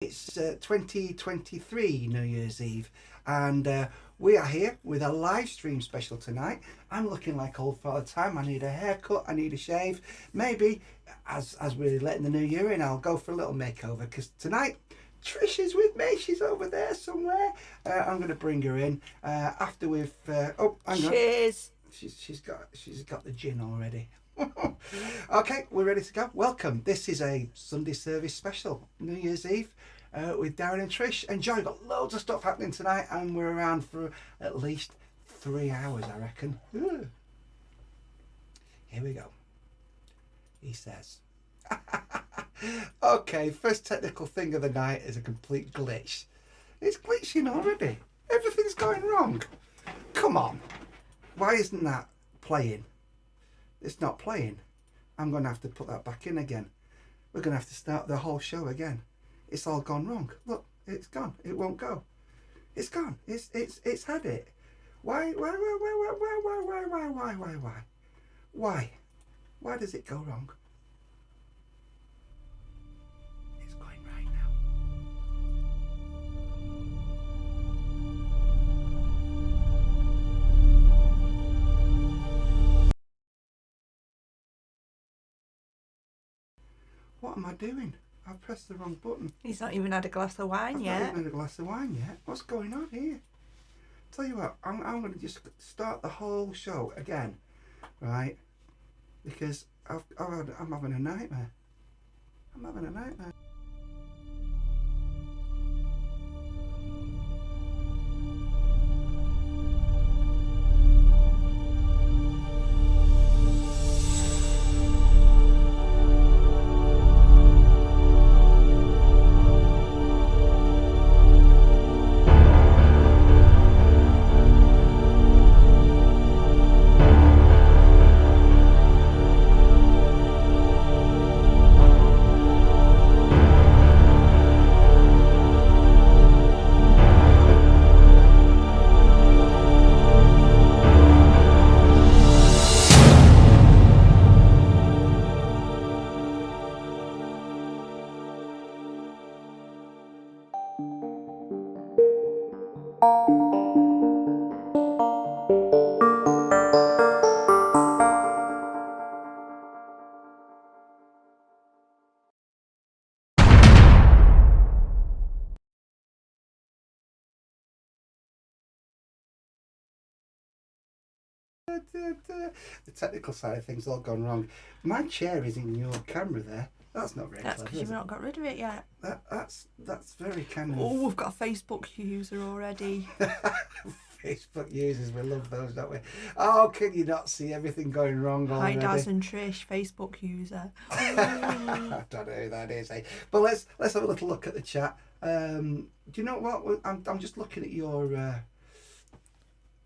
It's 2023 New Year's Eve, and we are here with a live stream special tonight. I'm looking like old father time. I need a haircut, I need a shave. Maybe as we're letting the new year in, I'll go for a little makeover, because tonight Trish is with me. She's over there somewhere. I'm going to bring her in after we've oh, hang on. Cheers. She's got the gin already. Okay, we're ready to go. Welcome. This is a Sunday service special, New Year's Eve, with Darren and Trish. Enjoy. We've got loads of stuff happening tonight, and we're around for at least 3 hours, I reckon. Ooh. Here we go. He says. Okay, first technical thing of the night is a complete glitch. It's glitching already. Everything's going wrong. Come on. Why isn't that playing? It's not playing. I'm going to have to put that back in again. We're going to have to start the whole show again. It's all gone wrong. Look, it's gone. It won't go. It's gone. It's had it. Why? Why does it go wrong? It's going right now. What am I doing? I've pressed the wrong button. He's not even had a glass of wine yet. I've not even had a glass of wine yet. What's going on here? Tell you what, I'm going to just start the whole show again, right? Because I'm having a nightmare. I'm having a nightmare. The technical side of things all gone wrong. My chair is in your camera there. That's not very That's clever. because you've not got rid of it yet. That's very kind of. Oh, we've got a Facebook user already. Facebook users, we love those, don't we? Oh, can you not see everything going wrong already? Hi, Darren Trish, Facebook user. I don't know who that is, eh? But let's have a little look at the chat. Do you know what? I'm just looking at your.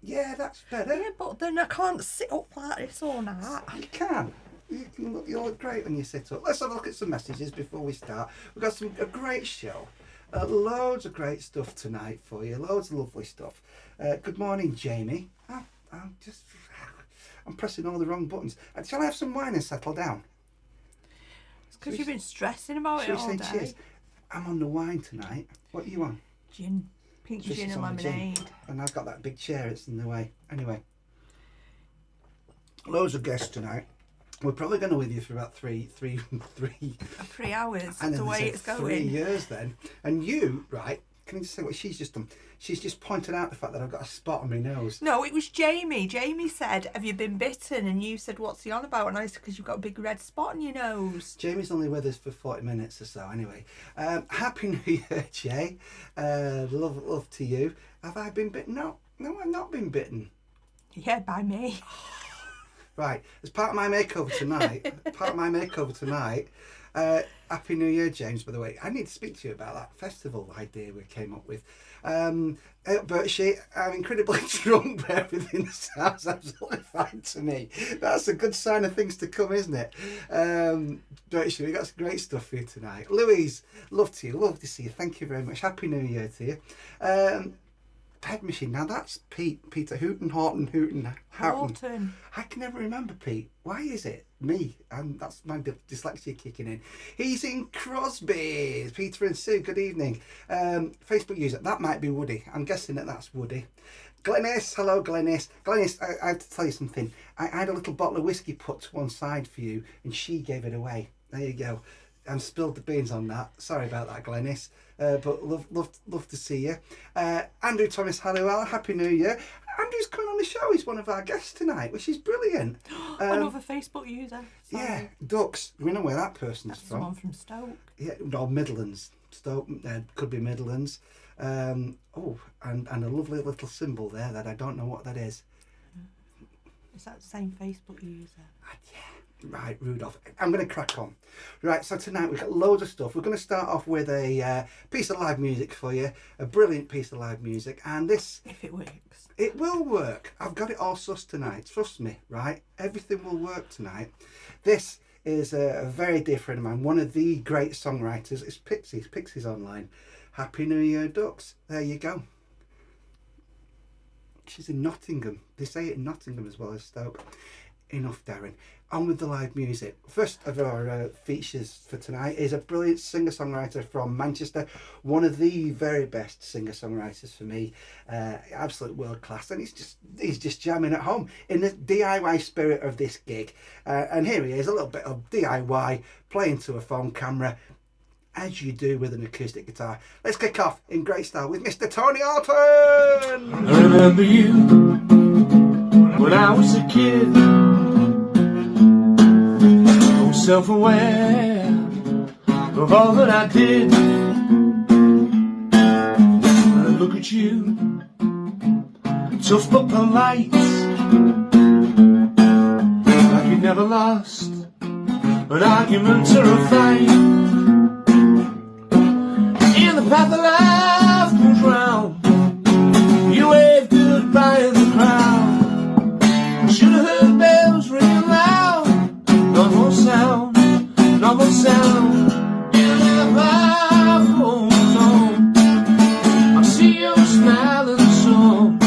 Yeah, that's better. Yeah, but then I can't sit up like this all night. You can. You look great when you sit up. Let's have a look at some messages before we start. We've got a great show. Loads of great stuff tonight for you. Loads of lovely stuff. Good morning, Jamie. I'm pressing all the wrong buttons. Shall I have some wine and settle down? It's because you've been stressing about it all day. Cheers? I'm on the wine tonight. What are you on? Gin. Pink Trish gin is and on the gin. lemonade. And I've got that big chair, it's in the way. Anyway, loads of guests tonight. We're probably going to with you for about 3 hours. And the then way there's it's 3 going. years then. And you, right, can I just say what she's just done? She's just pointed out the fact that I've got a spot on my nose. No, it was Jamie. Jamie said, "Have you been bitten?" And you said, "What's he on about?" And I said, "Because you've got a big red spot on your nose." Jamie's only with us for 40 minutes or so anyway. Happy New Year, Jay. Love to you. Have I been bitten? No, I've not been bitten. Yeah, by me. Right, as part of my makeover tonight, Happy New Year, James, by the way. I need to speak to you about that festival idea we came up with. Berkshire, I'm incredibly drunk, but everything sounds absolutely fine to me. That's a good sign of things to come, isn't it? Berkshire, we got some great stuff for you tonight. Louise, love to see you. Thank you very much. Happy New Year to you. Peg machine. Now that's Peter Hooten. Horton. I can never remember Pete. Why is it me, and that's my dyslexia kicking in. He's in Crosby. Peter and Sue, good evening. Facebook user, that might be Woody. I'm guessing that's Woody. Glenys, hello Glenys. Glenys, I have to tell you something. I had a little bottle of whiskey put to one side for you, and she gave it away. There you go. And spilled the beans on that. Sorry about that, Glenys. But love to see you. Andrew Thomas, hello, Al. Happy New Year. Andrew's coming on the show. He's one of our guests tonight, which is brilliant. Another Facebook user. Sorry. Yeah, Ducks. We know where that person's That's from. someone from Stoke. Yeah, no, Midlands. Stoke, could be Midlands. And a lovely little symbol there that I don't know what that is. Is that the same Facebook user? Yeah. Right, Rudolph. I'm going to crack on. Right, so tonight we've got loads of stuff. We're going to start off with a piece of live music for you. A brilliant piece of live music. And this... If it works. It will work. I've got it all sussed tonight. Trust me, right? Everything will work tonight. This is a very dear friend of mine. One of the great songwriters. It's Pixies. Pixies Online. Happy New Year, Ducks. There you go. She's in Nottingham. They say it in Nottingham as well as Stoke. Enough, Darren. On with the live music. First of our features for tonight is a brilliant singer-songwriter from Manchester. One of the very best singer-songwriters for me. Absolute world class. And he's just jamming at home in the DIY spirit of this gig. And here he is, a little bit of DIY, playing to a phone camera, as you do with an acoustic guitar. Let's kick off in great style with Mr. Tony Alton. I remember you when I was a kid, self-aware of all that I did. I look at you, tough but polite, like you never lost an argument or a fight. In the path of life goes round, you wave goodbye in the crowd. I should have heard bells ringing loud. No more sound, no more sound. And if life goes on, I see you smiling some,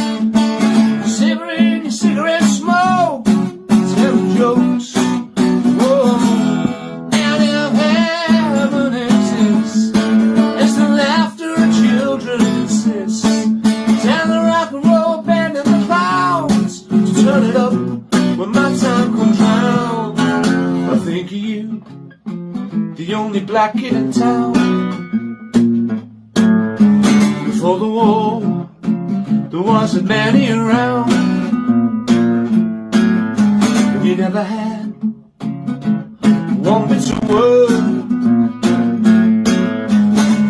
savoring your cigarette smoke, telling jokes. Whoa. And if heaven exists, it's the laughter of children insists. Tell the rock and roll band in the clouds to turn it up when my time comes round. I think of you, the only black kid in town. Before the war, there wasn't many around, and you never had one bit of word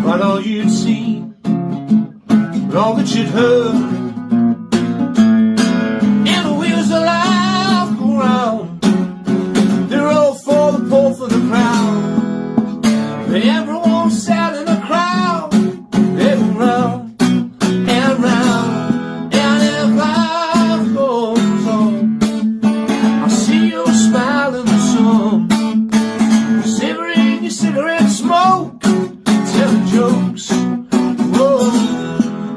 about all you'd seen, but all that you'd heard. And the wheels of life go round, for the poor, for the crowd. Everyone sat in a crowd, they go round and round. And if life goes on, I see you smiling some, savoring your cigarette smoke, telling jokes. Whoa.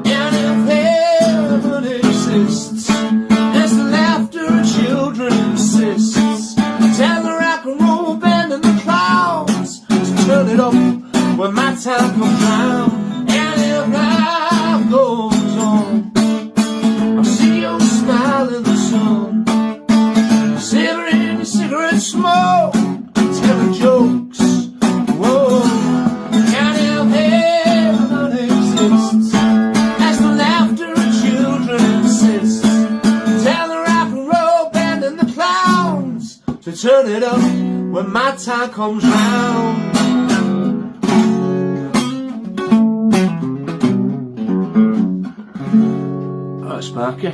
And if heaven exists, as the laughter of children insists, tell the rock and roll band in the clouds to turn it up when my time comes round. And if life goes on, I'll see you smile in the sun, savoring your cigarette smoke, telling jokes. Whoa. And if heaven exists, as the laughter of children insists, tell the rock and roll band in the clouds to turn it up when my time comes round. Alright, Sparky.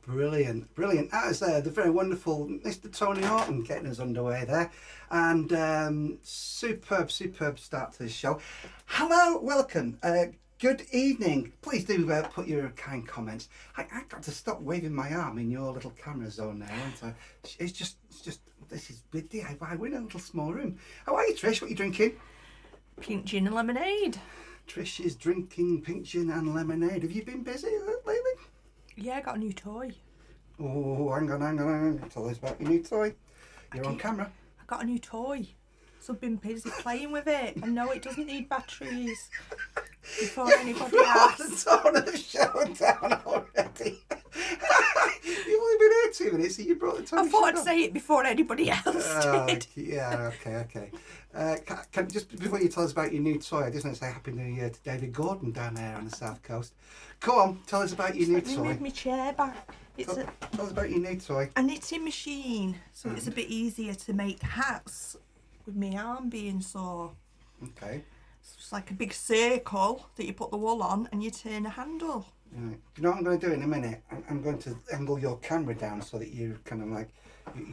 Brilliant, brilliant. That is the very wonderful Mr. Tony Horton getting us underway there. And superb start to the show. Hello, welcome. Good evening. Please do put your kind comments. I've got to stop waving my arm in your little camera zone there, haven't I? It's just, this is with DIY. We're in a little small room. How are you, Trish? What are you drinking? Pink gin and lemonade. Trish is drinking pink gin and lemonade. Have you been busy lately? Yeah, I got a new toy. Oh, hang on. Tell us about your new toy. You're on camera. I got a new toy. So I've been busy playing with it. And no, it doesn't need batteries. Before anybody Brought asks. the tone of the show down already. You've only been here 2 minutes, so you brought the tone I of the show thought I'd down. say it before anybody else did. Yeah, okay. Can just before you tell us about your new toy, I just want to say Happy New Year to David Gordon down there on the south coast. Come on, tell us about your new Let me toy. move my chair back. It's Tell us about your new toy. a knitting machine, so it's a bit easier to make hats with my arm being sore. Okay. It's like a big circle that you put the wool on and you turn a handle. Right. You know what I'm going to do in a minute? I'm going to angle your camera down so that you kind of like,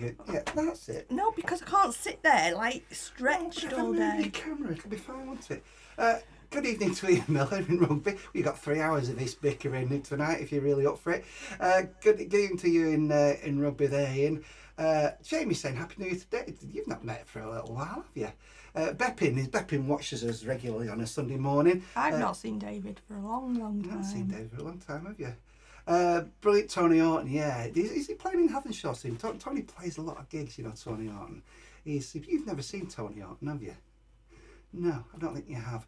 yeah, that's it. No, because I can't sit there like stretched If I all move your day. camera, it'll be fine, won't it? Good evening to Ian Miller in Rugby. We've got 3 hours of this bickering tonight if you're really up for it. Good evening to you in Rugby there, Ian. Jamie's saying Happy New Year today. You've not met for a little while, have you? Beppin watches us regularly on a Sunday morning. I've not seen David for a long, long You've time. not seen Dave for a long time, have you? Brilliant Tony Horton, yeah. Is he playing in Havenshaw soon? Tony plays a lot of gigs, you know, Tony Horton. You've never seen Tony Horton, have you? No, I don't think you have.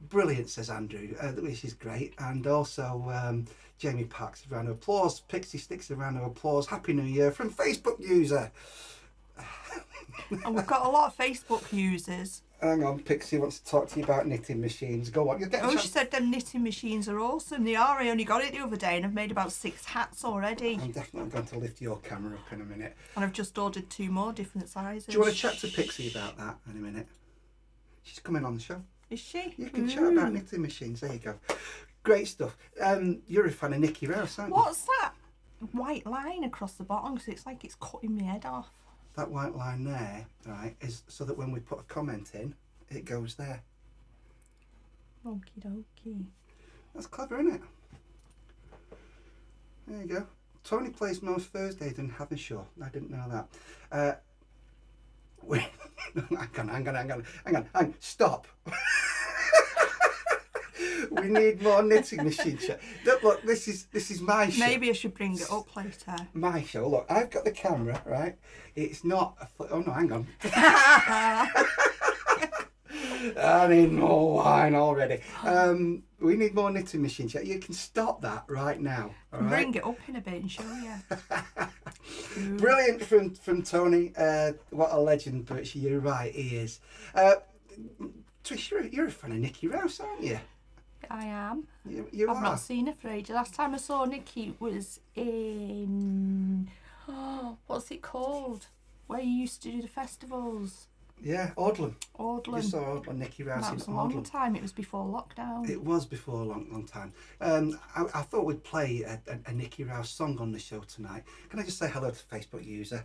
Brilliant, says Andrew, which is great. And also Jamie Parks, a round of applause. Pixie Sticks, a round of applause. Happy New Year from Facebook user. And we've got a lot of Facebook users. Hang on, Pixie wants to talk to you about knitting machines. Go on, you'll get a Oh, chance. she said them knitting machines are awesome. They are. I only got it the other day and I've made about 6 hats already. I'm definitely going to lift your camera up in a minute. And I've just ordered 2 more different sizes. Do you want to chat to Pixie about that in a minute? She's coming on the show. Is she? You can chat about knitting machines. There you go. Great stuff. You're a fan of Nicky Rouse, aren't you? What's that white line across the bottom? Because it's like it's cutting my head off. That white line there, right, is so that when we put a comment in, it goes there. Okie dokie. That's clever, isn't it? There you go. Tony plays most Thursdays in Havenshaw. I didn't know that. Hang on. Stop. We need more knitting machine chat. Look, this is my show. Maybe I should bring it up later. My show. Look, I've got the camera, right? It's not oh no, hang on. I need more wine already. We need more knitting machine chat. You can stop that right now. All right? Bring it up in a bit and show you. Brilliant from Tony. What a legend, but you're right, he is. Trish, you're a fan of Nicky Rouse, aren't you? I am. You I've are. not seen her for ages. Last time I saw Nikki was in... what's it called? Where you used to do the festivals. Yeah, Audlin. Audlin. You saw Audlin, Nicky Rouse That in was a long Audlin. time. It was before lockdown. It was before a long time. I thought we'd play a Nicky Rouse song on the show tonight. Can I just say hello to Facebook user?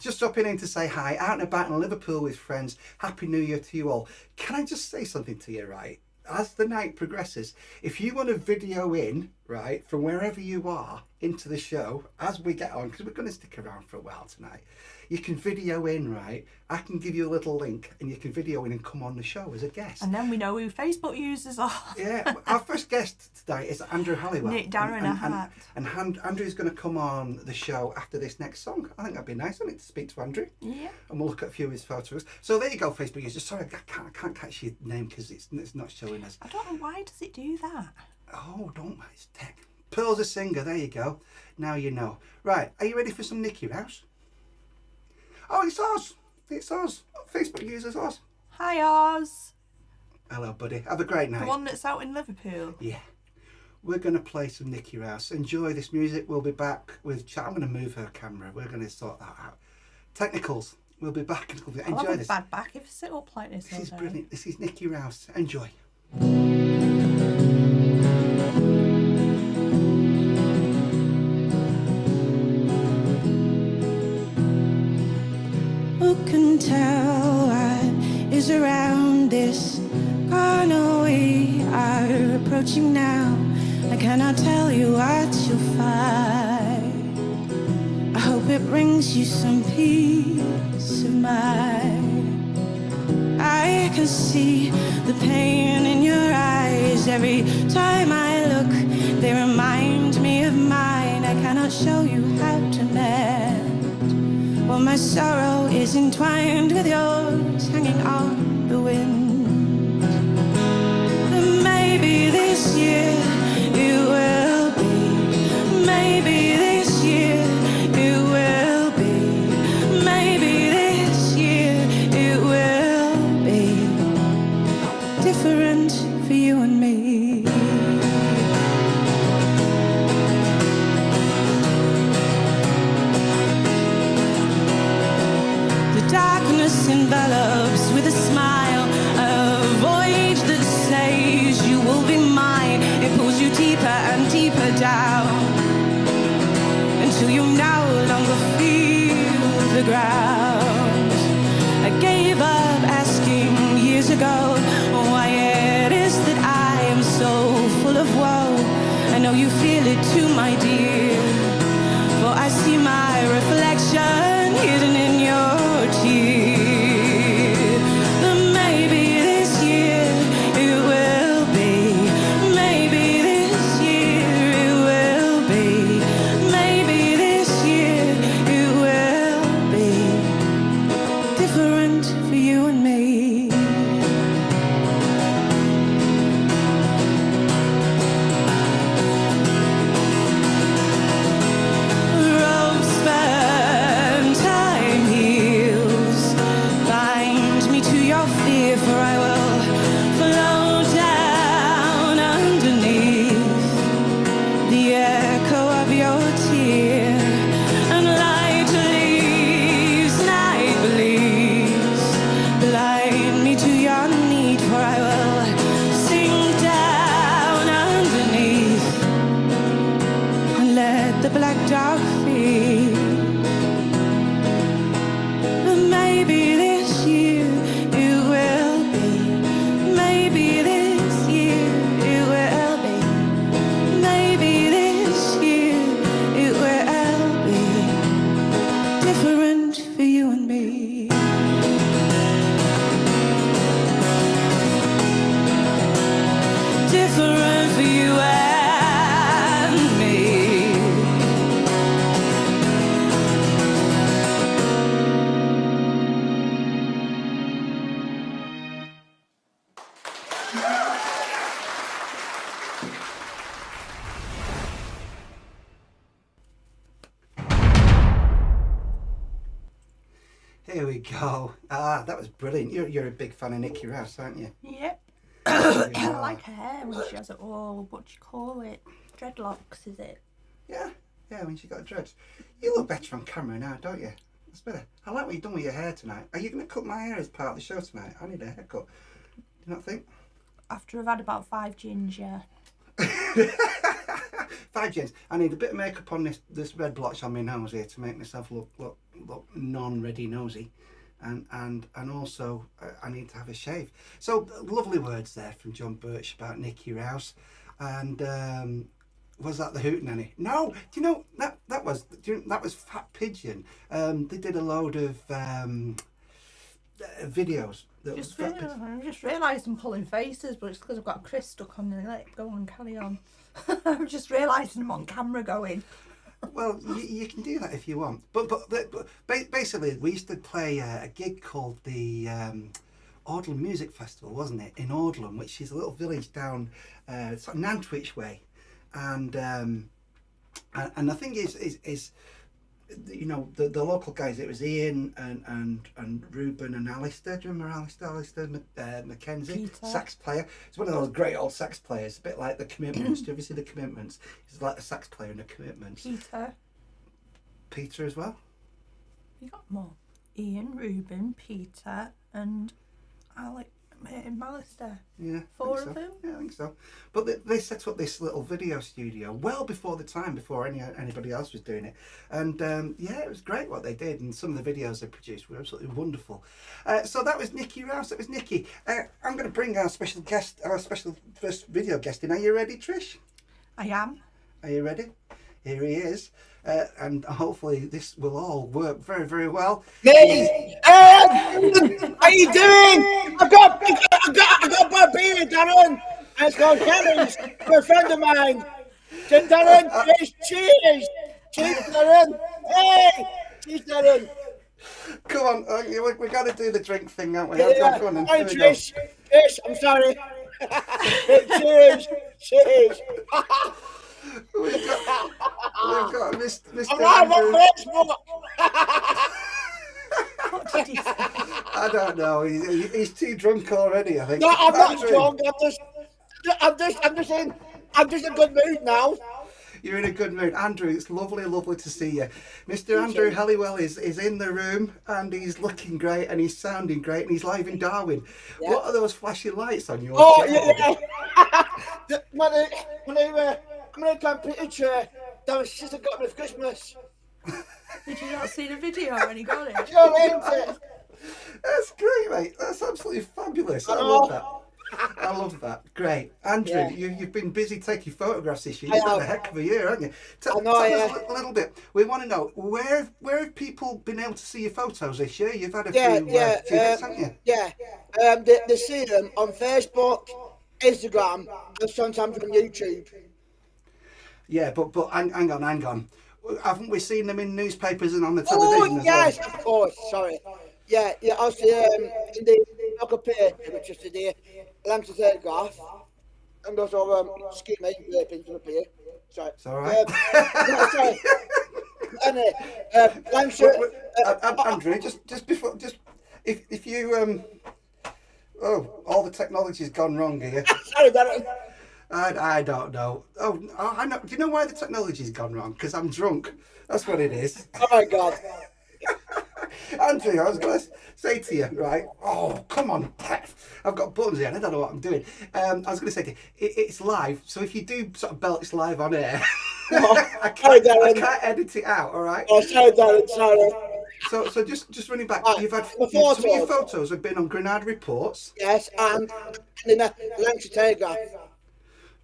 Just dropping in to say hi, out and about in Liverpool with friends. Happy New Year to you all. Can I just say something to you, right? As the night progresses, if you want to video in, right, from wherever you are into the show as we get on, because we're going to stick around for a while tonight, you can video in, right? I can give you a little link and you can video in and come on the show as a guest. And then we know who Facebook users are. Yeah, our first guest today is Andrew Halliwell. Nick Darren a hat. And Andrew's going to come on the show after this next song. I think that'd be nice, wouldn't it, to speak to Andrew? Yeah. And we'll look at a few of his photos. So there you go, Facebook users. Sorry, I can't catch your name because it's not showing us. I don't know why does it do that. Oh, don't mind, it's tech. Pearl's a singer, there you go. Now you know. Right, are you ready for some Nicky Rouse? Oh, it's us. It's us. Facebook users, us. Hi Oz. Hello, buddy. Have a great night. The one that's out in Liverpool. Yeah. We're going to play some Nicky Rouse. Enjoy this music. We'll be back with chat. I'm going to move her camera. We're going to sort that out. Technicals. We'll be back. I'll Enjoy have a this. bad back if I sit up like this all This is day. brilliant. This is Nicky Rouse. Enjoy. Who can tell what is around this corner we are approaching now? I cannot tell you what you'll find. I hope it brings you some peace of mind. I can see the pain in your eyes every time I look. They remind me of my I cannot show you how to mend. Well, my sorrow is entwined with yours, hanging on the wind. And maybe this year it will be, maybe this year it will be, maybe this year it will be different for you and me. The darkness envelops with a smile, a voyage that says you will be mine. It pulls you deeper and deeper down until you no longer feel the ground. I gave up asking years ago why it is that I am so full of woe. I know you feel it too, my dear, for I see my reflection hidden in your tear. But maybe this year it will be, maybe this year it will be, maybe this year it will be different for you and me. Ropes burn, time heals. Bind me to your fear, for I will flow down underneath the echo of your tear. And light leaves, night believes. Blind me to your need, for I will sink down underneath and let the black dog feed. But maybe this year it will be, maybe this year it will be, maybe this year it will be different for you and me. Different for you and me. Here we go. Ah, that was brilliant. You're a big fan of Nikki Rouse, aren't you? Yep. You I are. like her hair when she has it all, what do you call it? Dreadlocks, is it? Yeah, when she got dreads. You look better on camera now, don't you? That's better. I like what you've done with your hair tonight. Are you going to cut my hair as part of the show tonight? I need a haircut. Do you not think? After I've had about 5 gins, yeah. 5 gins. I need a bit of makeup on this red blotch on my nose here to make myself look non-ready nosy. And also I need to have a shave. So lovely words there from John Birch about Nikki Rouse. And was that the Hootenanny? No, do you know that was Fat Pigeon. They did a load of videos. I just realised I'm pulling faces, but it's because I've got a Chris stuck on the lip. Go on, carry on. I'm just realising I'm on camera going. Well, you can do that if you want. But basically, we used to play a gig called the Audlem Music Festival, wasn't it? In Audlem, which is a little village down sort of Nantwich way. And the thing is you know, the local guys, it was Ian and Ruben and Alistair. Do you remember Alistair? Alistair Mackenzie, Peter. sax player. He's one of those great old sax players, a bit like the Commitments. Do you ever see the Commitments? He's like a sax player in the Commitments. Peter as well. You got more. Ian, Ruben, Peter, and Alistair. Yeah, 4 I think of so. them. Yeah, I think so. But they set up this little video studio well before the time, before anybody else was doing it. And yeah, it was great what they did, and some of the videos they produced were absolutely wonderful. So that was Nikki Rouse. That was Nikki. I'm going to bring our special guest, our special first video guest in. Are you ready, Trish? I am. Are you ready? Here he is. And hopefully this will all work very, very well. Hey, how you doing? I got my beer, Darren. It's called Kelly's for a friend of mine. So Darren, cheers. Cheers, Darren. Hey, cheers, Darren. Come on, we got to do the drink thing, haven't we? Yeah, Go on then. sorry, Here we go. Trish. Trish, I'm sorry. Cheers, cheers. We've got Mr. I'm live Andrew. on Facebook. What did he say? I don't know. He's too drunk already, I think. No, I'm not Andrew, drunk. I'm just in a good mood now. You're in a good mood. Andrew, it's lovely to see you. Mr. Andrew Halliwell is in the room and he's looking great and he's sounding great and he's live in Darwin. Yeah. What are those flashing lights on your chair? Yeah. When I computer chair, that was sister got me for Christmas. Did you not see the video when he got it? You know what I mean? That's great, mate. That's absolutely fabulous. I love that. I love that. Great. Andrew, you've been busy taking photographs this year. You've had a heck of a year, haven't you? Tell us a little bit. We want to know, where have people been able to see your photos this year? You've had a few bits, haven't you? Yeah. They see them on Facebook, Instagram, and sometimes on YouTube. Yeah, but hang on. Haven't we seen them in newspapers and on the television as well? Yes, of course. Sorry. Yeah. I see in the local paper, which is today, Lancashire Telegraph, and also excuse me, vaping up here. Sorry. It's all right. No, sorry. Anyway, Lancashire. Andrew, just before, if you all the technology's gone wrong here. Sorry, Darren. I don't know. Oh, I know. Do you know why the technology's gone wrong? Because I'm drunk. That's what it is. Oh my God. Andrew, I was going to say to you, right? Oh, come on. I've got buttons here and I don't know what I'm doing. I was going to say to you, it's live. So if you do sort of belt, it's live on air. I can't edit it out, all right? Oh, sorry, Darren, sorry. So just running back, you've had the some of your photos have been on Grenada Reports. Yes, and in the Lancashire Telegraph.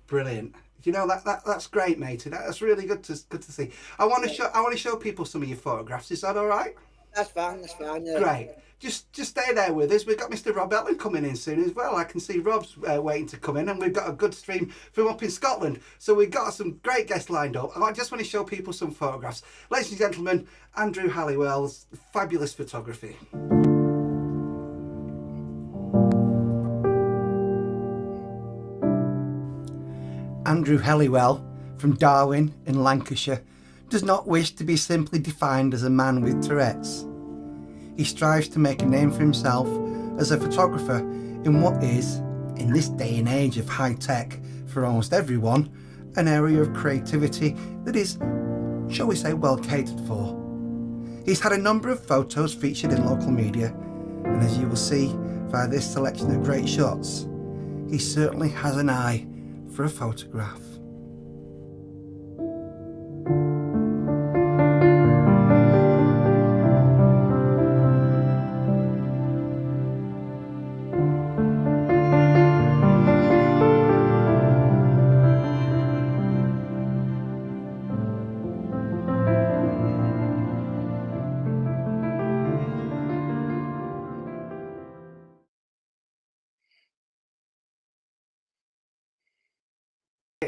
Brilliant. You know that's great, matey. That's really good to see. I want to show people some of your photographs. Is that all right? That's fine. Yeah. Great. Just stay there with us. We've got Mr. Rob Ellen coming in soon as well. I can see Rob's waiting to come in, and we've got a good stream from up in Scotland. So we've got some great guests lined up. And I just want to show people some photographs. Ladies and gentlemen, Andrew Halliwell's fabulous photography. Andrew Halliwell from Darwin in Lancashire does not wish to be simply defined as a man with Tourette's. He strives to make a name for himself as a photographer in what is, in this day and age of high tech for almost everyone, an area of creativity that is, shall we say, well catered for. He's had a number of photos featured in local media, and as you will see via this selection of great shots, he certainly has an eye for a photograph.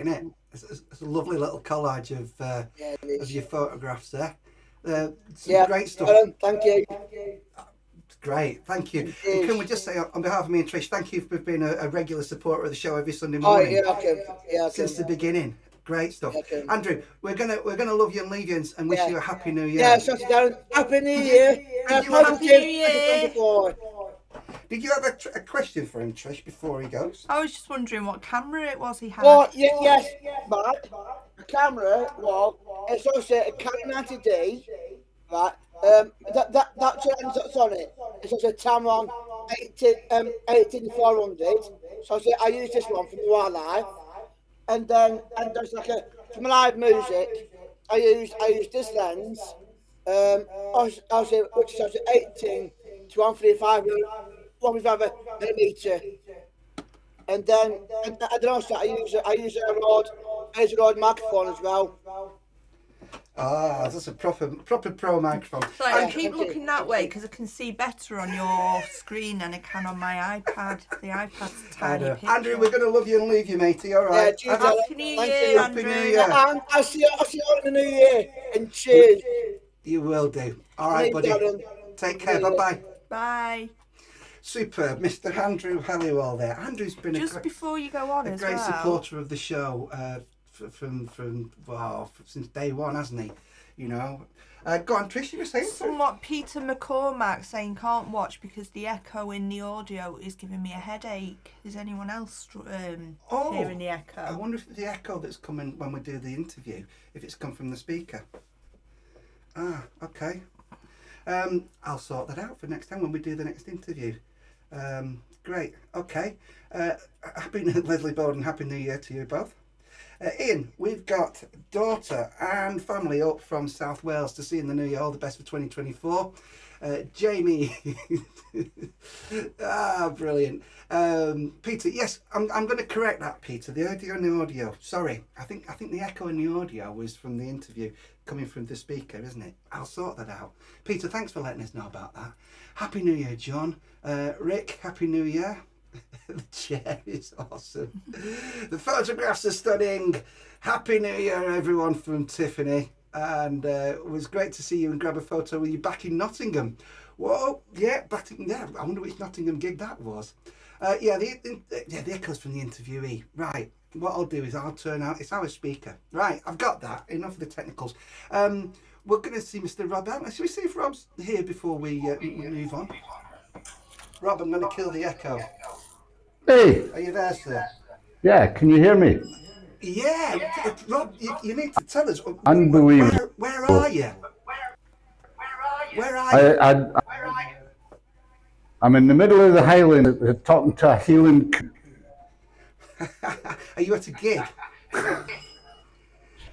It? It's a lovely little collage of your photographs there. Some great stuff. Thank you. Great, thank you. And can we just say on behalf of me and Trish, thank you for being a regular supporter of the show every Sunday morning. Since the beginning. Great stuff. Andrew, we're gonna love you and leave you and wish you a happy new year. Yeah, so Darren, happy new year. Happy New Year. Did you have a question for him, Trish, before he goes? I was just wondering what camera it was he had. Oh, yes, but the camera, it's also a Canon 90D, right? That's on it. It's also a Tamron 18400. So I use this one for wildlife, and there's for my live music, I use this lens, which is also 18 to 135 millimeter, and then also I use a Rode microphone as well. Ah, that's a proper pro microphone. So I Yeah, keep thank you. looking that way because I can see better on your screen than I can on my iPad. The iPad's a tiny picture. Andrew, we're going to love you and leave you, matey. All Yeah, right. cheers, Happy New thank Year, you. Happy Andrew. New Year. And I'll see you all in the new year. And cheers. You will do. All right, Leave buddy. Darren. Take care. Bye-bye. Bye. Superb, Mr. Andrew Halliwell there. Andrew's been Just before you go on a as great well. supporter of the show since day one, hasn't he? You know. Go on, Trish, you were saying something? Somewhat Peter McCormack saying can't watch because the echo in the audio is giving me a headache. Is anyone else hearing the echo? I wonder if the echo that's coming when we do the interview, if it's come from the speaker. Ah, okay. I'll sort that out for next time when we do the next interview. Great. Okay. Happy Leslie Bowden, Happy New Year to you both. Ian, we've got daughter and family up from South Wales to see in the new year. All the best for 2024. Jamie, brilliant. Peter, yes, I'm going to correct that, Peter. The audio. Sorry, I think the echo in the audio was from the interview coming from the speaker, isn't it? I'll sort that out. Peter, thanks for letting us know about that. Happy New Year, John. Rick, Happy New Year. The chair is awesome. The photographs are stunning. Happy New Year, everyone, from Tiffany. And it was great to see you and grab a photo with you back in Nottingham. Whoa, yeah, I wonder which Nottingham gig that was. The echoes from the interviewee. Right, what I'll do is I'll turn out, it's our speaker. Right, I've got that. Enough of the technicals. We're going to see Mr. Rob out. Shall we see if Rob's here before we move on? Rob, I'm going to kill the echo. Hey, Are you there, sir? yeah, can you hear me? Yeah, Rob, you need to tell us. Unbelievable. Where are you? Where are you? I'm in the middle of the Highlands talking to a healing. Are you at a gig?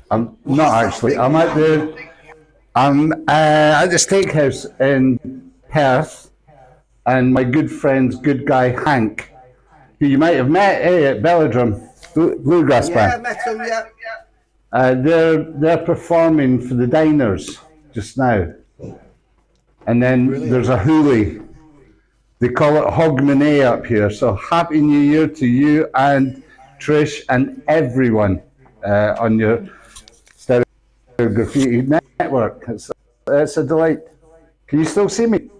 I'm not actually. I'm at the steakhouse in Perth, and my good friend's good guy Hank, who you might have met at Belladrum Bluegrass Yeah, I Band. met him, yeah. They're performing for the diners just now, and then there's a hoolie. They call it Hogmanay up here. So Happy New Year to you and Trish and everyone on your Stereo Graffiti network. It's a delight. Can you still see me?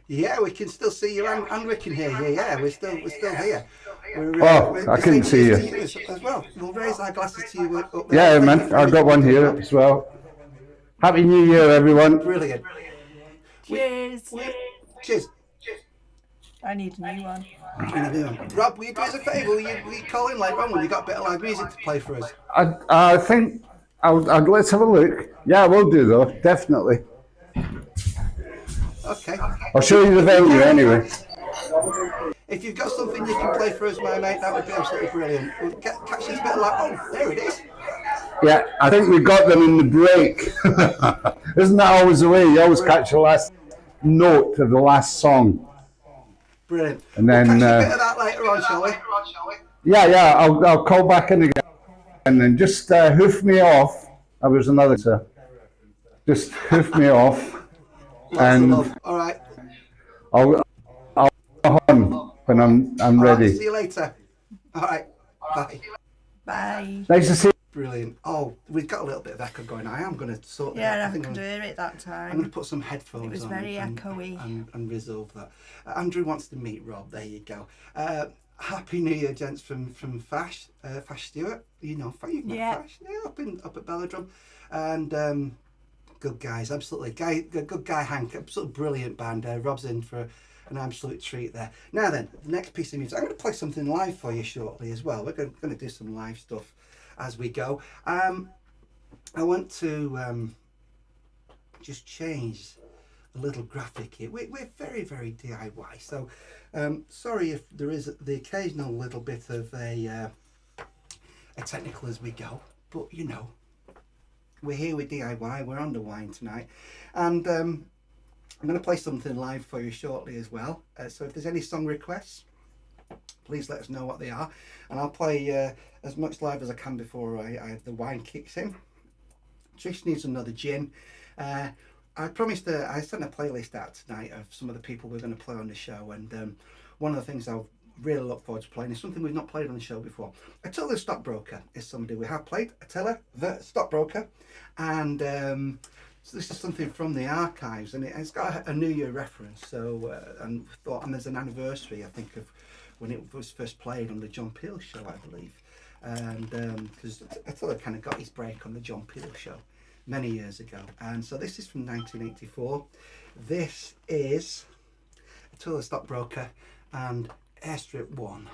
Yeah, we can still see you and we can hear you. Yeah, we're still here. I couldn't see you. As well. We'll raise our glasses to you up there. Yeah, man. I've got one here as well. Happy New Year, everyone. Brilliant. Cheers. Cheers. I need a new one. Rob, will you do us a favour? Will you call in later on when you've got a bit of live music to play for us? I think let's have a look. Yeah, we'll do though, definitely. Okay. I'll show you the venue anyway. If you've got something you can play for us, my mate, that would be absolutely brilliant. We'll catch this bit of live. Oh, there it is. Yeah, I think we got them in the break. Isn't that always the way? You always catch the last note of the last song. Brilliant. And then we'll catch a bit of that later on, shall we? Yeah, I'll call back in again and then just hoof me off. I was another sir. Just hoof me off, and all right. I'll on when I'm ready. Right, see you later. All right. Bye. Bye. Nice to see you. Brilliant. Oh, we've got a little bit of echo going. I am going to sort that out. Yeah, I I think could hear it that I'm going to time. put some headphones on. It was very echoey. And resolve that. Andrew wants to meet Rob. There you go. Happy New Year, gents, from Fash Stewart. You know, you've met Fash. Yeah, up at Belladrum. And good guys, absolutely. Good guy Hank, absolutely brilliant band. Rob's in for an absolute treat there. Now then, the next piece of music. I'm going to play something live for you shortly as well. We're going to do some live stuff as we go. I want to just change a little graphic here. We're very, very DIY. So sorry if there is the occasional little bit of a technical as we go. But, you know, we're here with DIY. We're on the wine tonight. And I'm going to play something live for you shortly as well. So if there's any song requests, please let us know what they are. And I'll play as much live as I can before the wine kicks in. Trish needs another gin. I promised I sent a playlist out tonight of some of the people we're going to play on the show, and one of the things I'll really look forward to playing is something we've not played on the show before. Attila the Stockbroker is somebody we have played. Attila the Stockbroker, and so this is something from the archives, and it's got a New Year reference. So and there's an anniversary, I think, of when it was first played on the John Peel show, I believe, and because Attila kind of got his break on the John Peel show many years ago, and so this is from 1984. This is Attila the Stockbroker and Airstrip 1.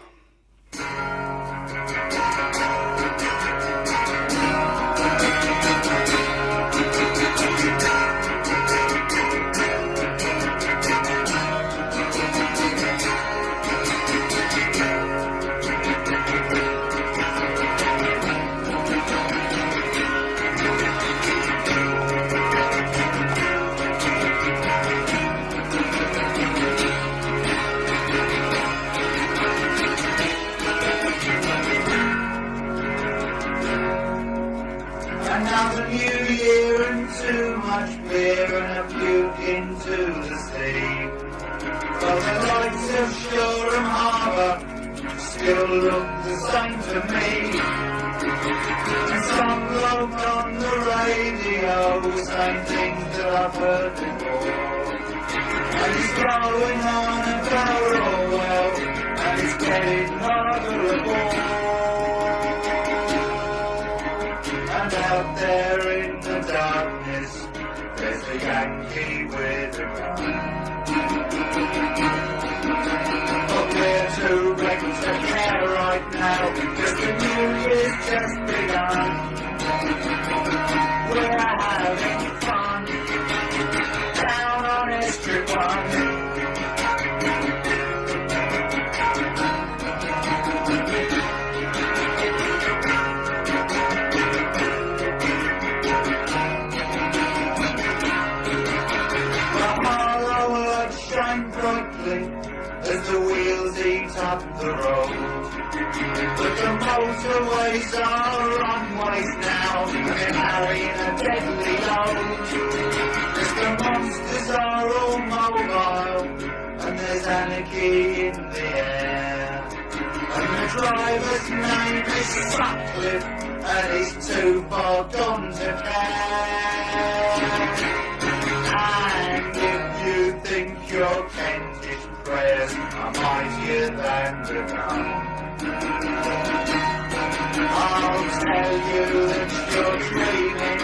Another new year and too much beer and a puke into the sea. But the lights of Shoreham Harbour still look the same to me. And some bloke on the radio saying things that I've heard before. And he's blowing on a barrel well, and it's getting harder and more. And out there in the darkness, there's a Yankee with a gun. But we're too wrecked to care right now, 'cause the new year's just begun. We're having fun down on Airstrip 1. As the wheels eat up the road, but the motorways are runways now, and they're carrying a deadly load. As the monsters are all mobile, and there's anarchy in the air, and the driver's name is Sutcliffe, and he's too far gone to care. And if you think you're Kentish prayers are mightier than the gun, I'll tell you that you're dreaming,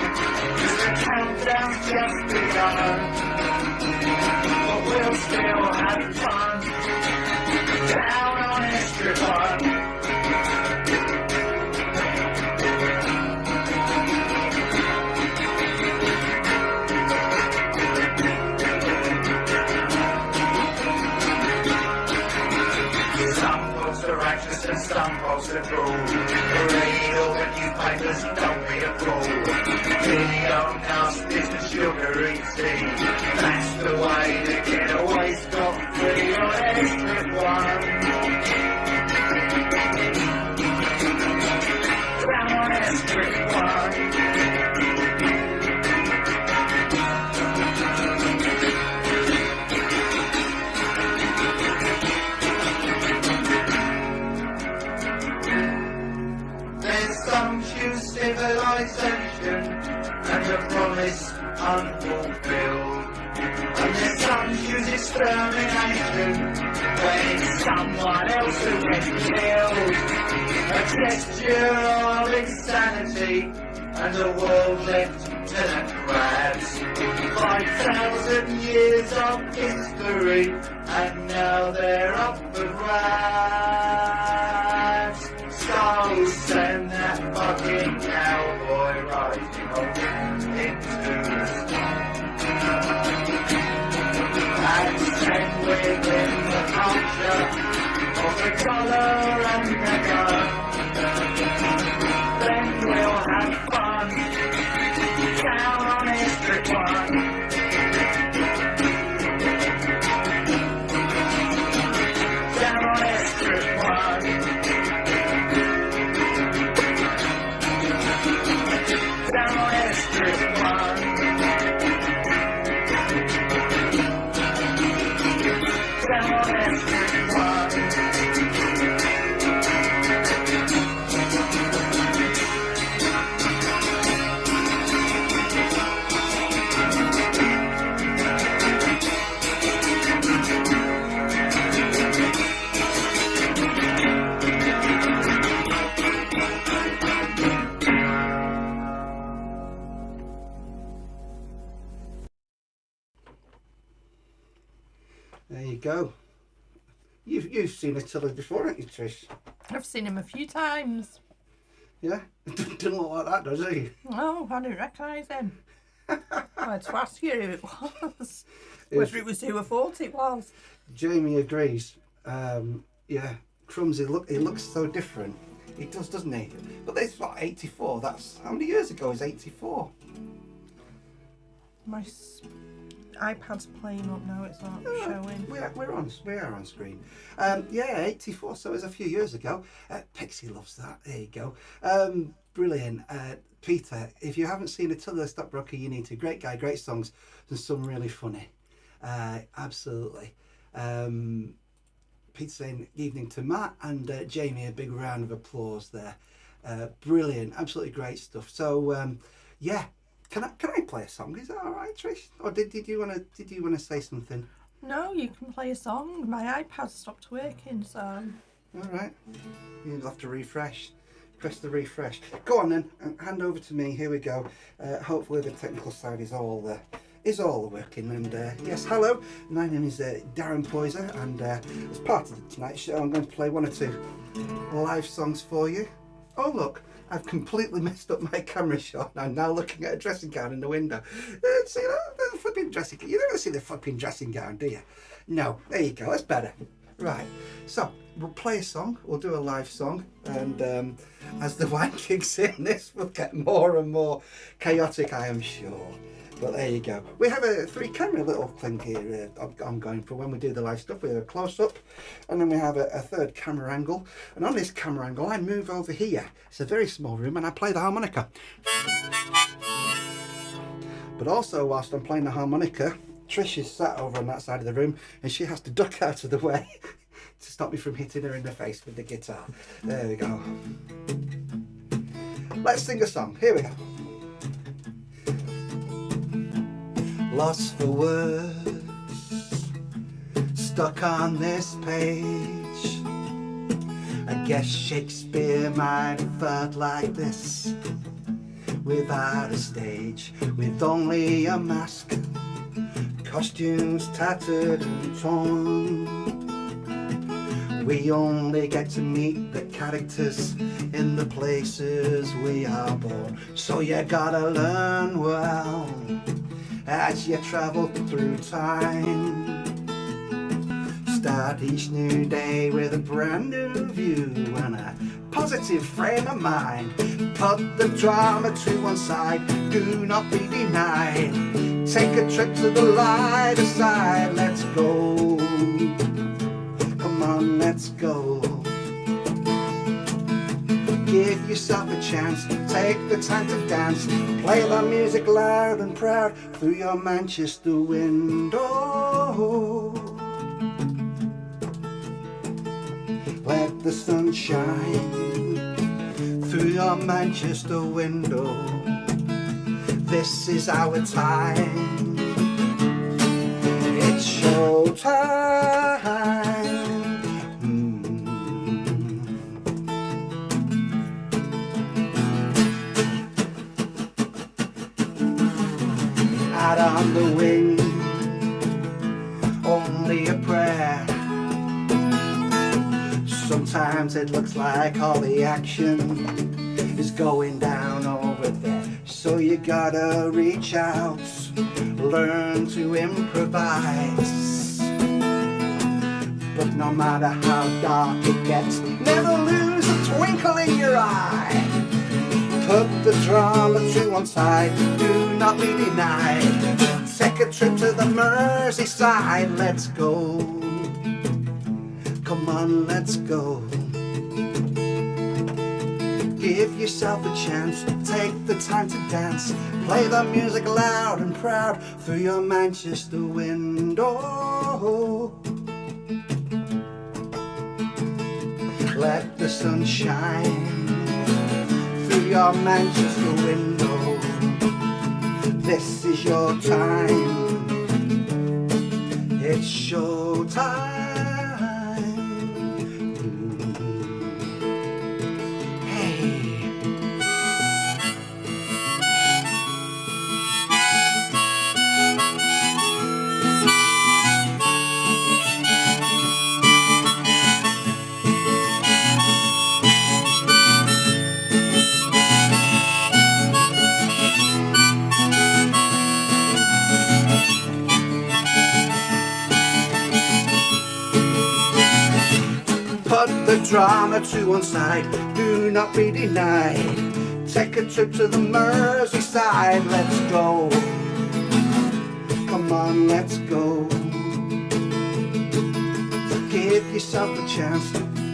'cause the countdown's just begun. But we'll still have fun down on Airstrip 1. And some folks are cruel. Read all the newspapers and don't be a fool. Video nasties and sugary tea. That's the way to get away scot-free on Airstrip 1. Down on Airstrip 1. Civilization and a promise unfulfilled, and there's some choose extermination when it's someone else who gets killed. A gesture of insanity and a world left to the crabs. 5,000 years of history and now they're up for grabs. So send that fucking cowboy riding off into the sky, and send with him the culture of the colour and the gun. Then we'll have fun down on Airstrip 1. Down on Airstrip go. You've seen Attila before, haven't you, Trish? I've seen him a few times. Yeah? Doesn't look like that, does he? No, I didn't recognise him. I had to ask you who it was. It was- Whether it was who I thought it was. Jamie agrees. Yeah, Crumbs, he looks so different. He does, doesn't he? But this what 84. That's how many years ago is 84? My iPad's playing up now, it's not showing. We are on screen. Yeah, 84. So it was a few years ago. Pixie loves that. There you go. Brilliant. Peter, if you haven't seen Attila the Stockbroker, you need to. Great guy, great songs, and some really funny. Absolutely. Peter saying evening to Matt and Jamie, a big round of applause there. Brilliant, absolutely great stuff. So yeah, can I play a song? Is that all right, Trish? Or did you want to say something? No, you can play a song. My iPad stopped working, so. All right, you'll have to refresh. Press the refresh. Go on then, and hand over to me. Here we go. Hopefully the technical side is all working. And yes, hello. My name is Darren Poyser, and as part of the Tonight Show, I'm going to play one or two live songs for you. Oh look, I've completely messed up my camera shot. I'm now looking at a dressing gown in the window. See that? The flipping dressing gown. You don't see the flipping dressing gown, do you? No. There you go. That's better. Right. So we'll play a song. We'll do a live song, and as the wine kicks in, this will get more and more chaotic, I am sure. But there you go. We have a 3-camera little thing here I'm going for when we do the live stuff. We have a close-up, and then we have a third camera angle. And on this camera angle, I move over here. It's a very small room, and I play the harmonica. But also, whilst I'm playing the harmonica, Trish is sat over on that side of the room, and she has to duck out of the way to stop me from hitting her in the face with the guitar. There we go. Let's sing a song. Here we go. Lost for words, stuck on this page. I guess Shakespeare might have felt like this, without a stage, with only a mask, costumes tattered and torn. We only get to meet the characters in the places we are born. So you gotta learn well as you travel through time. Start each new day with a brand new view and a positive frame of mind. Put the drama to one side, do not be denied. Take a trip to the lighter side, let's go. Come on, let's go. Give yourself a chance, take the time to dance. Play the music loud and proud through your Manchester window. Let the sun shine through your Manchester window. This is our time, it's show time. Out on the wing, only a prayer. Sometimes it looks like all the action is going down over there. So you gotta reach out, learn to improvise. But no matter how dark it gets, never lose a twinkle in your eye. Put the drama to one side, do not be denied. Take a trip to the Merseyside, let's go. Come on, let's go. Give yourself a chance, take the time to dance. Play the music loud and proud through your Manchester window. Let the sun shine through your Manchester window. This is your time, it's show time. Put the drama to one side, do not be denied. Take a trip to the Merseyside, let's go. Come on, let's go. Give yourself the chance,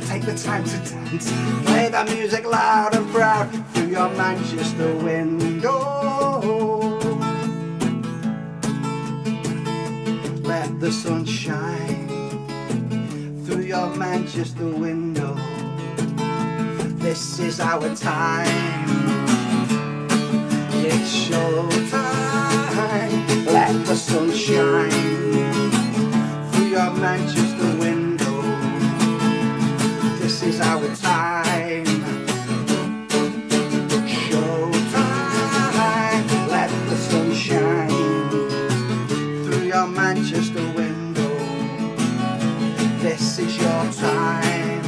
take the time to dance. Play the music loud and proud through your Manchester window. Let the sun shine through your Manchester window. This is our time, it's show time. Let the sun shine through your Manchester window. This is our time, show time. Let the sun shine through your Manchester window. This is your time,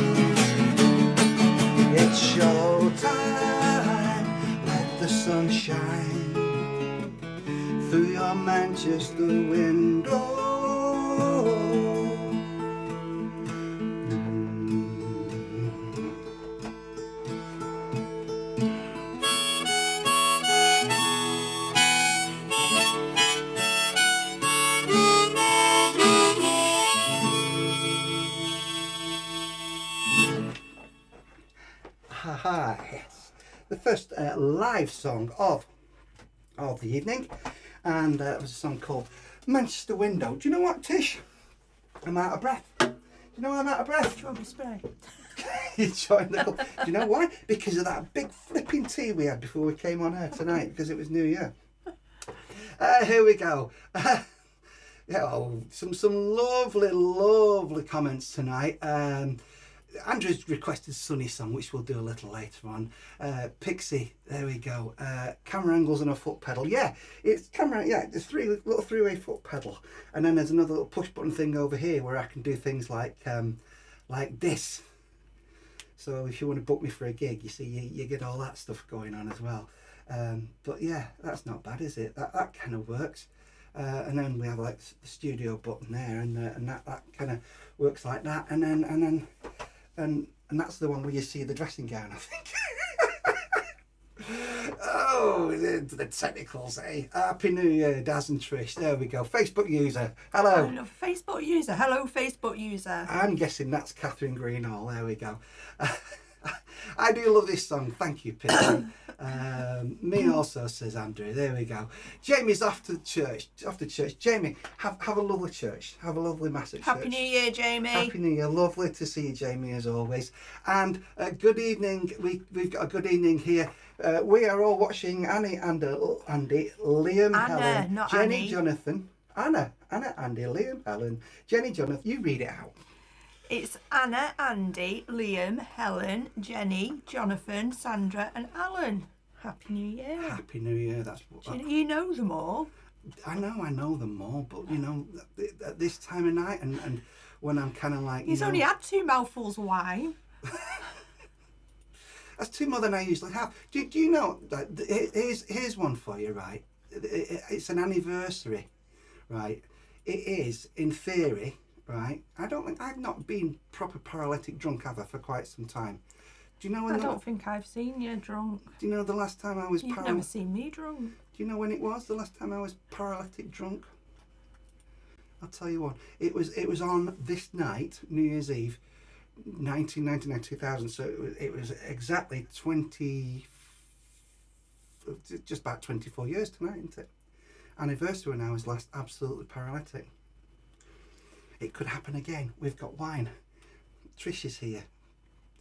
it's show time. Let the sun shine through your Manchester window. Hi, the first live song of the evening, and it was a song called Manchester Window. Do you know what, Tish? I'm out of breath. Do you know why I'm out of breath? Do you want me to spray? You joined the club. Do you know why? Because of that big flipping tea we had before we came on air tonight, because it was New Year. Here we go. Some lovely comments tonight. Andrew's requested Sunny Song, which we'll do a little later on. Pixie, there we go. Camera angles and a foot pedal. Yeah, it's camera. Yeah, there's little three-way foot pedal, and then there's another little push button thing over here where I can do things like this. So if you want to book me for a gig, you see, you get all that stuff going on as well. But yeah, that's not bad, is it? That kind of works. And then we have like the studio button there, and that kind of works like that, and that's the one where you see the dressing gown, I think. Oh, the technicals, eh? Happy New Year, Darren Trish. There we go. Facebook user, hello. I love Facebook user. Hello, Facebook user. I'm guessing that's Catherine Greenhall. There we go. I do love this song. Thank you, Pippa. Me also, says Andrew. There we go. Jamie's off to church. Jamie, have a lovely church. Have a lovely mass at church. Happy New Year, Jamie. Happy New Year. Lovely to see you, Jamie, as always. And good evening. We've got a good evening here. We are all watching Annie and Andy, Liam, Anna, Helen, not Jenny, Annie. Jonathan, Anna, Andy, Liam, Helen, Jenny, Jonathan. You read it out. It's Anna, Andy, Liam, Helen, Jenny, Jonathan, Sandra and Alan. Happy New Year. Happy New Year. That's what You know them all. I know them all, but you know, at this time of night and when I'm kind of like, He's only had 2 mouthfuls of wine. That's 2 more than I usually have. Do you know that? Here's one for you, right? It's an anniversary, right? It is, in theory, right? I've not been proper paralytic drunk ever for quite some time. Do you know when? I don't think I've seen you drunk. Do you know the last time I was You've never seen me drunk. Do you know when it was the last time I was paralytic drunk? I'll tell you what. It was on this night, New Year's Eve, 1999, 2000. So it was exactly just about 24 years tonight, isn't it? Anniversary when I was last absolutely paralytic. It could happen again. We've got wine. Trish is here.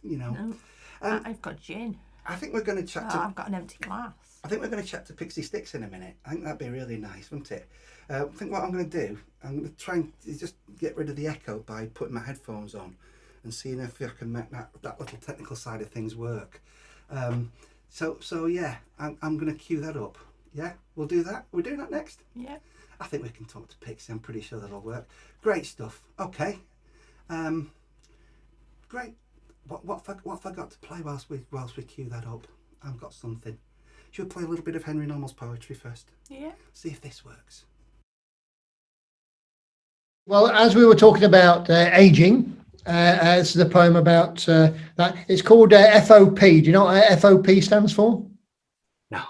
You know. No. I've got gin. I think we're going to chat to... I've got an empty glass. I think we're going to chat to Pixie Sticks in a minute. I think that'd be really nice, wouldn't it? I think what I'm going to do, I'm going to try and just get rid of the echo by putting my headphones on and seeing if I can make that little technical side of things work. So yeah, I'm going to cue that up. Yeah, we'll do that. We're doing that next? Yeah. I think we can talk to Pixie. I'm pretty sure that'll work. Great stuff. Okay. Great. What have I got to play whilst we cue that up? I've got something. Should we play a little bit of Henry Norman's poetry first? Yeah. See if this works. Well, as we were talking about aging, This is a poem about that. It's called FOP. Do you know what FOP stands for? No.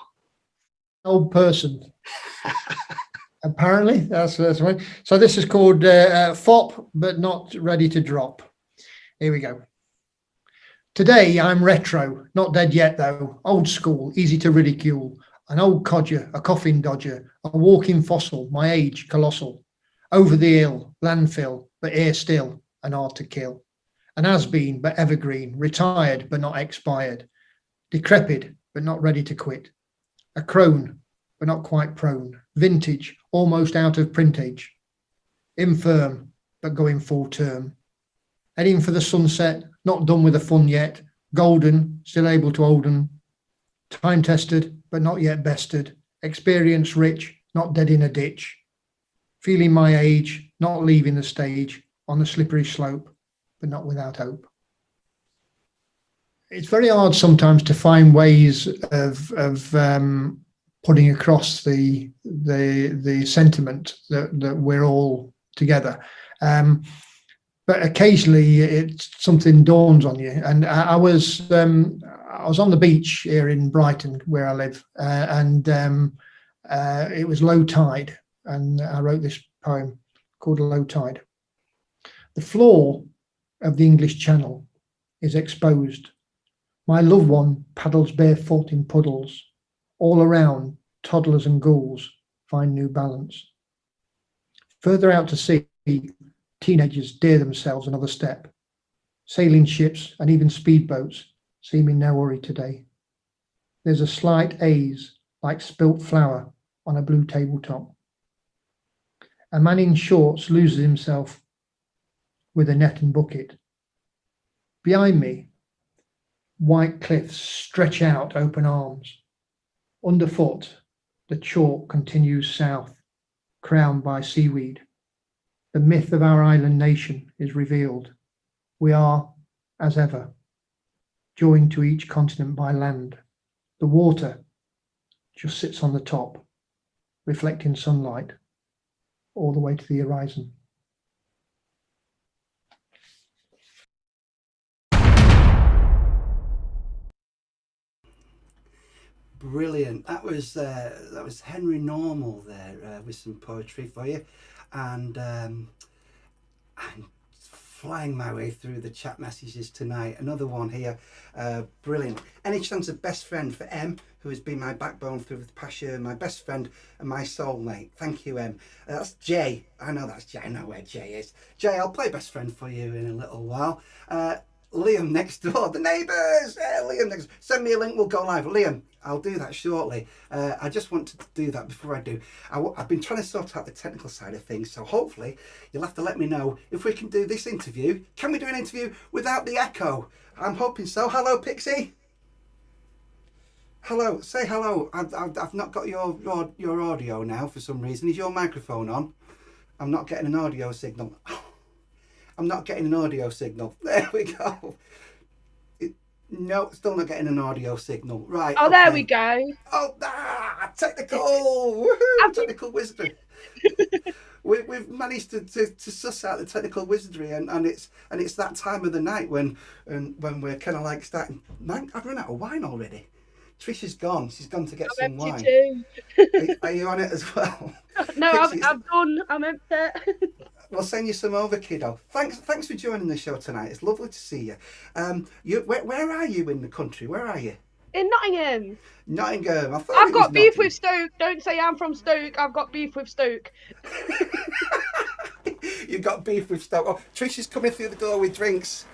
Old person. Apparently, that's right. So this is called FOP, but not ready to drop. Here we go. Today I'm retro, not dead yet though. Old school, easy to ridicule. An old codger, a coffin dodger, a walking fossil, my age colossal. Over the hill, landfill, but here still, an art to kill. An has-been, but evergreen, retired, but not expired. Decrepit, but not ready to quit. A crone, but not quite prone. Vintage, almost out of printage. Infirm, but going full term. Heading for the sunset, not done with the fun yet. Golden, still able to olden. Time tested, but not yet bested. Experience rich, not dead in a ditch. Feeling my age, not leaving the stage. On the slippery slope, but not without hope. It's very hard sometimes to find ways of putting across the sentiment that we're all together. But occasionally something dawns on you. And I was on the beach here in Brighton, where I live, and it was low tide, and I wrote this poem called Low Tide. The floor of the English Channel is exposed. My loved one paddles barefoot in puddles. All around, toddlers and ghouls find new balance. Further out to sea, teenagers dare themselves another step. Sailing ships and even speedboats seem in no hurry today. There's a slight haze, like spilt flour on a blue tabletop. A man in shorts loses himself with a net and bucket. Behind me, white cliffs stretch out open arms. Underfoot, the chalk continues south, crowned by seaweed. The myth of our island nation is revealed. We are, as ever, joined to each continent by land. The water just sits on the top, reflecting sunlight all the way to the horizon. Brilliant. That was Henry Normal there with some poetry for you, and I'm flying my way through the chat messages tonight. Another one here. Brilliant. Any chance of best friend for M, who has been my backbone through the past year, my best friend and my soulmate. Thank you, M. That's Jay. I know that's Jay. I know where Jay is. Jay, I'll play best friend for you in a little while. Liam next door, the neighbours. Liam next. Send me a link. We'll go live. Liam, I'll do that shortly. I just want to do that before I do. I've been trying to sort out the technical side of things, so hopefully you'll have to let me know if we can do this interview. Can we do an interview without the echo? I'm hoping so. Hello, Pixie. Hello. Say hello. I've not got your audio now for some reason. Is your microphone on? I'm not getting an audio signal. I'm not getting an audio signal. There we go. No, still not getting an audio signal. Right. Oh, okay. There we go. Oh, technical. Woohoo, technical wizardry. We've managed to suss out the technical wizardry, and it's that time of the night when we're kind of like starting. Man, I've run out of wine already. Trish is gone. She's gone to get some wine. Are you on it as well? No, I'm done. I'm empty. We'll send you some over, kiddo. Thanks for joining the show tonight. It's lovely to see you. Where are you in the country? Where are you? In Nottingham. Nottingham. I've got beef with Stoke. Don't say I'm from Stoke. I've got beef with Stoke. You've got beef with Stoke. Oh, Trish is coming through the door with drinks.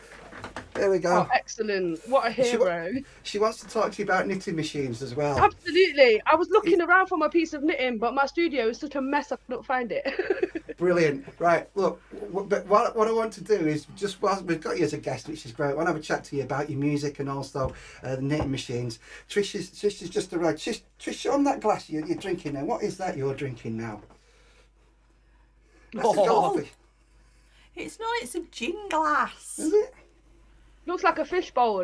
There we go. Oh, excellent. What a hero. She wants to talk to you about knitting machines as well. Absolutely. I was looking around for my piece of knitting, but my studio is such a mess I couldn't find it. Brilliant. Right, look, what I want to do is, just whilst we've got you as a guest, which is great, I want to have a chat to you about your music and also the knitting machines. Trish has just arrived. Trish, on that glass you're drinking now, what is that you're drinking now? That's a goldfish. It's not, it's a gin glass. Is it? Looks like a fish bowl.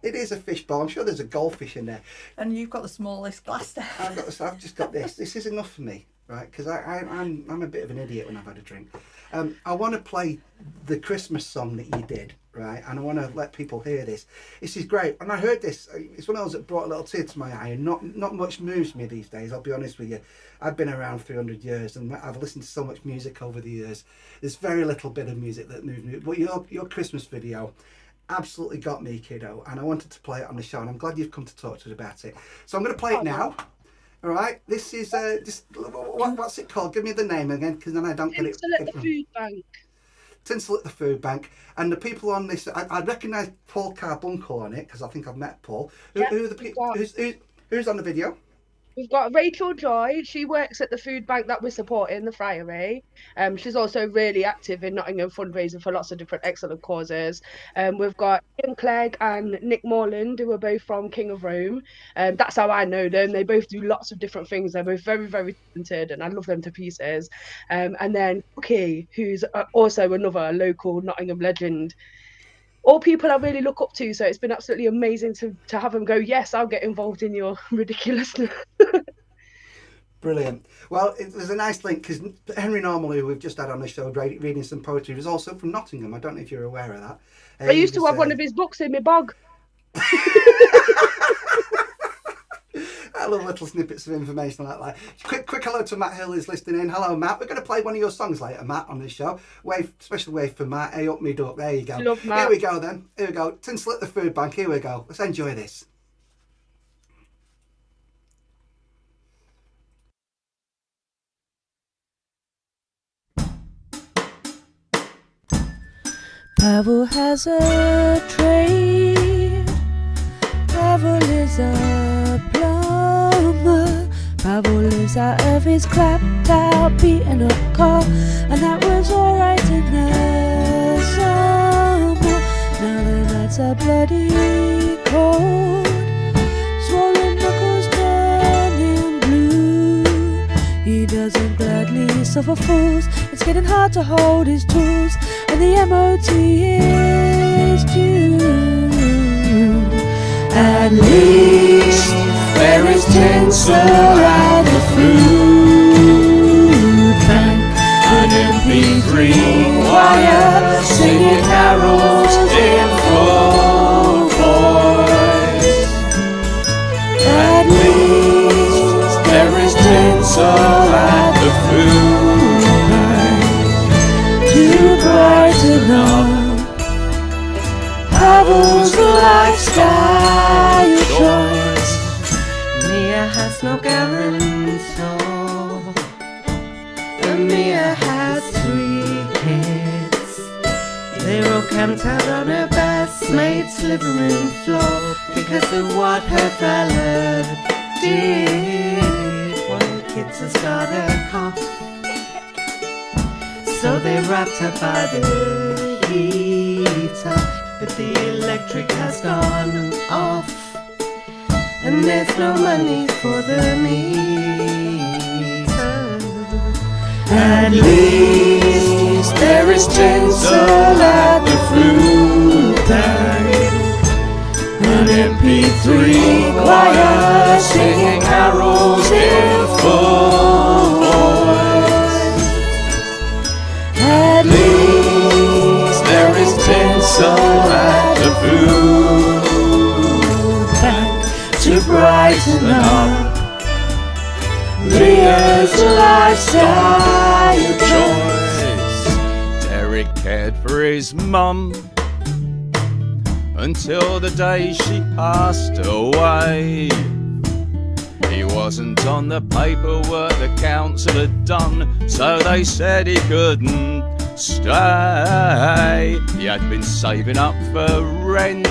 It is a fish bowl. I'm sure there's a goldfish in there. And you've got the smallest glass there. I've just got this. This is enough for me. right? Because I'm a bit of an idiot when I've had a drink. I want to play the Christmas song that you did, right? And I want to let people hear this. This is great. And I heard this. It's one of those that brought a little tear to my eye. And not much moves me these days, I'll be honest with you. I've been around 300 years and I've listened to so much music over the years. There's very little bit of music that moves me. But your Christmas video absolutely got me, kiddo. And I wanted to play it on the show. And I'm glad you've come to talk to us about it. So I'm going to play it now. All right, this is just what's it called? Give me the name again, because then I don't get it. Tinsel at the Food Bank. Tinsel at the Food Bank, and the people on this, I recognise Paul Carbuncle on it because I think I've met Paul. Who are the people? Who's on the video? We've got Rachel Joy. She works at the food bank that we're supporting, the Friary. She's also really active in Nottingham fundraising for lots of different excellent causes. We've got Ian Clegg and Nick Morland, who are both from King of Rome. That's how I know them. They both do lots of different things. They're both very, very talented, and I love them to pieces. And then Cookie, who's also another local Nottingham legend. All people I really look up to, so it's been absolutely amazing to have them go, yes, I'll get involved in your ridiculousness. Brilliant. Well, there's a nice link because Henry Normal, who we've just had on the show reading some poetry, was also from Nottingham. I don't know if you're aware of that. I used to have one of his books in my bag. I love little snippets of information like that. Quick hello to Matt Hill who's listening in. Hello, Matt. We're going to play one of your songs later, Matt, on this show. Special wave for Matt. Hey, up me duck. There you go. Love Matt. Here we go then. Here we go. Tinsel at the Food Bank. Here we go. Let's enjoy this. Pavel has a trade. Pavel is a plumber. Pavel lives out of his clapped out, beaten up car, and that was alright in the summer. Now the nights are bloody cold. Swollen knuckles turning blue. He doesn't gladly suffer fools. It's getting hard to hold his tools, and the MOT is due. At least there is tinsel at the food bank. An MP3 choir singing carols in full voice. At least there is tinsel at the food bank to brighten up Pavel's lifestyle choice. Mia has no guarantor, and Mia has 3 kids. They're all camped out on her best mate's living room floor because of what her fella did. One of the kids has got a cough, so they wrapped her by the heater, but the electric has gone off, and there's no money for the meter. At least there is tinsel at the food bank. An MP3 choir singing carols in full voice. At least there is tinsel at the food bank to brighten up Leah's lifestyle choice. Derek cared for his mum until the day she passed away. He wasn't on the paperwork the council had done, so they said he couldn't stay. He had been saving up for rent,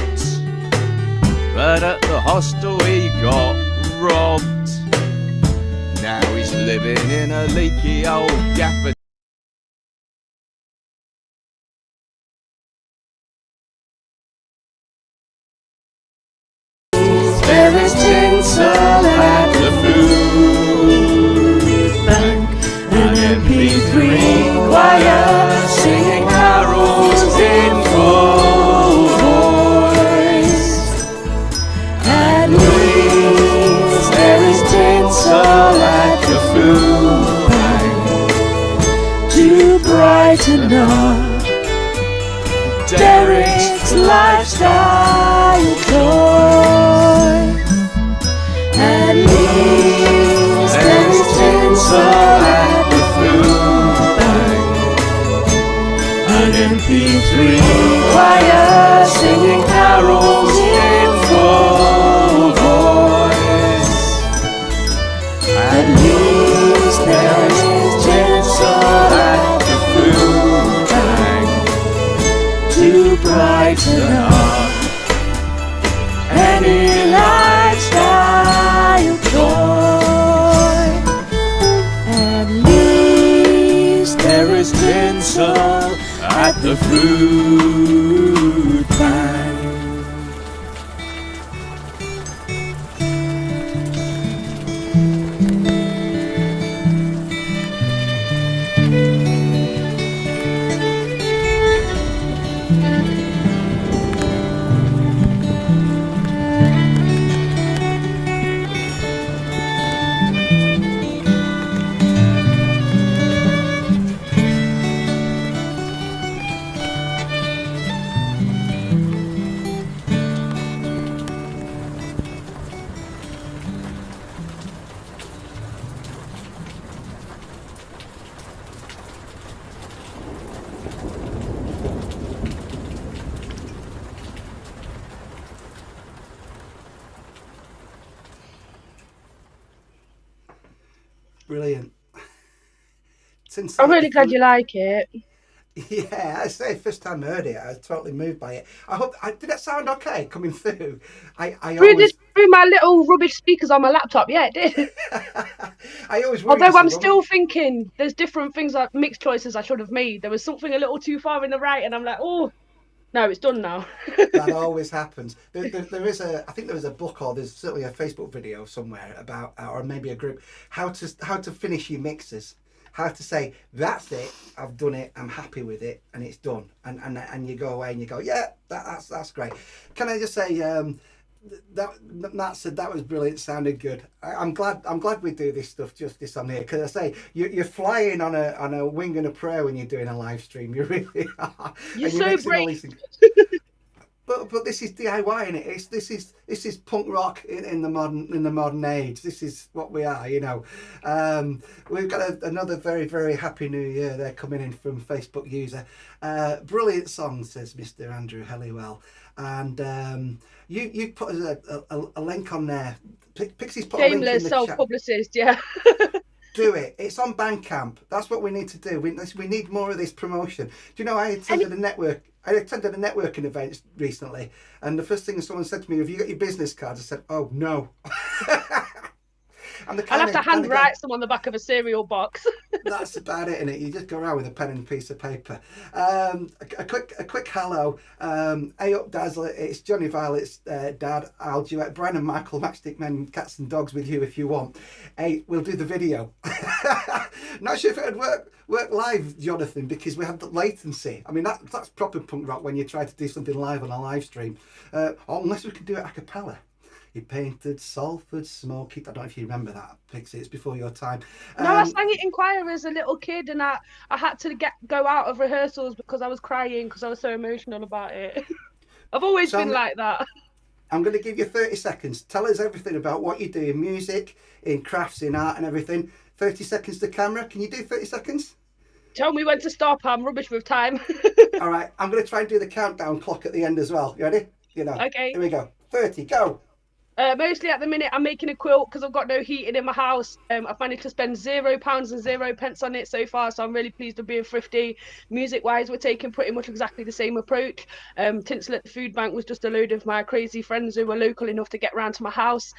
but at the hostel he got robbed. Now he's living in a leaky old gaffer. There is tinsel at the food bank. An MP3 choir singing carols in full voice. At least there is tinsel at the food lifestyle joy. At least there is tinsel at the food bank. An MP3 choir singing carols in full voice. At least there is tinsel at the food bank to brighten up any lifestyle joy. At least There is tinsel at the food bank. Brilliant. I'm really glad you like it. Yeah, I say first time I heard it, I was totally moved by it. I hope did that sound okay coming through? I always Through my little rubbish speakers on my laptop, yeah, it did. I always worry. Although I'm still thinking there's different things like mixed choices I should have made. There was something a little too far in the right, and I'm like, oh, no, it's done now. That always happens. There is I think there is a book or there's certainly a Facebook video somewhere about, or maybe a group, how to finish your mixes. How to say, that's it, I've done it, I'm happy with it, and it's done. And you go away and you go, yeah, that's great. Can I just say, Matt said that was brilliant, sounded good. I'm glad we do this stuff justice on here, because I say you're flying on a wing and a prayer when you're doing a live stream. You really are. You're so brave. But this is DIY, isn't it? This is punk rock in the modern age. This is what we are, you know. We've got another very, very happy new year there coming in from Facebook user. Brilliant song, says Mr. Andrew Helliwell, and you put a link on there. Pixie's put a link in the Shameless chat. self-publicist, yeah. Do it. It's on Bandcamp. That's what we need to do. We need more of this promotion. Do you know, I attended a networking event recently, and the first thing someone said to me, have you got your business cards? I said, oh, no. I'll have to handwrite some on the back of a cereal box. That's about it, innit? You just go around with a pen and a piece of paper. A quick hello. Hey up, Dazzler. It's Johnny Violet's dad. I'll duet Brian and Michael, Matchstick Men, Cats and Dogs with you if you want. Hey, we'll do the video. Not sure if it would work live, Jonathan, because we have the latency. I mean, that's proper punk rock when you try to do something live on a live stream. Unless we can do it a cappella. He painted Salford smoky. I don't know if you remember that, Pixie. It's before your time. No, I sang it in choir as a little kid, and I had to go out of rehearsals because I was crying because I was so emotional about it. I've always been like that. I'm going to give you 30 seconds. Tell us everything about what you do in music, in crafts, in art and everything. 30 seconds to camera. Can you do 30 seconds? Tell me when to stop. I'm rubbish with time. All right. I'm going to try and do the countdown clock at the end as well. You ready? Okay. Here we go. 30, go. Mostly at the minute I'm making a quilt because I've got no heating in my house. I've managed to spend £0 and 0 pence on it so far, so I'm really pleased with being thrifty. Music wise, we're taking pretty much exactly the same approach. Tinsel at the food bank was just a load of my crazy friends who were local enough to get round to my house.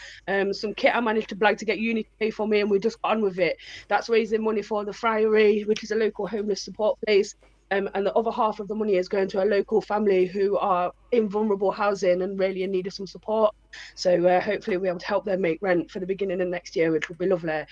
Some kit I managed to blag to get uni to pay for me, and we just got on with it. That's raising money for the Friary, which is a local homeless support place. And the other half of the money is going to a local family who are in vulnerable housing and really in need of some support. So hopefully we'll be able to help them make rent for the beginning of next year, which will be lovely.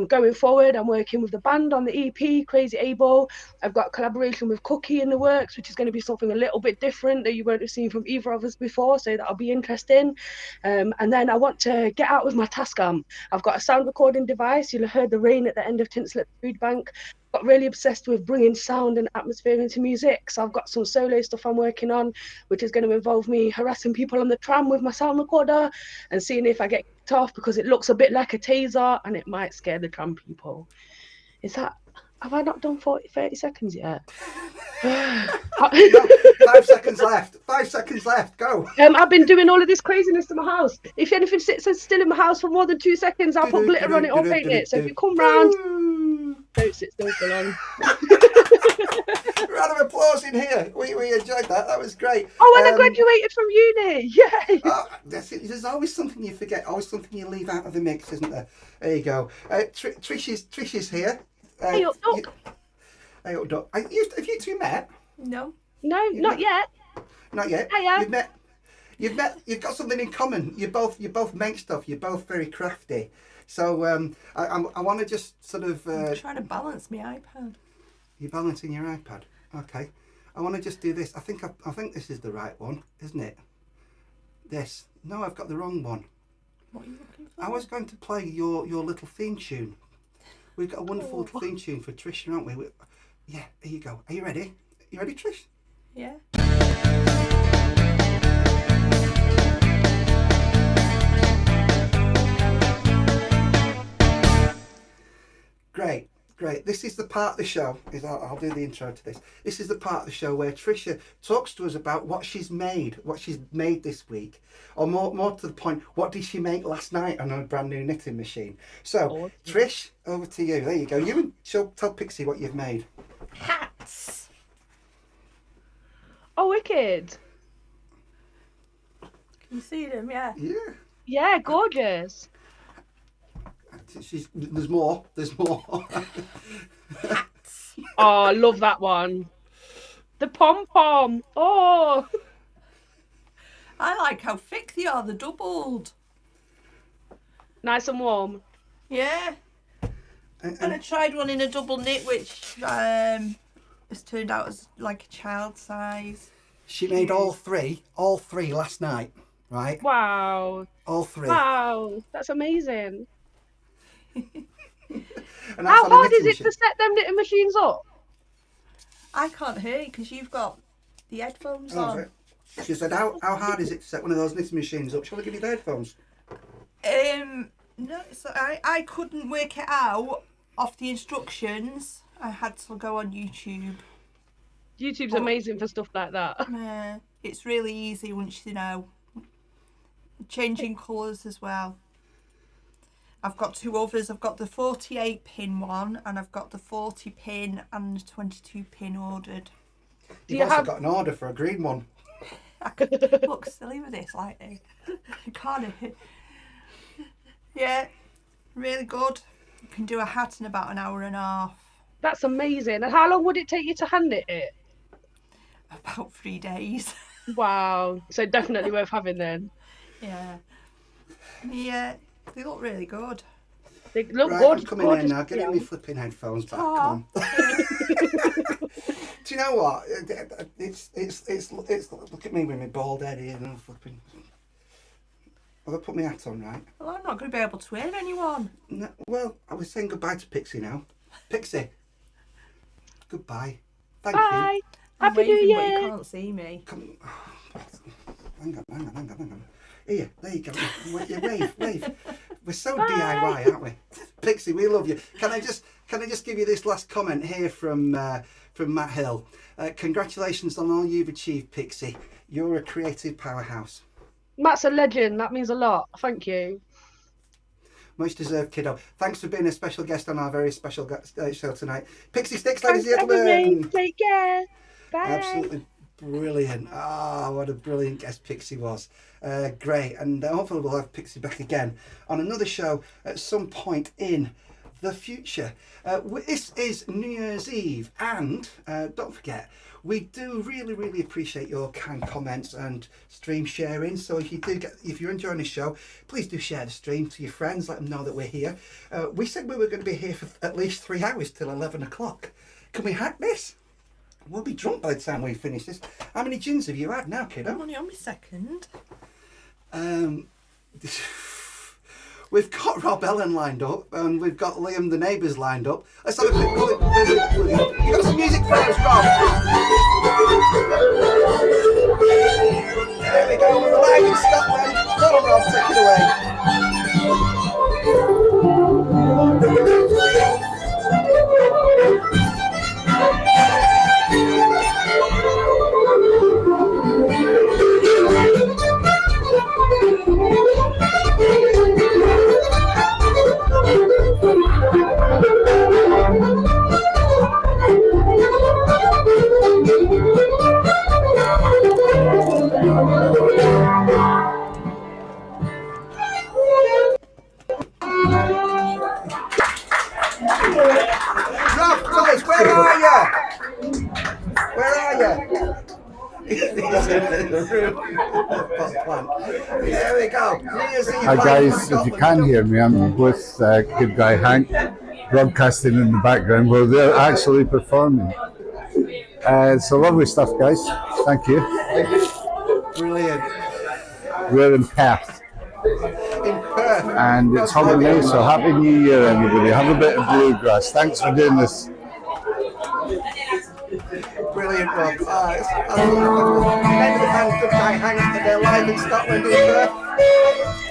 Going forward, I'm working with the band on the EP, Crazy Able. I've got a collaboration with Cookie in the works, which is going to be something a little bit different that you won't have seen from either of us before, so that'll be interesting. And then I want to get out with my Tascam. I've got a sound recording device. You'll have heard the rain at the end of Tinslip Food Bank. Got really obsessed with bringing sound and atmosphere into music, so I've got some solo stuff I'm working on, which is going to involve me harassing people on the tram with my sound recorder and seeing if I get kicked off, because it looks a bit like a taser and it might scare the tram people. Have I not done 30 seconds yet? 5 seconds left. 5 seconds left. Go. I've been doing all of this craziness to my house. If anything sits still in my house for more than 2 seconds, I'll put glitter on it or paint it. So if you come round, don't sit still for long. Round of applause in here. We enjoyed that. That was great. Oh, and I graduated from uni. Yay! There's always something you forget. Always something you leave out of the mix, isn't there? There you go. Trish is here. Hey up, Duck. Hey up, Duck. Have you two met? No. No, not yet. Not yet. Hiya. You've met. You've got something in common. You both make stuff. You're both very crafty. So I want to just sort of. I'm trying to balance my iPad. You're balancing your iPad. Okay. I want to just do this. I think this is the right one, isn't it? This. No, I've got the wrong one. What are you looking for? I was going to play your little theme tune. We've got a wonderful little theme tune for Trish, aren't we? Yeah, here you go. Are you ready? You ready, Trish? Yeah. Great. This is the part of the show. I'll do the intro to this. This is the part of the show where Tricia talks to us about what she's made this week, or more to the point, what did she make last night on a brand new knitting machine. So, Trish, over to you. There you go. You and tell Pixie what you've made. Hats. Oh, wicked. Can you see them? Yeah. Yeah. Yeah, gorgeous. There's more. Hats. Oh, I love that one. The pom-pom. Oh. I like how thick they are. They're doubled. Nice and warm. Yeah. And I tried one in a double knit, which has turned out as like a child size. She made all three last night, right? Wow. All three. Wow, that's amazing. And how hard is it to set them knitting machines up? I can't hear you because you've got the headphones on. Right. She said, how hard is it to set one of those knitting machines up? Shall I give you the headphones? No, so I couldn't work it out off the instructions. I had to go on YouTube. YouTube's amazing for stuff like that. It's really easy once you know. Changing colours as well. I've got two others. I've got the 48 pin one and I've got the 40 pin and the 22 pin ordered. You've also got an order for a green one. I could look silly with this, like this. I can't. Yeah, really good. You can do a hat in about an hour and a half. That's amazing. And how long would it take you to hand knit it? About 3 days. Wow. So definitely worth having then. Yeah. Yeah, they look really good. They look right, good. I'm coming in now. Get me flipping headphones back. Come on. Do you know what? It's look at me with my bald head here and I'm flipping. Have I put my hat on right? Well, I'm not going to be able to hear anyone. No, well, I was saying goodbye to Pixie now. Pixie. Goodbye. Thank Bye. you. I'm Happy New waving, but Year. you can't see me. Come. Hang on. Here, there you go. Wave. We're so Bye. DIY, aren't we? Pixie, we love you. Can I just give you this last comment here from Matt Hill? Congratulations on all you've achieved, Pixie. You're a creative powerhouse. Matt's a legend. That means a lot. Thank you. Much deserved, kiddo. Thanks for being a special guest on our very special show tonight. Pixie Sticks, ladies and gentlemen. Take care. Bye. Absolutely brilliant. What a brilliant guest Pixie was. Great. And hopefully we'll have Pixie back again on another show at some point in the future. This is New Year's Eve, and don't forget, we do really appreciate your kind comments and stream sharing. So if you're enjoying the show, please do share the stream to your friends. Let them know that we're here. We said we were going to be here for at least 3 hours till 11 o'clock. Can we hack this? We'll be drunk by the time we finish this. How many gins have you had now, kiddo? I'm only on my second. We've got Rob Ellen lined up, and we've got Liam the neighbours lined up. Let's have a quick look. You got some music for us, Rob? There we go, we're live in Scotland. Go on, Rob, take it Rob, tell us, where are you? Where are you? There we go. Hi guys, if you can hear me, I'm with good guy Hank, broadcasting in the background. Well, they're actually performing. So lovely stuff, guys. Thank you. Brilliant. We're in Perth. In Perth. And it's holiday, so Happy New Year, everybody. Have a bit of bluegrass. Thanks for doing this. Brilliant, Rob. It's name of the band, Good Guy Hank, and they're live in Scotland in Perth.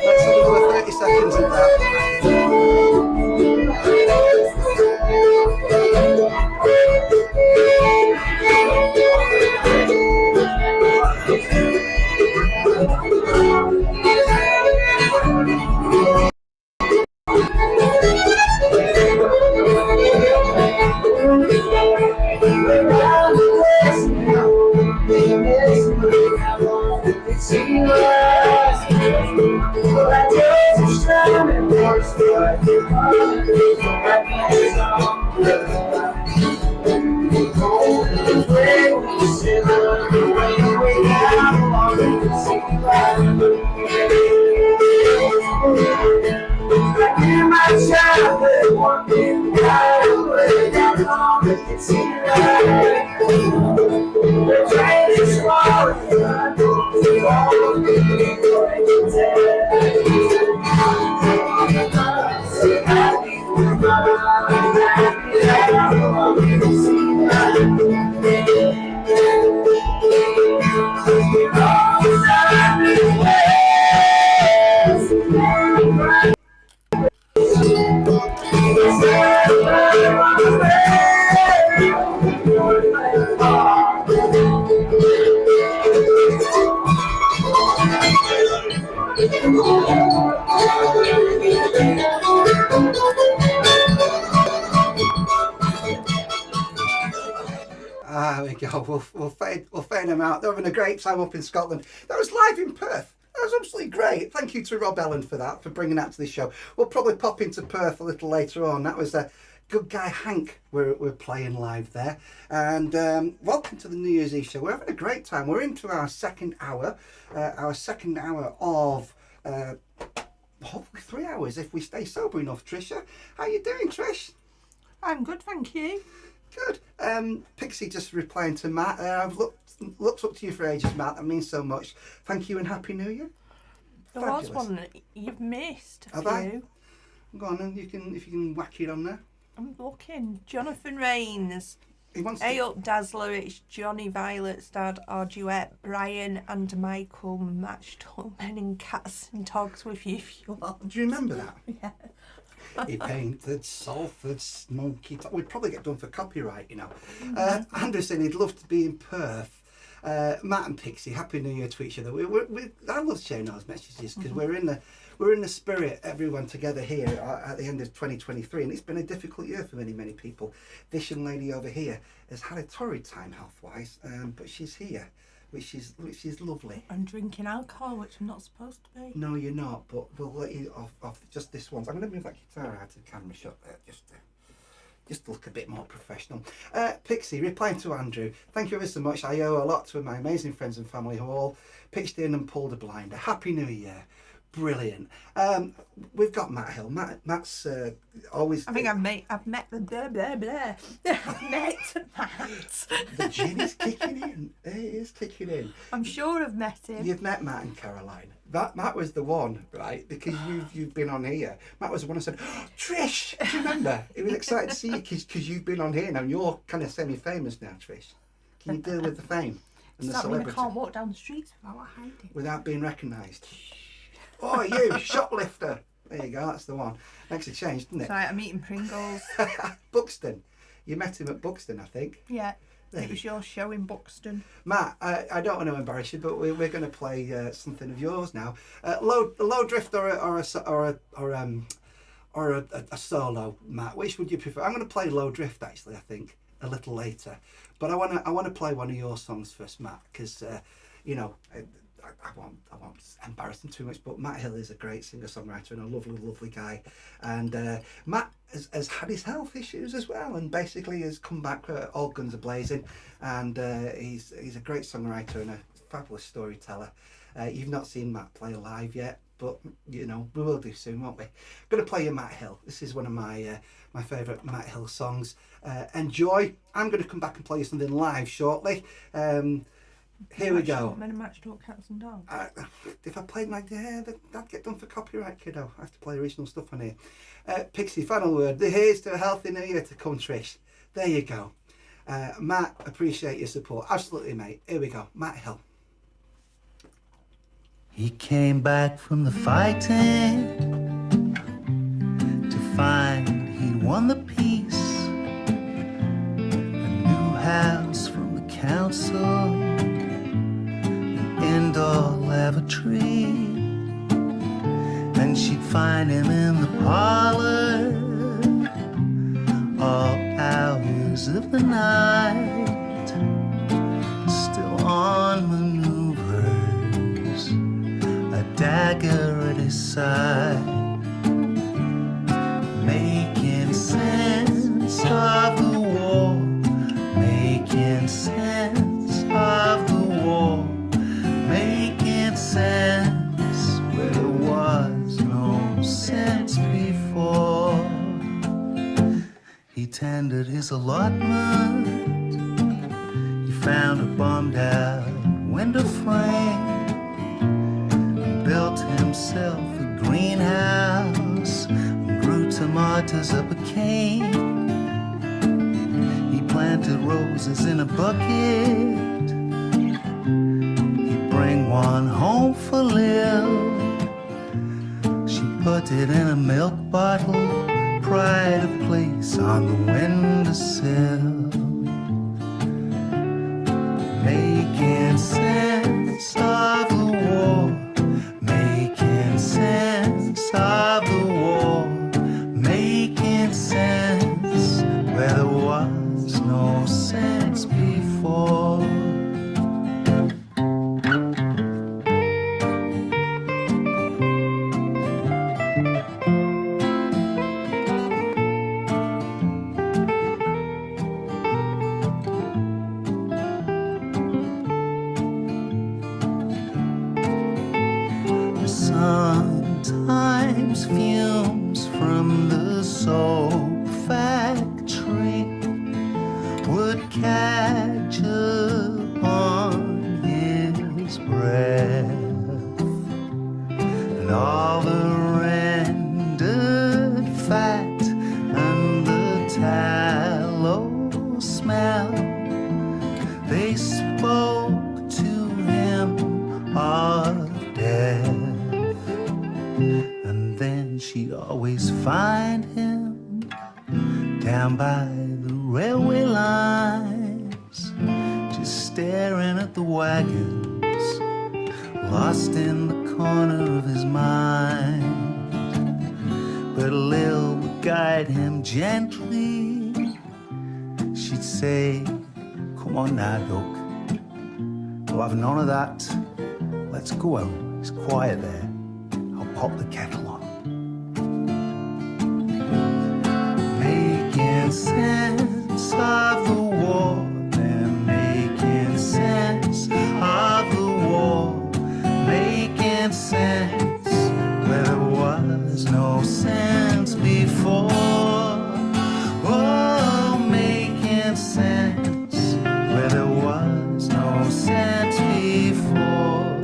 Let's have another 30 seconds of that. There we go. We'll fade them out. They're having a great time up in Scotland. That was live in Perth. That was absolutely great. Thank you to Rob Ellen for that, for bringing that to the show. We'll probably pop into Perth a little later on. That was Good Guy Hank we're playing live there. And welcome to the New Year's Eve show. We're having a great time. We're into our second hour. Of hopefully 3 hours if we stay sober enough. Trisha, how you doing, Trish? I'm good, thank you. Good. Pixie just replying to Matt. I've looked up to you for ages, Matt. That means so much. Thank you and Happy New Year. There was one that you've missed. Have I? Go on, and if you can whack it on there. I'm looking. Jonathan Rains. Hey up, Dazzler. It's Johnny Violet's dad, our duet. Brian and Michael matched all men and cats and dogs with you if you want. Do you remember that? Yeah. He painted Salford smoky. We'd probably get done for copyright, you know. Anderson, he'd love to be in Perth. Matt and Pixie, Happy New Year to each other. I love sharing those messages because we're in the spirit, everyone together here at the end of 2023, and it's been a difficult year for many people. This young lady over here has had a torrid time health-wise, but she's here. which is lovely. I'm drinking alcohol, which I'm not supposed to be. No, you're not, but we'll let you off just this once. I'm going to move that guitar out of the camera shot there, just to look a bit more professional. Pixie, replying to Andrew, thank you ever so much. I owe a lot to my amazing friends and family who all pitched in and pulled a blinder. Happy New Year. Brilliant. We've got Matt Hill. Matt's always... I think I've met the blah, blah, blah. I've met Matt. The gin is kicking in. It is kicking in. I'm sure I've met him. You've met Matt and Caroline. Matt was the one, right? Because you've been on here. Matt was the one who said, oh, Trish, do you remember? He was excited to see you because you've been on here now. You're kind of semi-famous now, Trish. Can you deal with the fame and the Does that mean I celebrity? can't walk down the streets without hiding? Without being recognised. Oh, you, shoplifter. There you go, that's the one. Makes a change, doesn't it? Sorry, I'm eating Pringles. Buxton. You met him at Buxton, I think. Yeah, it was your show in Buxton. Matt, I don't want to embarrass you, but we're going to play something of yours now. Low drift or a solo, Matt. Which would you prefer? I'm going to play low drift actually. I think a little later, but I want to play one of your songs first, Matt, because you know. I won't embarrass him too much, but Matt Hill is a great singer-songwriter and a lovely guy. And Matt has had his health issues as well, and basically has come back all guns a-blazing. And he's a great songwriter and a fabulous storyteller. You've not seen Matt play live yet, but you know we will do soon, won't we? I'm going to play you Matt Hill. This is one of my my favourite Matt Hill songs. Enjoy. I'm going to come back and play you something live shortly. Here we go. Men and matchstalk cats and dogs. If I played like that'd get done for copyright, kiddo. I have to play original stuff on here. Pixie, final word. Here's to a healthy new year to come, Trish. There you go. Matt, appreciate your support. Absolutely, mate. Here we go. Matt Hill. He came back from the fighting to find he'd won the peace. A new house from the council. Indoor lavatory, and she'd find him in the parlor all hours of the night, still on maneuvers, a dagger at his side, making sense of the war, making sense of the war, making sense where there was no sense before. He tendered his allotment. He found a bombed out window frame and built himself a greenhouse and grew tomatoes up a cane. He planted roses in a bucket. Bring one home for Lil. She put it in a milk bottle, pride of place on the windowsill. Making sense of the war, making sense of the war, making sense where there was no sense before. Sometimes fumes from the soap factory would catch upon his breath, and all the rendered fat and the tallow smell, they spoke to him of death. And then she'd always find him down by the railway lines, just staring at the wagons, lost in the corner of his mind. But Lil would guide him gently. She'd say, come on now, Doc, We'll have none of that. Let's go out. It's quiet there. I'll pop the kettle on. Making sense of the war. They're making sense of the war. Making sense where there was no sense before. Oh, making sense where there was no sense before.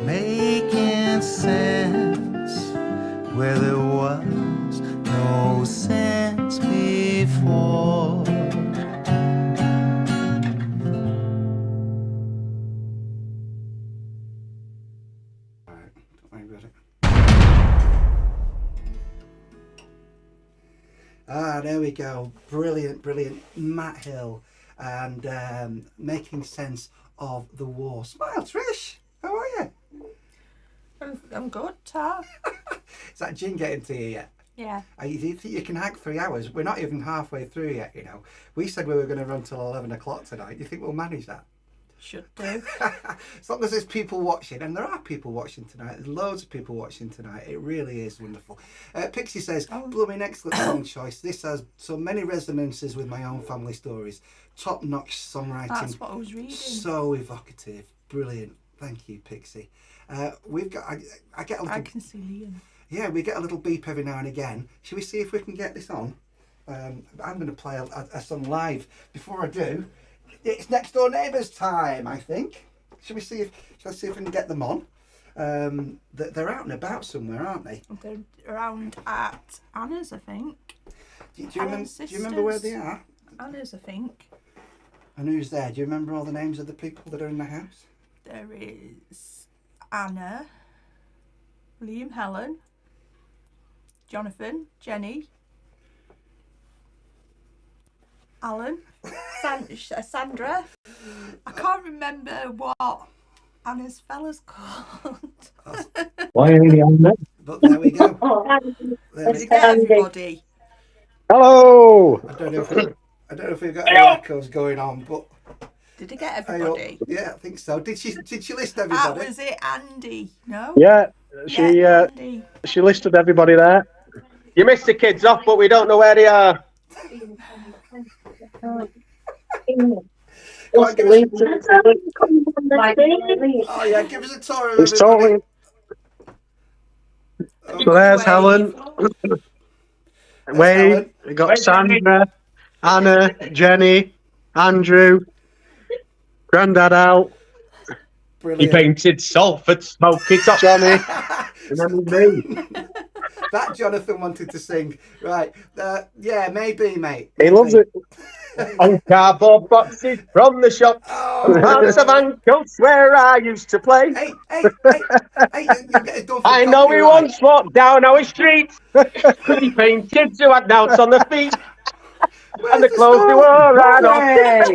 Making sense where there was no sense before. Alright, don't worry about it. Ah, there we go. Brilliant, brilliant. Matt Hill and making sense of the war. Smile, Trish. How are you? I'm good, Tar. Is that gin getting to you yet? Yeah. Do you think you can hack 3 hours? We're not even halfway through yet, you know. We said we were going to run till 11 o'clock tonight. Do you think we'll manage that? Should do. As long as there's people watching, and there are people watching tonight, there's loads of people watching tonight. It really is wonderful. Pixie says, blooming excellent song choice. This has so many resonances with my own family stories. Top-notch songwriting. That's what I was reading. So evocative. Brilliant. Thank you, Pixie. We've got, I get a little... I can see Liam. Yeah, we get a little beep every now and again. Shall we see if we can get this on? I'm going to play a song live. Before I do, it's Next Door Neighbours time, I think. Shall I see if we can get them on? They're out and about somewhere, aren't they? They're around at Anna's, I think. Do you remember where they are? Anna's, I think. And who's there? Do you remember all the names of the people that are in the house? There is Anna, Liam, Helen, Jonathan, Jenny, Alan, Sandra. I can't remember what Anna's fella's called. Why are you on that? But there we go. There Did you get everybody? Hello. I don't know if we've got any echoes going on, but Did you get everybody? yeah, I think so. Did she list That everybody? was it, Andy. No? Yeah, Andy. she listed everybody there. You missed the kids off, but we don't know where they are. Go on, give us, oh yeah, give us a tour of It's everybody. totally. So there's Helen. Wade. Helen. We got Sandra, Anna, Jenny, Andrew, Grandad Al, He Brilliant. painted Salford smoky top. Johnny, and then me. That Jonathan wanted to sing. Right. Yeah, maybe, mate. He loves it. On cardboard boxes from the shop. Oh. Parts of ankles where I used to play. Hey, you get it done for I know he copyright. once walked down our street. Could he paint kids who had nouts on their feet? Where's And the clothes they song? wore right off.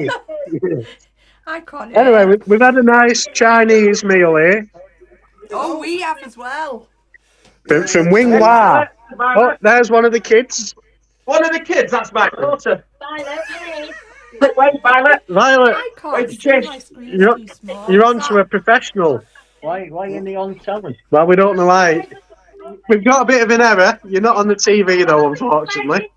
I can't Anyway, hear. we've had a nice Chinese meal here Oh, we have as well. from Wing Hua. Oh, there's one of the kids. One of the kids, that's my daughter. Wait, Violet. Violet, I can't Wait, see. Trish, My screen's you're- too small. you're Is on to that- a professional. Why are they on telly? Well, we don't know why. We've got a bit of an error. You're not on the TV though, unfortunately.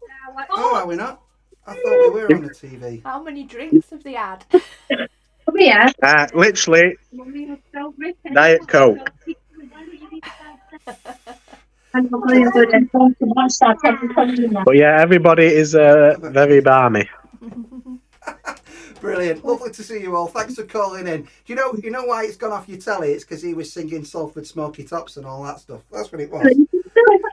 Oh, are we not? I thought we were on the TV. How many drinks have they had? Literally, Diet Coke. But yeah, everybody is very balmy. Brilliant. Lovely to see you all. Thanks for calling in. Do you know why it's gone off your telly? It's because he was singing Salford Smoky Tops and all that stuff. That's what it was.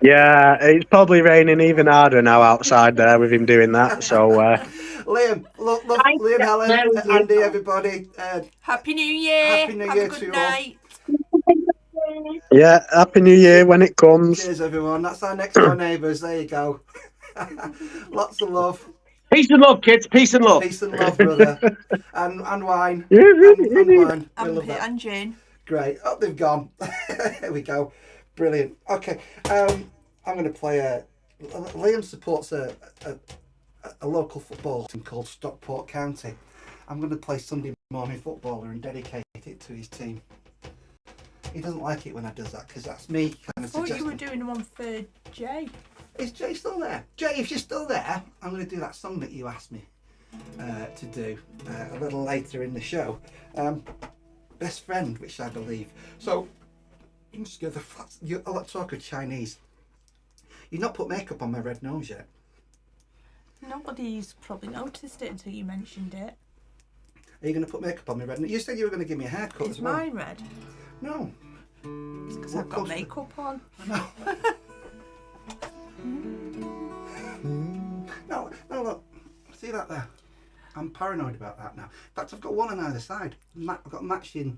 Yeah, it's probably raining even harder now outside there with him doing that. So Liam, Liam, Helen, Andy, everybody. Happy New Year. Happy New Have Year a to good you all. night. yeah, Happy New Year when it comes. Cheers, everyone. That's our next door neighbours. There you go. Lots of love. Peace and love, kids. Peace and love. Peace and love, brother. and wine. And wine. I love that. And Jane. Great. Oh, they've gone. There we go. Brilliant. Okay. I'm going to play Liam supports a local football team called Stockport County. I'm going to play Sunday Morning Footballer and dedicate it to his team. He doesn't like it when I does that because that's me kind of I thought suggesting. you were doing one for Jay. Is Jay still there? Jay, if you're still there, I'm going to do that song that you asked me to do a little later in the show. Best Friend, which I believe. So, I'm just going to talk of Chinese. You've not put makeup on my red nose yet. Nobody's probably noticed it until you mentioned it. Are you going to put makeup on my red nose? You said you were going to give me a haircut Is as well. mine red? No. It's because I've got makeup on. No. No, look. See that there? I'm paranoid about that now. In fact, I've got one on either side. I've got matching.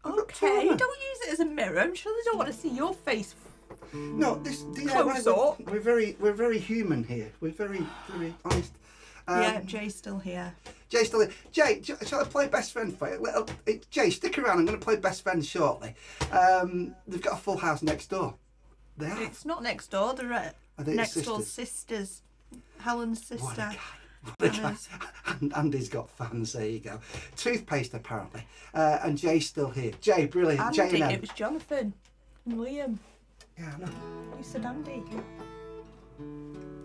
Okay, don't use it as a mirror. I'm sure they don't want to see your face. No, this Close up. We're very human here. We're very honest. Yeah, Jay's still here. Jay's still here. Jay, shall I play Best Friend for you? Jay, stick around. I'm going to play Best Friend shortly. They've got a full house next door. They have. It's not next door. They're next door sisters. Helen's sister. What a guy. And Andy's got fans. There you go. Toothpaste apparently. And Jay's still here. Jay, brilliant. Andy, Jay and Em. it was Jonathan and Liam. Yeah, I know. You said Andy.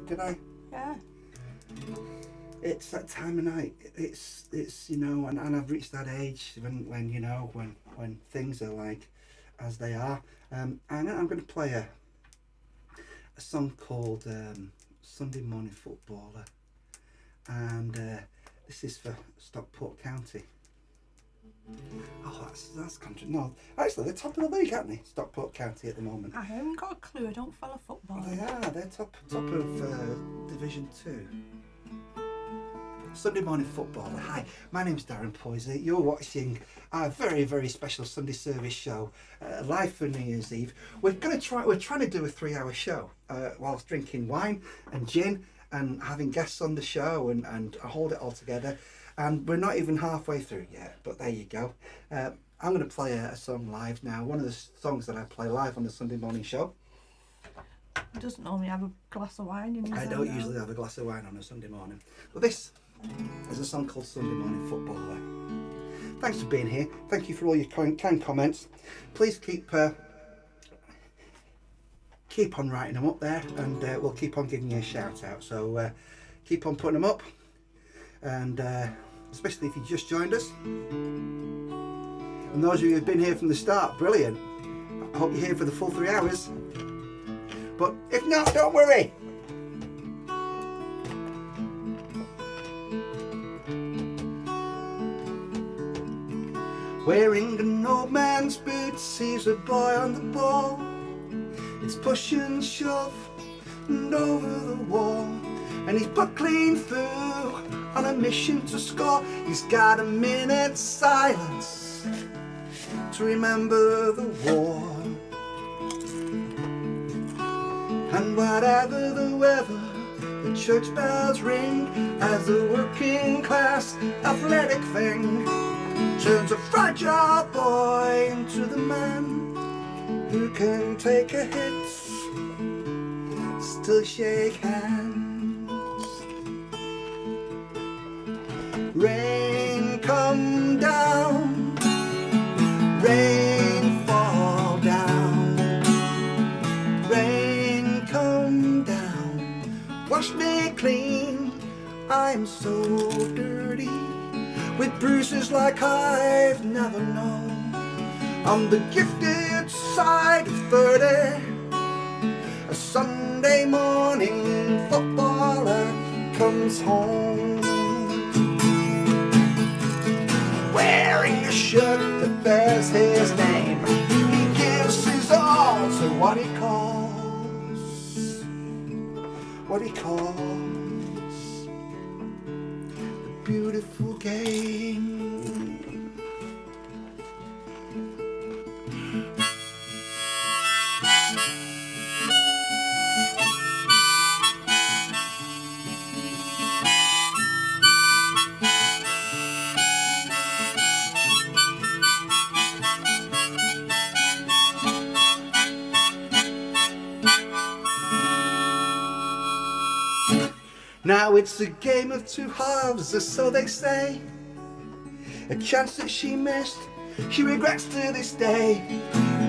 Did I? Yeah. It's that time of night. It's you know, and I've reached that age when you know when things are like as they are. And I'm going to play a song called Sunday Morning Footballer, and this is for Stockport County. Oh, that's country. No, actually, they're top of the league, aren't they? Stockport County at the moment. I haven't got a clue. I don't follow football. They are. They're top of Division 2. Sunday Morning Footballer. Hi, my name's Darren Poisey. You're watching our very, very special Sunday service show live for New Year's Eve. We're trying to do a 3-hour show whilst drinking wine and gin and having guests on the show and hold it all together. And we're not even halfway through yet, but there you go. I'm going to play a song live now. One of the songs that I play live on the Sunday morning show. He doesn't normally have a glass of wine in his I don't usually have a glass of wine on a Sunday morning. But this is a song called Sunday Morning Footballer. Thanks for being here. Thank you for all your kind comments. Please keep on writing them up there, and we'll keep on giving you a shout out. So keep on putting them up, and especially if you just joined us. And those of you who've been here from the start, brilliant. I hope you're here for the full 3 hours. But if not, don't worry. Wearing an old man's boots, sees a boy on the ball. It's push and shove and over the wall, and he's buckling through on a mission to score. He's got a minute's silence to remember the war. And whatever the weather, the church bells ring as the working class athletic thing turns a fragile boy into the man who can take a hit, still shake hands. Rain come down, rain fall down, rain come down, wash me clean, I'm so dirty, with bruises like I've never known. On the gifted side of 30, a Sunday morning footballer comes home, wearing a shirt that bears his name. He gives his all to what he calls the beautiful game. Now it's a game of two halves, or so they say. A chance that she missed, she regrets to this day.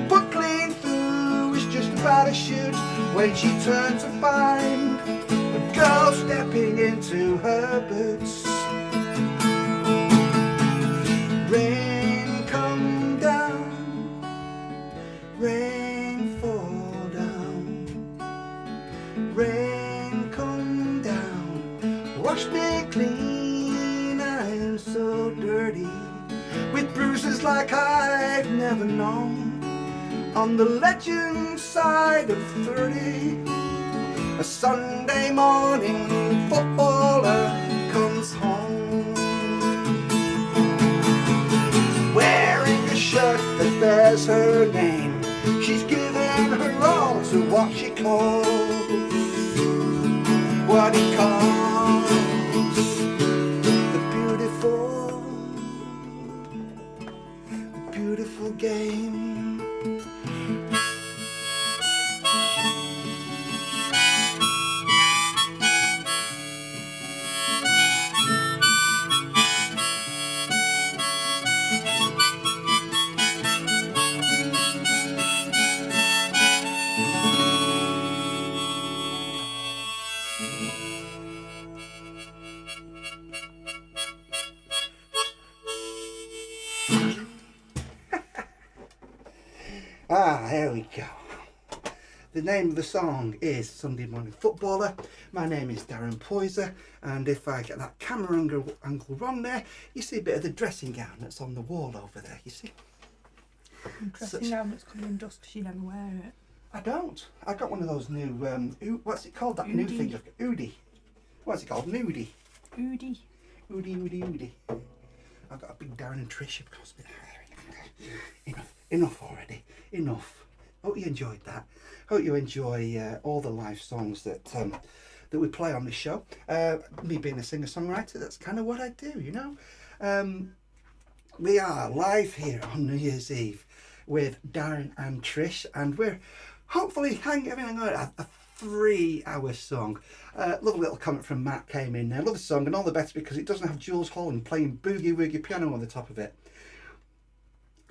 But clean through was just about to shoot when she turned to find a girl stepping into her boots. Rain come down, rain fall down, rain come down, wash me clean, I'm so dirty, with bruises like I've never known, on the legend side of 30, a Sunday morning footballer comes home. Wearing a shirt that bears her name, she's given her all to what she calls, what he calls the beautiful game. Here we go. The name of the song is Sunday Morning Footballer. My name is Darren Poyser, and if I get that camera angle wrong there, you see a bit of the dressing gown that's on the wall over there, you see. Dressing gown that's covered in dust because you never wear it. I don't. I got one of those new, what's it called, that new thing? Oodie. What's it called? Nudie. Oodie. Oodie. I've got a big Darren Trish, of course. Enough already. Enough. Hope you enjoyed that. Hope you enjoy all the live songs that we play on this show. Me being a singer-songwriter, that's kind of what I do, you know. We are live here on New Year's Eve with Darren and Trish, and we're hopefully having a 3-hour song. Lovely little comment from Matt came in there. Love the song, and all the better because it doesn't have Jules Holland playing boogie woogie piano on the top of it.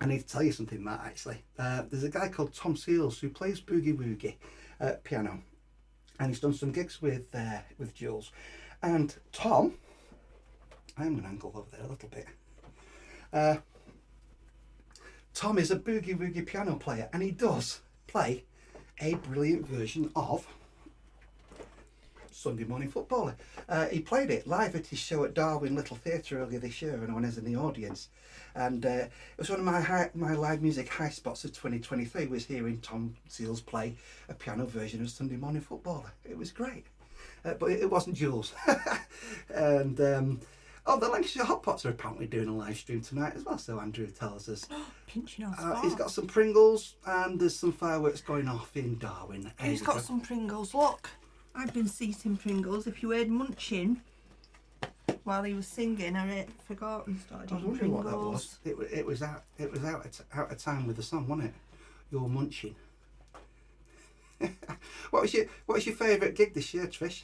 I need to tell you something, Matt, actually. There's a guy called Tom Seals who plays boogie woogie piano, and he's done some gigs with Jules. And Tom, I'm going to angle over there a little bit. Tom is a boogie woogie piano player, and he does play a brilliant version of Sunday Morning Footballer. He played it live at his show at Darwin Little Theatre earlier this year, and I was in the audience. And it was one of my live music high spots of 2023 was hearing Tom Seals play a piano version of Sunday Morning Footballer. It was great, but it wasn't Jules. And the Lancashire Hot Pots are apparently doing a live stream tonight as well. So Andrew tells us pinching our spot. He's got some Pringles and there's some fireworks going off in Darwin. Who's got some Pringles? Look, I've been eating Pringles. If you heard munching while he was singing, I forgot and started eating Pringles. What that was. It was out of time with the song, wasn't it? You're munching. What was your favourite gig this year, Trish?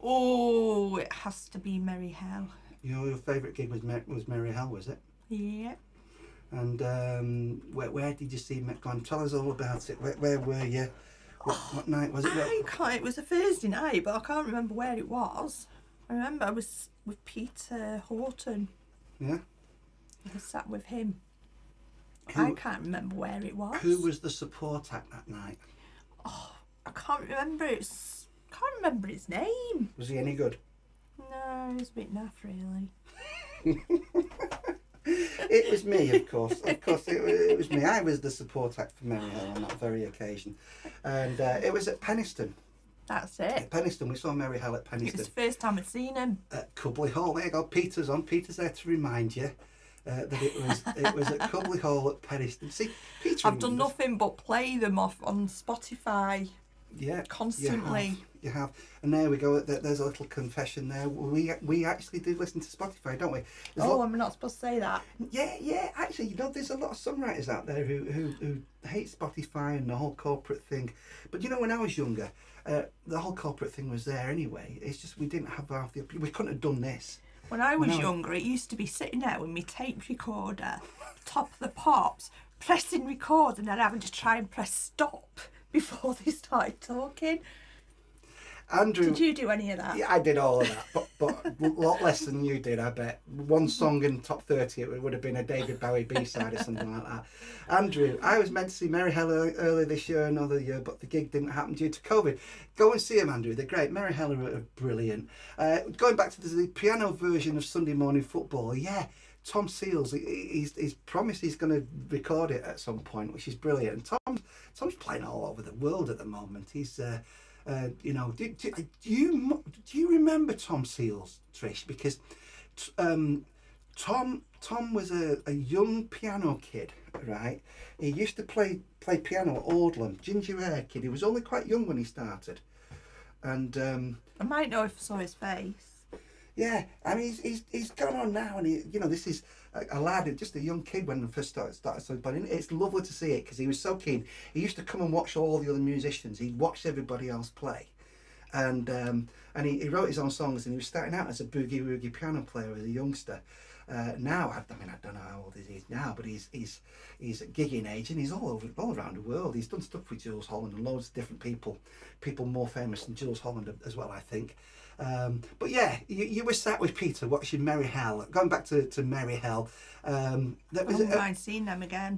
Oh, it has to be Merry Hell. Your favourite gig was Merry Hell, was it? Yeah. And where did you see Go on, tell us all about it. Where were you? What night was it? It was a Thursday night, but I can't remember where it was. I remember I was with Peter Horton. Yeah. I sat with him. I can't remember where it was. Who was the support act that night? Oh, I can't remember. Can't remember his name. Was he any good? No, he was a bit naff, really. It was me, of course. It was me. I was the support act for Merry Hell on that very occasion, and it was at Penistone. That's it. At Penistone, we saw Merry Hell at Penistone. It was the first time I'd seen him. At Cubley Hall. There you go. Peter's on. Peter's there to remind you that it was at Cubley Hall at Penistone. See, Peter. I've done nothing but play them off on Spotify. Yeah. Constantly. you have. And there we go. There's a little confession there. We actually do listen to Spotify, don't we? I'm not supposed to say that. Yeah. Actually, there's a lot of songwriters out there who hate Spotify and the whole corporate thing. But when I was younger, the whole corporate thing was there anyway. It's just we didn't have we couldn't have done this. When I was younger, it used to be sitting there with my tape recorder, top of the pops, pressing record, and then having to try and press stop before they started talking. Andrew, did you do any of that? Yeah, I did all of that, but a lot less than you did, I bet. One song in top 30, it would have been a David Bowie B-side or something like that. Andrew, I was meant to see Mary Hell earlier this year, another year, but the gig didn't happen due to COVID. Go and see them, Andrew. They're great. Mary Hell are brilliant. Going back to the piano version of Sunday Morning Football, yeah, Tom Seals, he's promised he's going to record it at some point, which is brilliant. And Tom's playing all over the world at the moment. He's... do you remember Tom Seals, Trish? Because Tom was a young piano kid, right? He used to play piano at Audlam, ginger hair kid. He was only quite young when he started, and I might know if I saw his face. Yeah, I mean he's gone on now, and this is a lad, just a young kid when he first started playing. It's lovely to see it because he was so keen. He used to come and watch all the other musicians. He'd watch everybody else play, and he wrote his own songs. And he was starting out as a boogie woogie piano player as a youngster. Now, I don't know how old he is now, but he's at gigging age, and he's all around the world. He's done stuff with Jules Holland and loads of different people more famous than Jules Holland as well, I think. But yeah, you were sat with Peter watching Merry Hell. Going back to Merry Hell. I wouldn't mind seeing them again.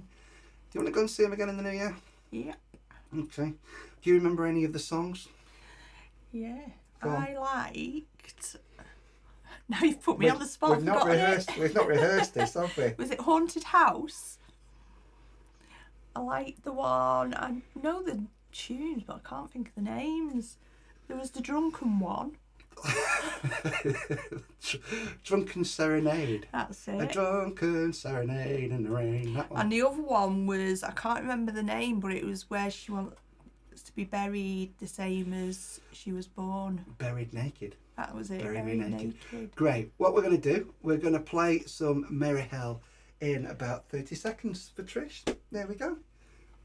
Do you want to go and see them again in the new year? Yeah. Okay. Do you remember any of the songs? Yeah. I liked... Now you've put me on the spot. We've not rehearsed this, have we? Was it Haunted House? I like the one. I know the tunes, but I can't think of the names. There was the drunken one. Drunken Serenade. That's it. A drunken serenade in the rain. That one. And the other one was, I can't remember the name, but it was where she wants to be buried the same as she was born. Buried naked. That was it. Buried naked. Great. What we're going to do, we're going to play some Merry Hell in about 30 seconds for Trish. There we go.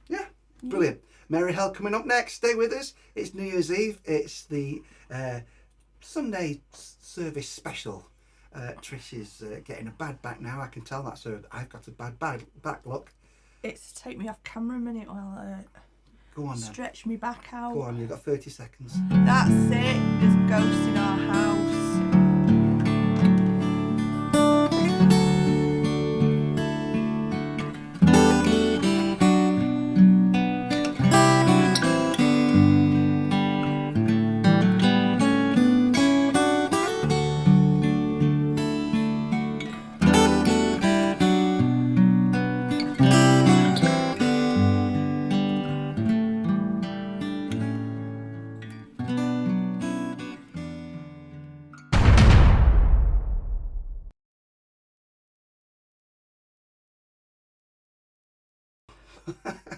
Yeah. Brilliant. Merry Hell coming up next. Stay with us. It's New Year's Eve. It's the Sunday service special. Trish is getting a bad back now. I can tell that. So I've got a bad back. Look. It's to take me off camera a minute while go on. Stretch me back out. Go on. You've got 30 seconds. That's it. There's ghosts in our house.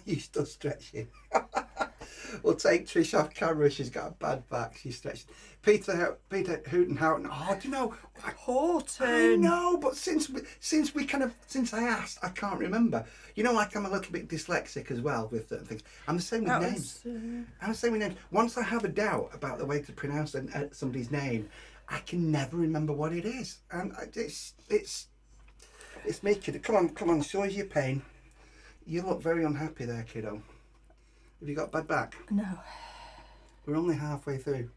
You still stretching? We'll take Trish off camera. She's got a bad back. She's stretching. Peter hooten-whatevers. Oh, do you know? Horton. I know, but since I asked, I can't remember. Like I'm a little bit dyslexic as well with certain things. I'm the same with names. I'm the same with names. Once I have a doubt about the way to pronounce somebody's name, I can never remember what it is, and it's making it. Come on, show us your pain. You look very unhappy there, kiddo. Have you got bad back? No. We're only halfway through.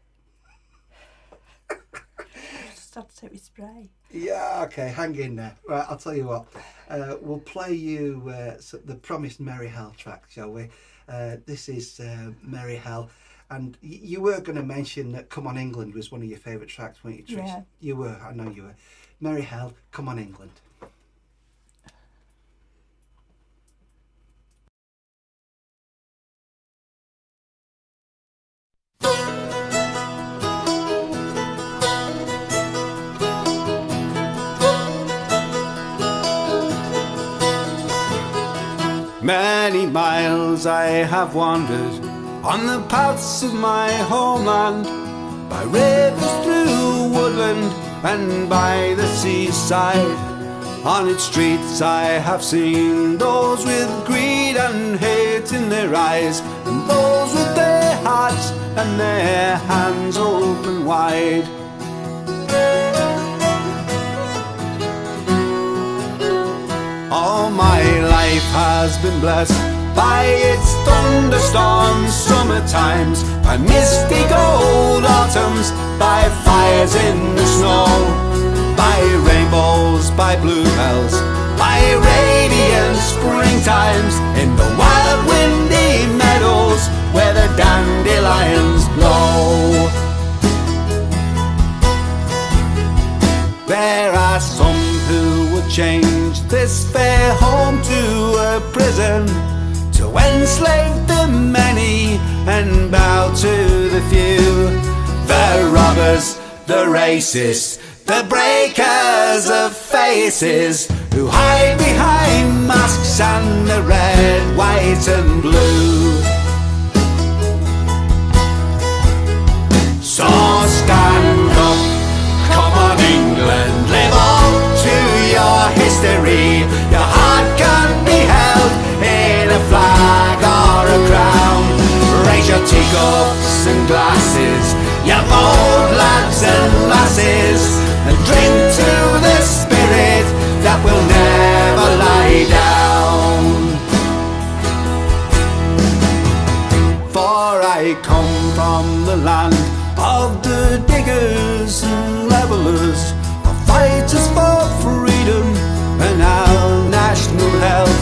Just have to take my spray. Yeah, okay, hang in there. Right, I'll tell you what. We'll play you the promised Merry Hell track, shall we? This is Merry Hell. And you were going to mention that Come On England was one of your favourite tracks, weren't you, Trish? Yeah. You were, I know you were. Merry Hell, Come On England. Many miles I have wandered on the paths of my homeland, by rivers through woodland and by the seaside. On its streets I have seen those with greed and hate in their eyes, and those with their hearts and their hands open wide. All my life has been blessed by its thunderstorms, summer times, by misty gold autumns, by fires in the snow, by rainbows, by bluebells, by radiant springtimes, in the wild windy meadows where the dandelions blow. There are some who would change this fair home to a prison, to enslave the many and bow to the few. The robbers, the racists, the breakers of faces, who hide behind masks and the red, white and blue. So stand up, come on England, live up to your history. Your heart can be held in a flag or a crown. Raise your teacups and glasses, you bold lads and lasses, and drink to the spirit that will never lie down. For I come from the land of the diggers and levelers, of fighters for freedom and our national health.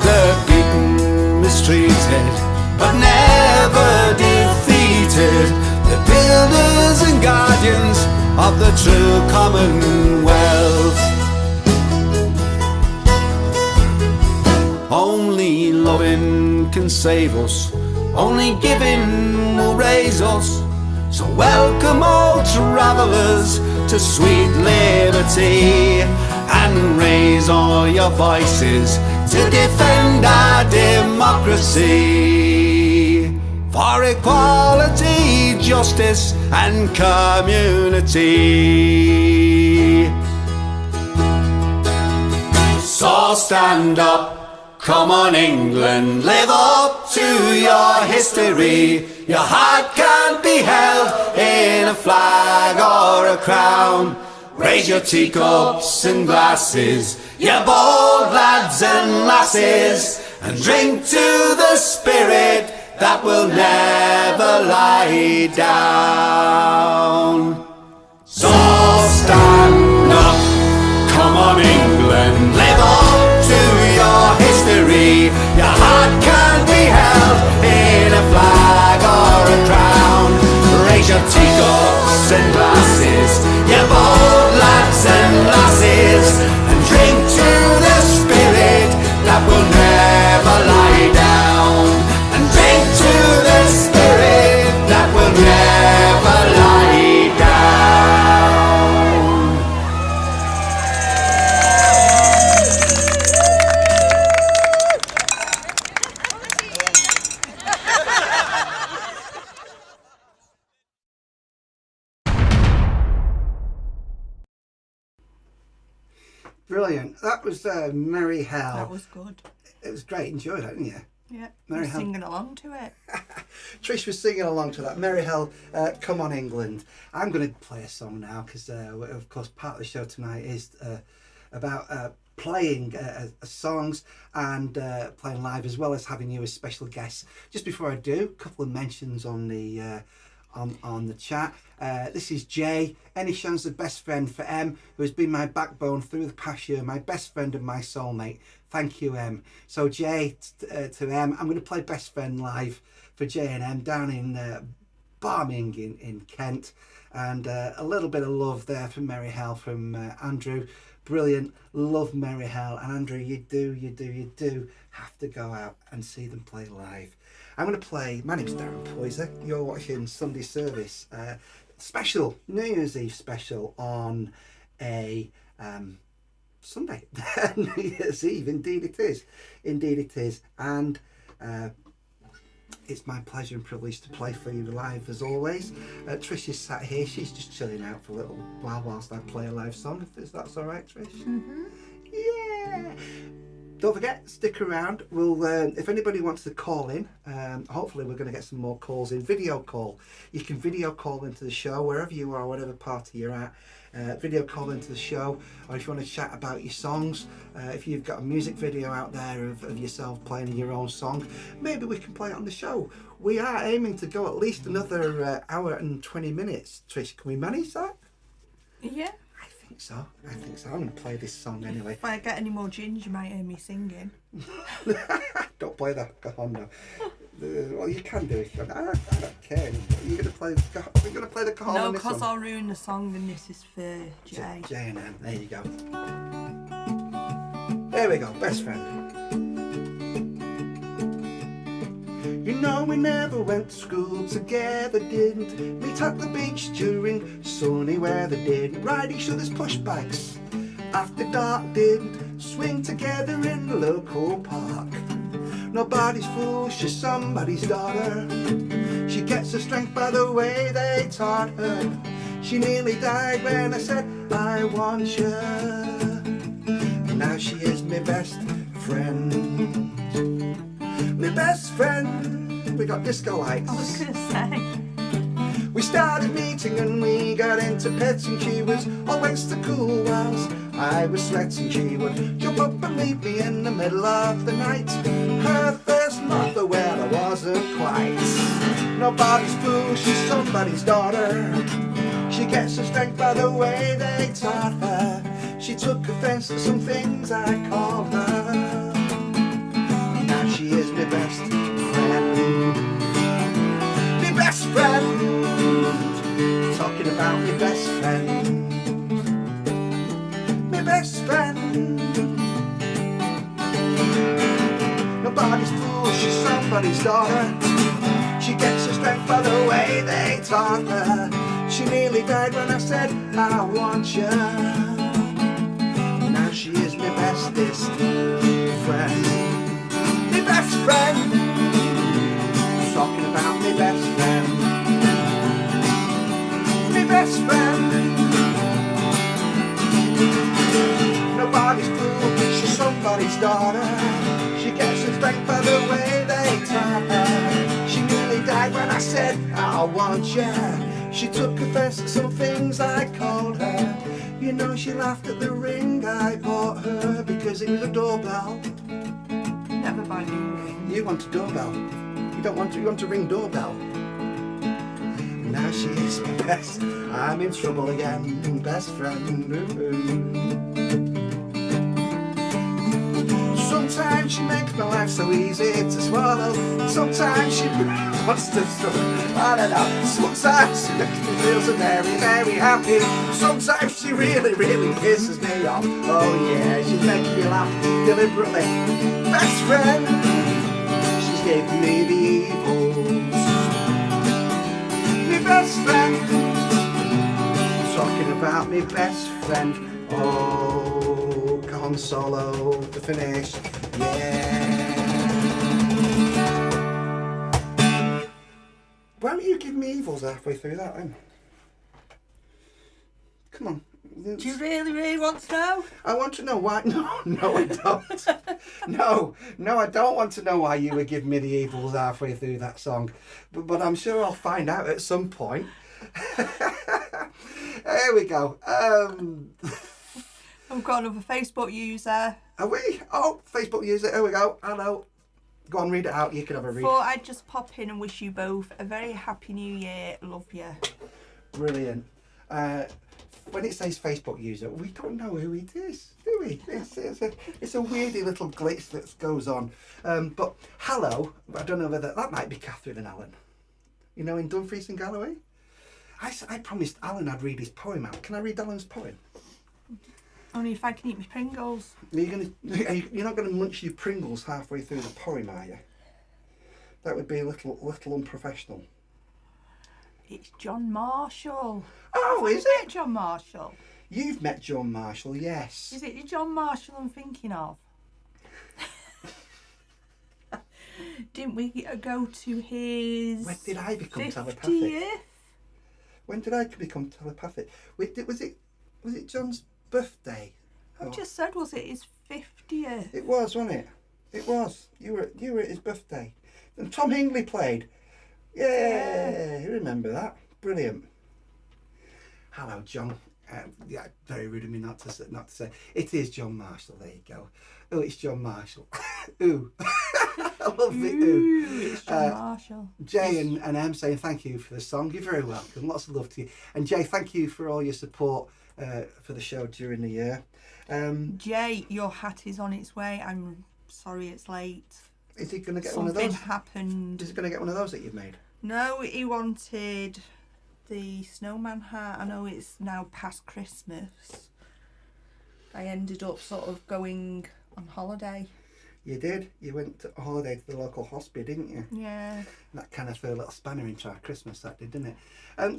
The beaten, mistreated, but never defeated, the builders and guardians of the true Commonwealth. Only loving can save us, only giving will raise us. So welcome all travellers to sweet liberty, and raise all your voices to defend our democracy, for equality, justice and community. So stand up, come on England, live up to your history. Your heart can't be held in a flag or a crown. Raise your teacups and glasses, you bold lads and lasses, and drink to the spirit that will never lie down. So stand up, come on England, live up to your history. Your heart can't be held in a flag or a crown. Raise your teacups and glasses, you bold lads and lasses, and drink to the spirit that will never lie down. And drink to the spirit that will never lie down. Brilliant. That was Merry Hell. That was good. It was great. Enjoyed it, didn't you? Yeah, Merry I'm Hell. singing along to it. Trish was singing along to that. Merry Hell, Come On England. I'm going to play a song now because, of course, part of the show tonight is about playing songs and playing live, as well as having you as special guests. Just before I do, a couple of mentions on the on the chat. This is Jay. Any chance the best friend for M, who has been my backbone through the past year, my best friend and my soulmate. Thank you, M. So Jay to M, I'm going to play Best Friend live for Jay and M down in Barming in Kent, and a little bit of love there from Merry Hell from Andrew. Brilliant, love Merry Hell, and Andrew, you do have to go out and see them play live. I'm going to play, my name's Darren Poyser, you're watching Sunday Service, special, New Year's Eve special on a Sunday, New Year's Eve, indeed it is, and It's my pleasure and privilege to play for you live as always. Trish is sat here. She's just chilling out for a little while whilst I play a live song. If that's all right, Trish. Mm-hmm. Yeah. Don't forget, stick around. We'll, if anybody wants to call in, hopefully we're going to get some more calls in. Video call. You can video call into the show wherever you are, whatever party you're at. Video call into the show, or if you want to chat about your songs, if you've got a music video out there of yourself playing your own song, maybe we can play it on the show. We are aiming to go at least another hour and 20 minutes. Trish, can we manage that? Yeah. I think so. I'm going to play this song anyway. If I get any more ginger, you might hear me singing. Don't play that. Go on now. Well, you can do it. I don't care. You're going to play the cajon. No, because I'll ruin the song, and this is for Jay. Jay and M. There you go. There we go. Best friend. You know we never went to school together, didn't meet at the beach during sunny weather, didn't ride each other's push bikes after dark, didn't swing together in the local park. Nobody's fool, she's somebody's daughter. She gets her strength by the way they taught her. She nearly died when I said I want you. And now she is my best friend. My best friend. We got disco lights. I was going to say. We started meeting and we got into pets, and she was always the cool whilst I was sweating. She would jump up and leave me in the middle of the night. Her first mother, well, I wasn't quite. Nobody's fool, she's somebody's daughter. She gets her strength by the way they taught her. She took offence at some things I called her. Now she is my best friend. My best friend. Talking about my best friend. My best friend. Nobody's fool, she's somebody's daughter. She gets her strength by the way they taught her. She nearly died when I said I want you. Now she is my bestest friend. My best friend. Talking about my best friend. My best friend. Nobody's fool, she's somebody's daughter. She gets her strength by the way they taught her. She nearly died when I said I want you. She took offence at some things I called her. You know she laughed at the ring I bought her because it was a doorbell. Never buy me a ring. You want a doorbell. You want a ring doorbell. Now she is my best. I'm in trouble again. Best friend. Sometimes she makes my life so easy to swallow. Sometimes she wants to I don't know. Sometimes she makes me feel so very, very happy. Sometimes she really, really pisses me off. Oh yeah, she's making me laugh deliberately. Best friend. She's giving me the evils. My best friend. Talking about my best friend. Oh, cajon solo to finish. Yeah. Why don't you give me evils halfway through that then? Come on. Do you really, really want to know? I want to know why. No, I don't. No, I don't want to know why you were giving me the evils halfway through that song. But I'm sure I'll find out at some point. There we go. I've got another Facebook user. Are we? Oh, Facebook user. Here we go. Hello. Go on, read it out. You can have a read. Thought I'd just pop in and wish you both a very happy new year. Love you. Brilliant. When it says Facebook user, we don't know who it is, do we? It's a weirdy little glitch that goes on. But hello. I don't know whether that might be Catherine and Alan. You know, in Dumfries and Galloway. I promised Alan I'd read his poem out. Can I read Alan's poem? Only if I can eat my Pringles. You're not going to munch your Pringles halfway through the poem, are you? That would be a little unprofessional. It's John Marshall. Oh, is it? John Marshall. You've met John Marshall, yes. Is it John Marshall I'm thinking of? Didn't we go to his? When did I become 50th? telepathic? When did I become telepathic? Was it John's birthday? I just said, was it his 50th? It was, wasn't it? It was. You were at his birthday. And Tom Hingley played. Yeah, you remember that. Brilliant. Hello, John. Yeah, very rude of me not to say. It is John Marshall. There you go. Oh, it's John Marshall. Ooh. I love it. Ooh. It's John Marshall. Jay and Em saying thank you for the song. You're very welcome. Lots of love to you. And Jay, thank you for all your support for the show during the year. Jay, your hat is on its way. I'm sorry it's late. Is he going to get one of those? Something happened. Is he going to get one of those that you've made? No, he wanted the snowman hat. I know it's now past Christmas. I ended up sort of going on holiday. You did? You went to a holiday to the local hospital, didn't you? Yeah. And that kind of threw a little spanner into our Christmas, that did, didn't it?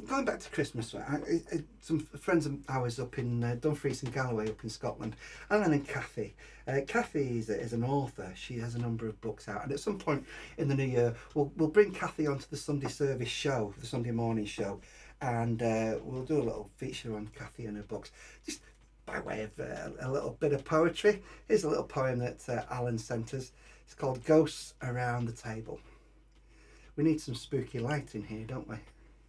Going back to Christmas, some friends of ours up in Dumfries and Galloway up in Scotland, Alan and Kathy. Kathy is an author. She has a number of books out, and at some point in the new year, we'll bring Kathy onto the Sunday service show, the Sunday morning show, and we'll do a little feature on Kathy and her books. Just by way of a little bit of poetry. Here's a little poem that Alan sent us. It's called Ghosts Around the Table. We need some spooky light in here, don't we?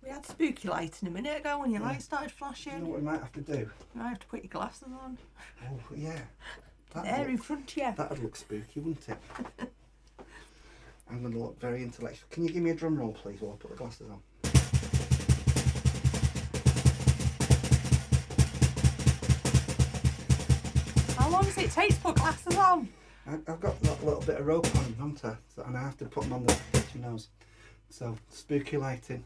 We had spooky lighting a minute ago when your light started You flashing. know what we might have to do? You might have to put your glasses on. Oh, yeah. There in front of you. That'd look spooky, wouldn't it? I'm going to look very intellectual. Can you give me a drum roll, please, while I put the glasses on? How long does it take to put glasses on? I've got that little bit of rope on, haven't I? And I have to put them on the edge of your nose. So, spooky lighting.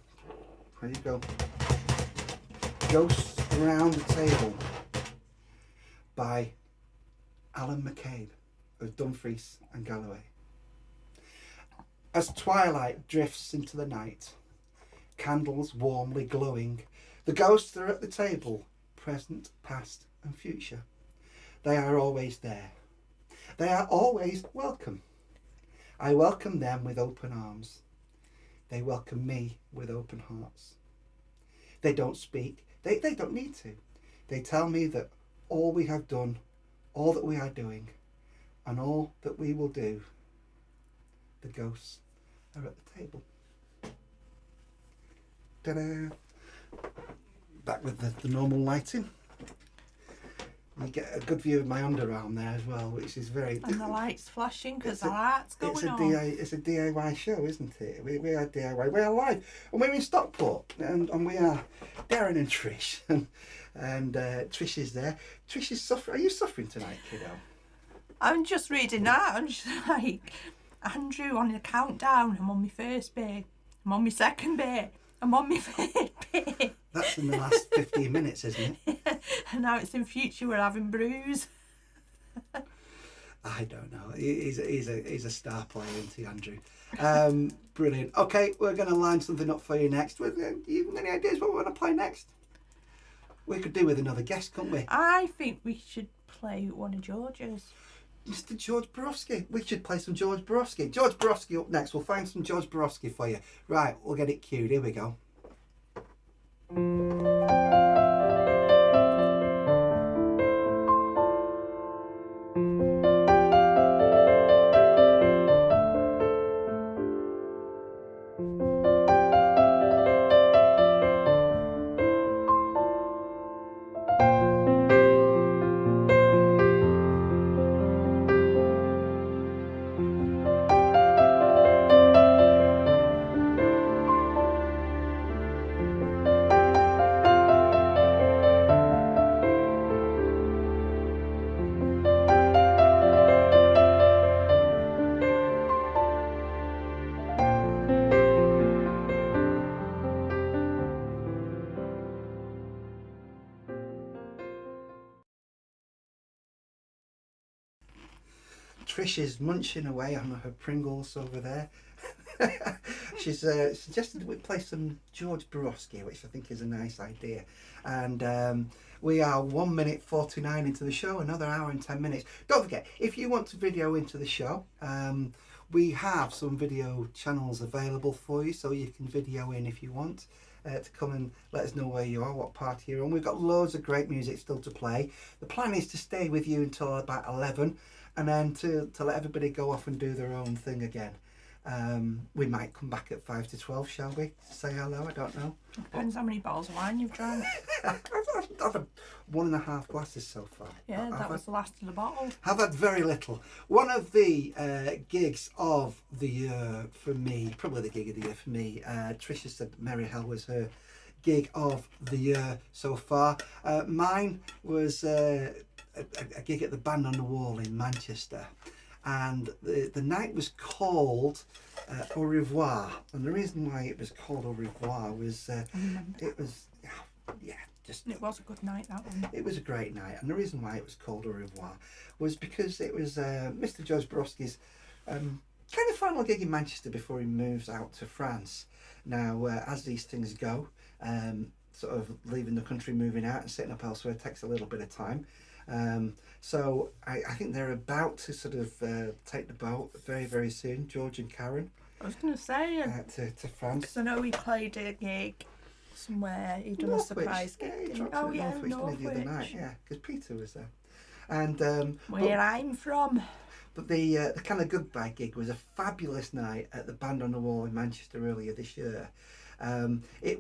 There you go. Ghosts Around the Table by Alan McCabe of Dumfries and Galloway. As twilight drifts into the night, candles warmly glowing, the ghosts are at the table, present, past and future. They are always there. They are always welcome. I welcome them with open arms. They welcome me with open hearts. They don't speak. They don't need to. They tell me that all we have done, all that we are doing, and all that we will do, the ghosts are at the table. Ta-da! Back with the normal lighting. You get a good view of my underarm there as well, which is very... And the light's flashing because the light's going on. It's a DIY show, isn't it? We are DIY. We are live. And we're in Stockport. And we are Darren and Trish. And Trish is there. Trish is suffering. Are you suffering tonight, kiddo? I'm just reading that. I'm just like, Andrew, on the countdown. I'm on my first bit. I'm on my second bit. I'm on my third bit. That's in the last 15 minutes, isn't it? And now it's in future we're having brews. I don't know. He's a star player, isn't he, Andrew? Brilliant. Okay, we're going to line something up for you next. You have any ideas what we're going to play next? We could do with another guest, couldn't we? I think we should play one of George's. Mr. George Borowski. We should play some George Borowski. George Borowski up next. We'll find some George Borowski for you. Right, we'll get it cued. Here we go. Trish is munching away on her Pringles over there. She's suggested we play some George Borowski, which I think is a nice idea. And we are 1 minute 49 into the show, another hour and 10 minutes. Don't forget, if you want to video into the show, We have some video channels available for you, so you can video in if you want. To come and let us know where you are, what party you're on. We've got loads of great music still to play. The plan is to stay with you until about 11, and then to let everybody go off and do their own thing again. We might come back at 5 to 12, shall we? Say hello, I don't know. Depends how many bottles of wine you've drank. I've had 1.5 glasses so far. Yeah, that was the last of the bottle. I've had very little. One of the gigs of the year for me, probably the gig of the year for me, Tricia said Merry Hell was her gig of the year so far. Mine was a gig at the Band on the Wall in Manchester. And the night was called Au Revoir, and the reason why it was called Au Revoir was it was it was a good night, that one. It was a great night, and the reason why it was called Au Revoir was because it was Mr. George Borowski's kind of final gig in Manchester before he moves out to France. Now, as these things go, sort of leaving the country, moving out and setting up elsewhere takes a little bit of time. So I think they're about to sort of take the boat very, very soon, George and Karen. I was going to say to France. Because I know he played a gig somewhere. He done a surprise gig. Yeah, he dropped in Northwich the other night. Yeah, because Peter was there. And where I'm from. But the kind of goodbye gig was a fabulous night at the Band on the Wall in Manchester earlier this year.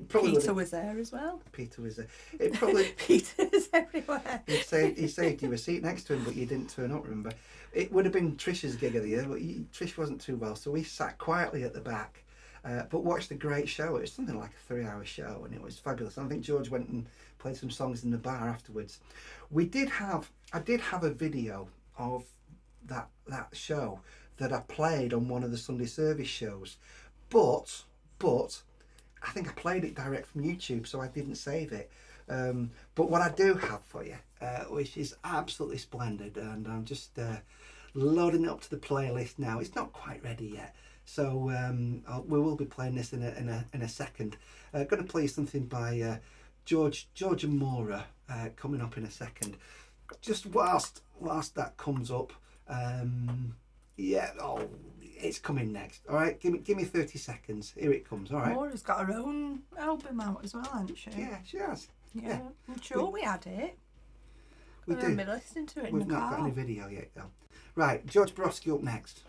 Peter was there as well. Peter was there. It probably Peter's everywhere. He saved you a seat next to him, but you didn't turn up. Remember, it would have been Trish's gig of the year, but Trish wasn't too well, so we sat quietly at the back, but watched a great show. It was something like a 3-hour show, and it was fabulous. I think George went and played some songs in the bar afterwards. I did have a video of that show that I played on one of the Sunday service shows, but I think I played it direct from YouTube, so I didn't save it. But what I do have for you, which is absolutely splendid, and I'm just loading it up to the playlist now. It's not quite ready yet, so we will be playing this in a second. Going to play something by George and Maura coming up in a second. Just whilst that comes up, it's coming next. All right, give me 30 seconds. Here it comes. All right. Maura's got her own album out as well, hasn't she? Yeah, she has. Yeah, I'm sure we had it. We do. Be listening to it. We've not got any video yet, though. Right, George Borowski up next.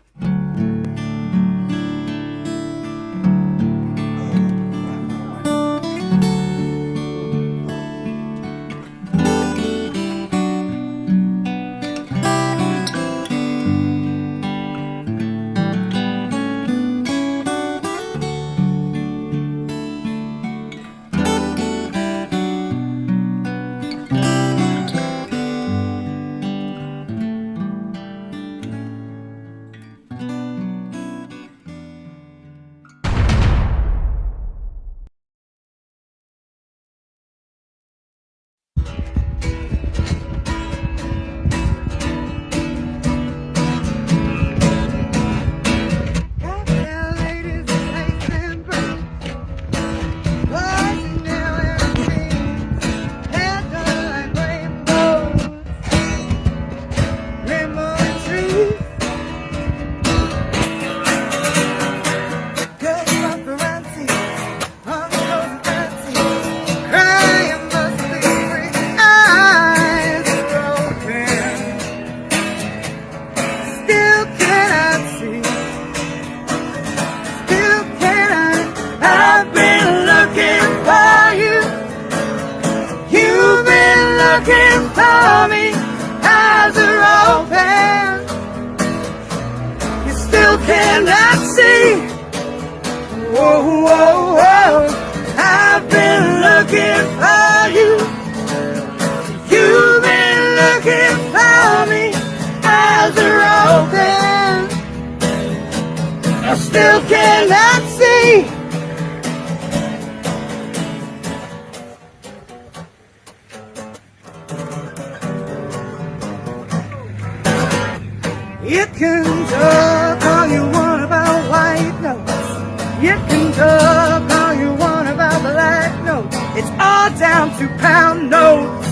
You can talk all you want about white notes. You can talk all you want about black notes. It's all down to pound notes,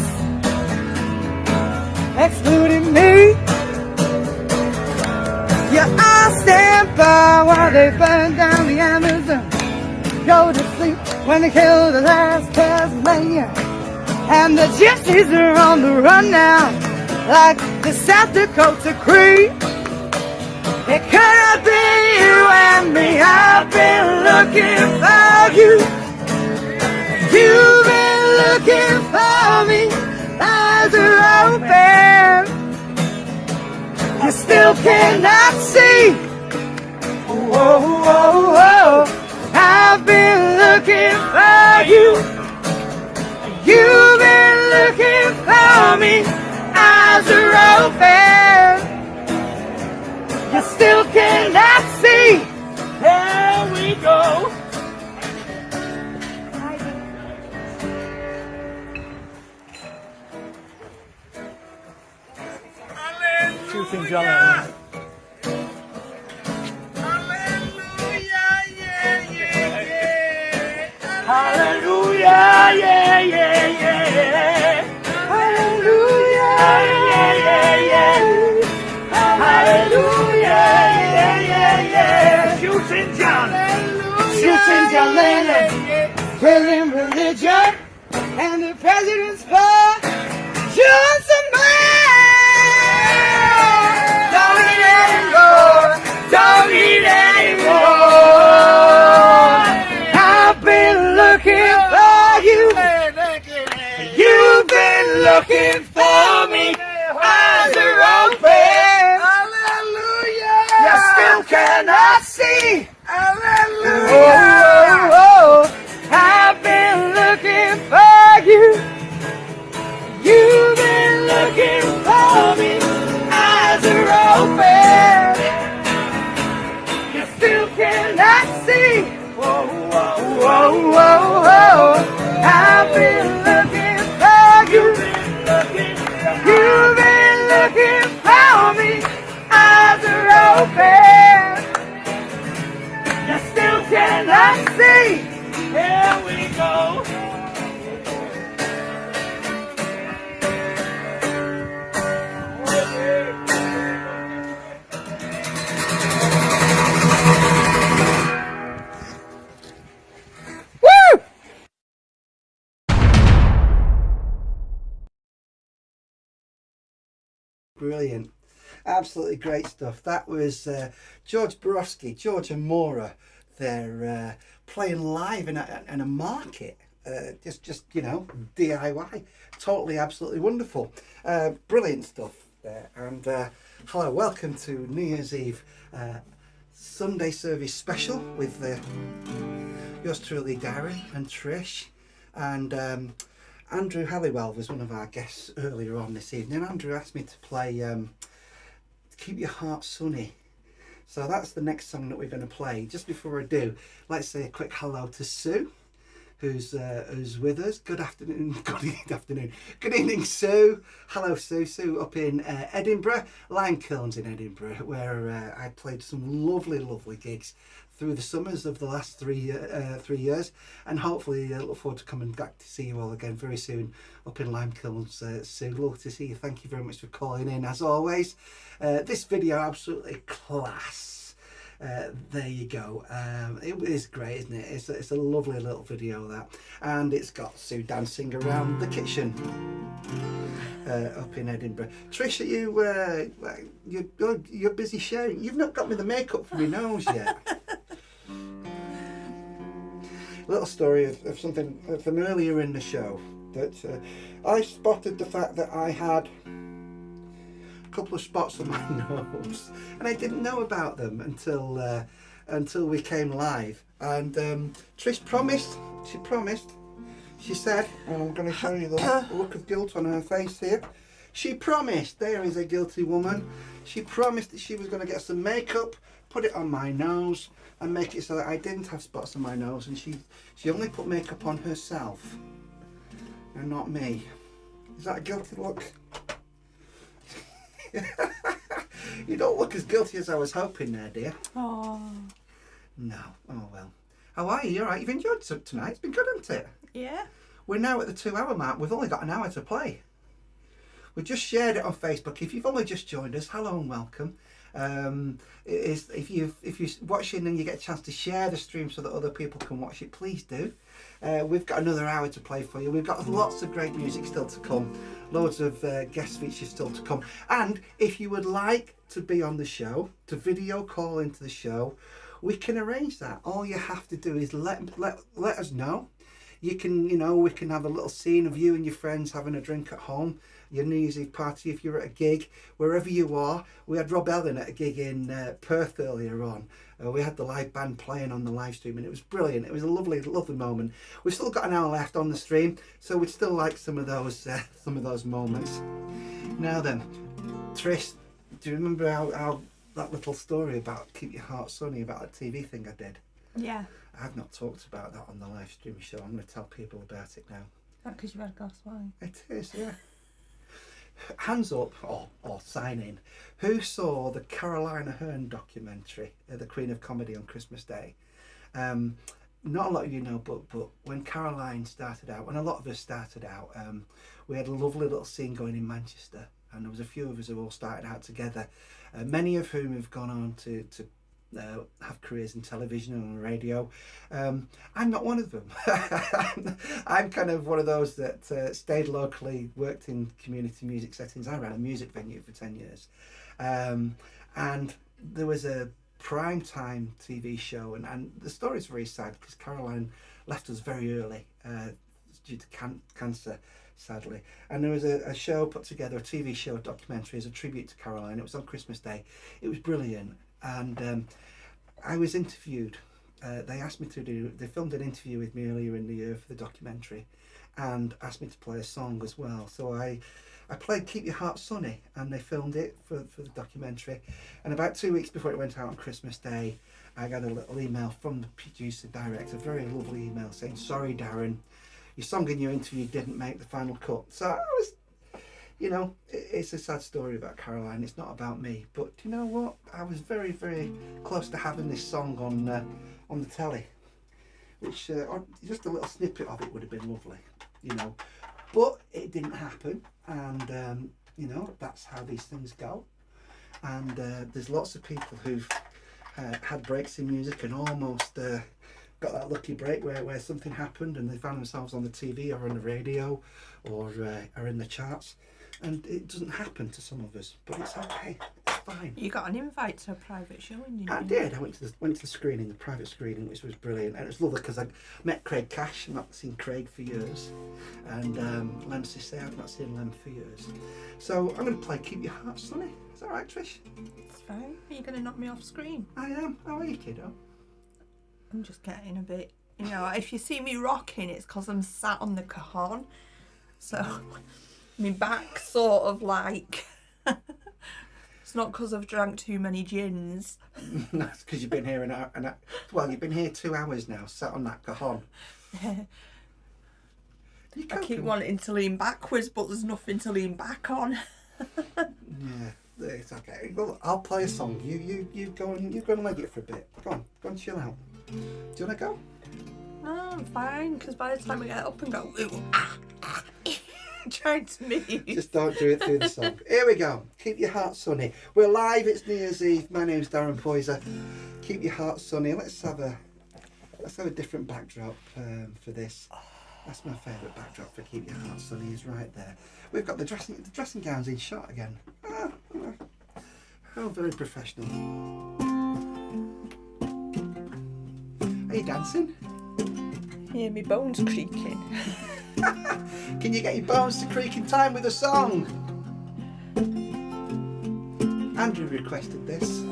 excluding me. Yeah, I stand by while they burn down the Amazon. Go to sleep when they kill the last Tasmanian. And the gypsies are on the run now, like the South Dakota Cree. It could have been you and me. I've been looking for you. You've been looking for me. Eyes are open. You still cannot see. Whoa, whoa, whoa. I've been looking for you. You've been looking for me. Eyes are open. You still cannot see. Here we go. Shooting John. Hallelujah, yeah, yeah, yeah. Hallelujah, yeah, yeah, yeah. Hallelujah, yeah, yeah, yeah. Shooting John. Shooting John Lennon, killing religion, and the president's for Johnson man. Don't eat anymore. Don't eat anymore. I've been looking for you. You've been looking for me. Eyes are open. Hallelujah. You still cannot see. Hallelujah. Oh, oh, oh. I've been looking for you. You've been looking for me. Eyes are open. You still cannot see. Whoa, whoa, whoa, whoa, whoa. I've been looking for you. You've been looking for me. Eyes are open. You still cannot see. Here we go. Woo! Brilliant. Absolutely great stuff. That was George Borowski, George and Maura. They're playing live in a market. Just you know, DIY. Totally, absolutely wonderful. Brilliant stuff there. And hello, welcome to New Year's Eve Sunday service special with yours truly, Darren and Trish. And Andrew Halliwell was one of our guests earlier on this evening. Andrew asked me to play Keep Your Heart Sunny. So that's the next song that we're going to play. Just before I do, let's say a quick hello to Sue, who's with us. Good afternoon. Good afternoon. Good evening, Sue. Hello, Sue. Sue up in Edinburgh, Limekilns in Edinburgh, where I played some lovely gigs through the summers of the last 3 years, and hopefully look forward to coming back to see you all again very soon up in Limekilns. Sue, love to see you. Thank you very much for calling in as always. This video absolutely class. There you go. It is great, isn't it? It's a lovely little video, that, and it's got Sue dancing around the kitchen up in Edinburgh. Trish, you're busy sharing. You've not got me the makeup for my nose yet. Little story of something from earlier in the show, that I spotted the fact that I had a couple of spots on my nose, and I didn't know about them until we came live. And Trish promised. She said, and I'm going to show you the look of guilt on her face here. She promised. There is a guilty woman. She promised that she was going to get some makeup, put it on my nose, and make it so that I didn't have spots on my nose. And she only put makeup on herself and not me. Is that a guilty look? You don't look as guilty as I was hoping there, dear. Oh. No. Oh well. How are you? You alright? You've enjoyed tonight? It's been good, hasn't it? Yeah. We're now at the 2 hour mark. We've only got an hour to play. We just shared it on Facebook. If you've only just joined us, hello and welcome. If you're watching and you get a chance to share the stream so that other people can watch it, please do. We've got another hour to play for you. We've got lots of great music still to come, loads of guest features still to come. And if you would like to be on the show, to video call into the show, we can arrange that. All you have to do is let us know. You can, we can have a little scene of you and your friends having a drink at home, your New Year's Eve party if you're at a gig, wherever you are. We had Rob Ellen at a gig in Perth earlier on. We had the live band playing on the live stream and it was brilliant. It was a lovely, lovely moment. We've still got an hour left on the stream, so we'd still like some of those moments. Now then, Trish, do you remember how that little story about Keep Your Heart Sunny, about that TV thing I did? Yeah. I've not talked about that on the live stream show. I'm going to tell people about it now. Not because you've had a glass of wine. It is, yeah. Hands up, or sign in. Who saw the Caroline Aherne documentary, The Queen of Comedy, on Christmas Day? Not a lot of you know, but when Caroline started out, when a lot of us started out, we had a lovely little scene going in Manchester, and there was a few of us who all started out together, many of whom have gone on to have careers in television and on radio. I'm not one of them. I'm kind of one of those that stayed locally, worked in community music settings. I ran a music venue for 10 years. And there was a prime time TV show, and the story's very sad because Caroline left us very early due to cancer, sadly. And there was a show put together, a TV show, documentary as a tribute to Caroline. It was on Christmas Day. It was brilliant. And I was interviewed. They asked me they filmed an interview with me earlier in the year for the documentary and asked me to play a song as well. So I played Keep Your Heart Sunny, and they filmed it for the documentary. And about 2 weeks before it went out on Christmas Day, I got a little email from the producer director, a very lovely email saying, "Sorry Darren, your song in your interview didn't make the final cut." So I was, it's a sad story about Caroline. It's not about me. But you know what? I was very, very close to having this song on the telly, which just a little snippet of it would have been lovely, But it didn't happen, and that's how these things go. And there's lots of people who've had breaks in music and almost got that lucky break where something happened and they found themselves on the TV or on the radio or are in the charts. And it doesn't happen to some of us, but it's okay. It's fine. You got an invite to a private showing, didn't you? I did. I went to the screening, the private screening, which was brilliant, and it was lovely because I met Craig Cash. I've not seen Craig for years, and Lem Cissé, I've not seen Lem for years. So I'm going to play "Keep Your Heart Sunny." Is that right, Trish? It's fine. Are you going to knock me off screen? I am. How are you, kiddo? I'm just getting a bit. If you see me rocking, it's because I'm sat on the cajon, so. My back sort of like it's not because I've drank too many gins. That's because you've been here you've been here 2 hours now, sat on that cajon. I keep wanting to lean backwards, but there's nothing to lean back on. Yeah, it's okay. Well, I'll play a song. You go and leg it for a bit. Go on, chill out. Do you want to go? No, I'm fine, because by the time I get up and go, trying to move. Just don't do it through the song. Here we go. Keep Your Heart Sunny. We're live. It's New Year's Eve. My name's Darren Poyser. Keep Your Heart Sunny. Let's have a different backdrop for this. That's my favourite backdrop for Keep Your Heart Sunny. Is right there. We've got the dressing gowns in shot again. How very professional. Are you dancing? Hear me bones creaking. Can you get your bones to creak in time with a song? Andrew requested this.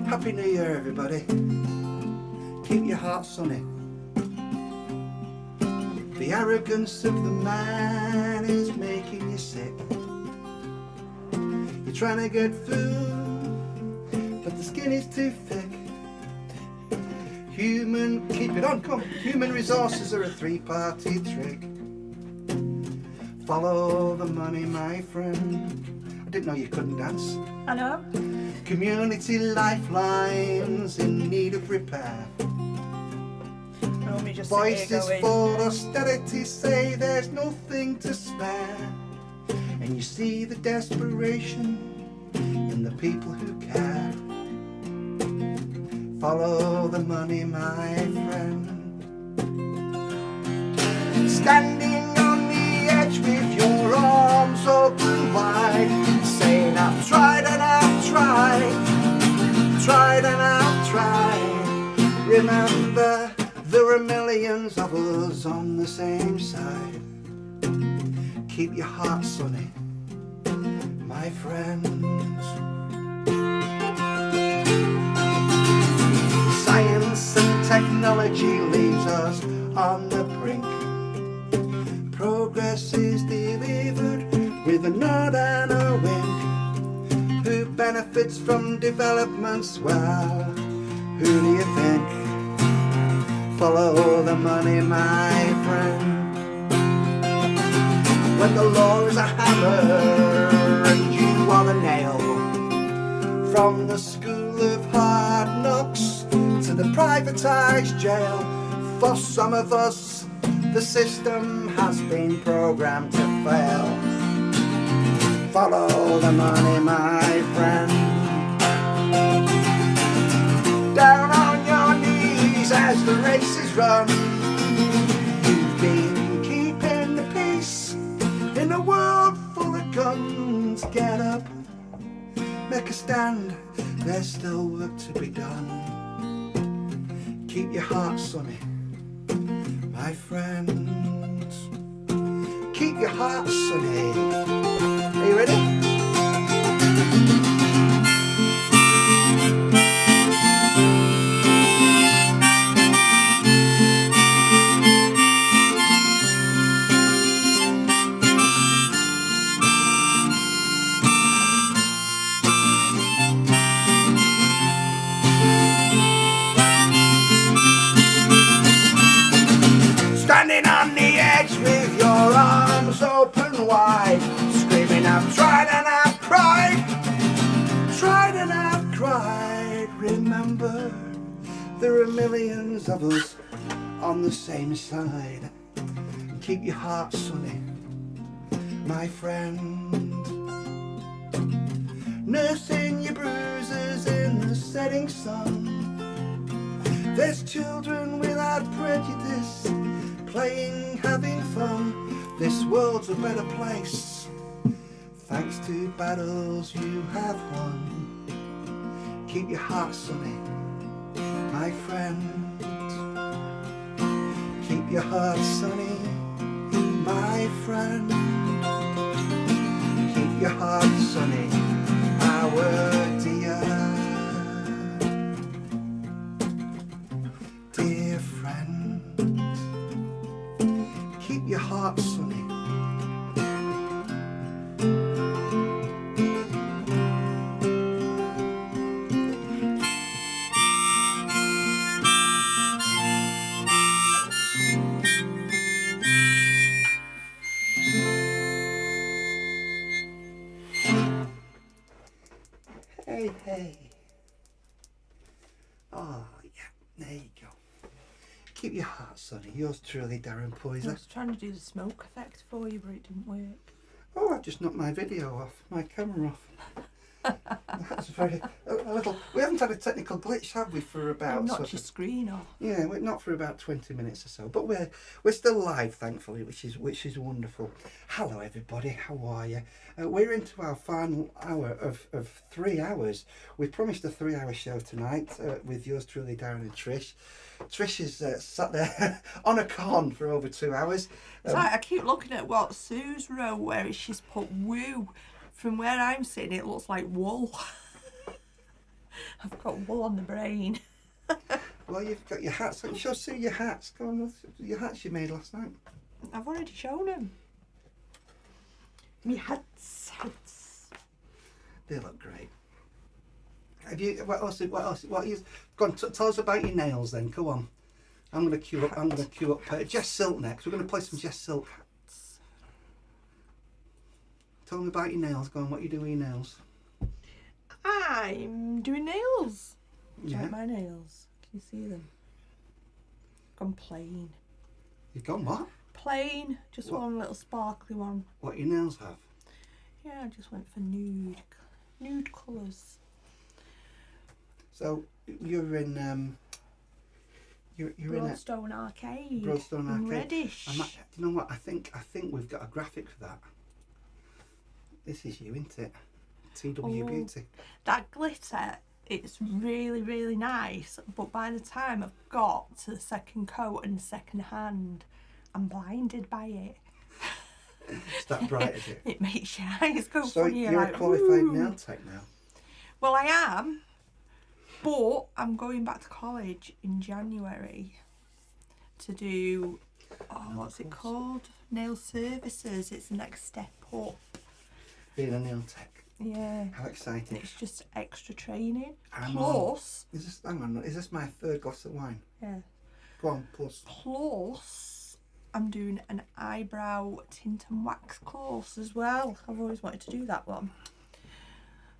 Happy New Year, everybody. Keep your heart sunny. The arrogance of the man is making you sick. You're trying to get food, but the skin is too thick. Keep it on, come. Human resources are a three-party trick. Follow the money, my friend. I didn't know you couldn't dance. I know. Community lifelines in need of repair. Voices for austerity say there's nothing to spare. And you see the desperation in and the people who care. Follow the money, my friend. Standing on the edge with your arms open wide, saying I've tried and I've tried and I've tried. Remember, there are millions of us on the same side. Keep your heart sunny, my friends. Science and technology leaves us on the brink. Progress is delivered with a nod and a wink. Who benefits from developments? Well, who do you think? Follow the money, my friend. When the law is a hammer and you are the nail, from the school of hard knocks to the privatised jail, for some of us the system has been programmed to fail. Follow the money, my friend. Down on your knees as the race is run. You've been keeping the peace in a world full of guns. Get up, make a stand, there's still work to be done. Keep your heart sunny, my friends. Keep your heart sunny. Are you ready? Standing on the edge with your arms open wide, screaming I've tried and I've tried and I've cried. Remember, there are millions of us on the same side. Keep your heart sunny, my friend. Nursing your bruises in the setting sun. There's children without prejudice, playing, having fun. This world's a better place, thanks to battles you have won. Keep your heart sunny, my friend. Keep your heart sunny, my friend. Keep your heart sunny, our dear friend. Keep your heart sunny. Hey, hey. Oh, yeah, there you go. Keep your heart sunny. Yours truly, Darren I Poyser. was trying to do the smoke effect for you, but it didn't work. Oh, I've just knocked my video off, my camera off. That's very a little. We haven't had a technical glitch, have we? For about knocked your screen off. Yeah, we're not for about 20 minutes or so, but we're still live, thankfully, which is wonderful. Hello, everybody. How are you? We're into our final hour of 3 hours. We promised a 3-hour show tonight with yours truly, Darren and Trish. Trish is sat there on a con for over 2 hours. It's like I keep looking at what Sue's wrote, where she's put woo. From where I'm sitting, it looks like wool. I've got wool on the brain. Well, you've got your hats. Show Sue your hats. Go on, your hats you made last night. I've already shown them. Me hats. They look great. Have you? What else? Go on. Tell us about your nails, then. Go on. I'm going to queue up. Jess Silk next. We're going to play some Jess Silk. Tell me about your nails. Go on. What you do with your nails? I'm doing nails. Yeah. Like my nails. Can you see them? Gone plain. You've gone what? Plain. Just one little sparkly one. What your nails have? Yeah, I just went for nude. nude colours. So you're in you're in Broadstone Arcade. Broadstone in Arcade. Reddish. You know what? I think we've got a graphic for that. This is you, isn't it? TW Beauty. That glitter, it's really, really nice, but by the time I've got to the second coat and second hand, I'm blinded by it. It's that bright, is it? It makes your eyes go So funny. you're like, a qualified "Ooh." nail tech now. Well, I am, but I'm going back to college in January to do, what's it called? Nail services. It's the next step up. Being a nail tech. Yeah. How exciting. It's just extra training. I'm Plus, is this my third glass of wine? yeah. Go on, plus. Plus, I'm doing an eyebrow tint and wax course as well. I've always wanted to do that one.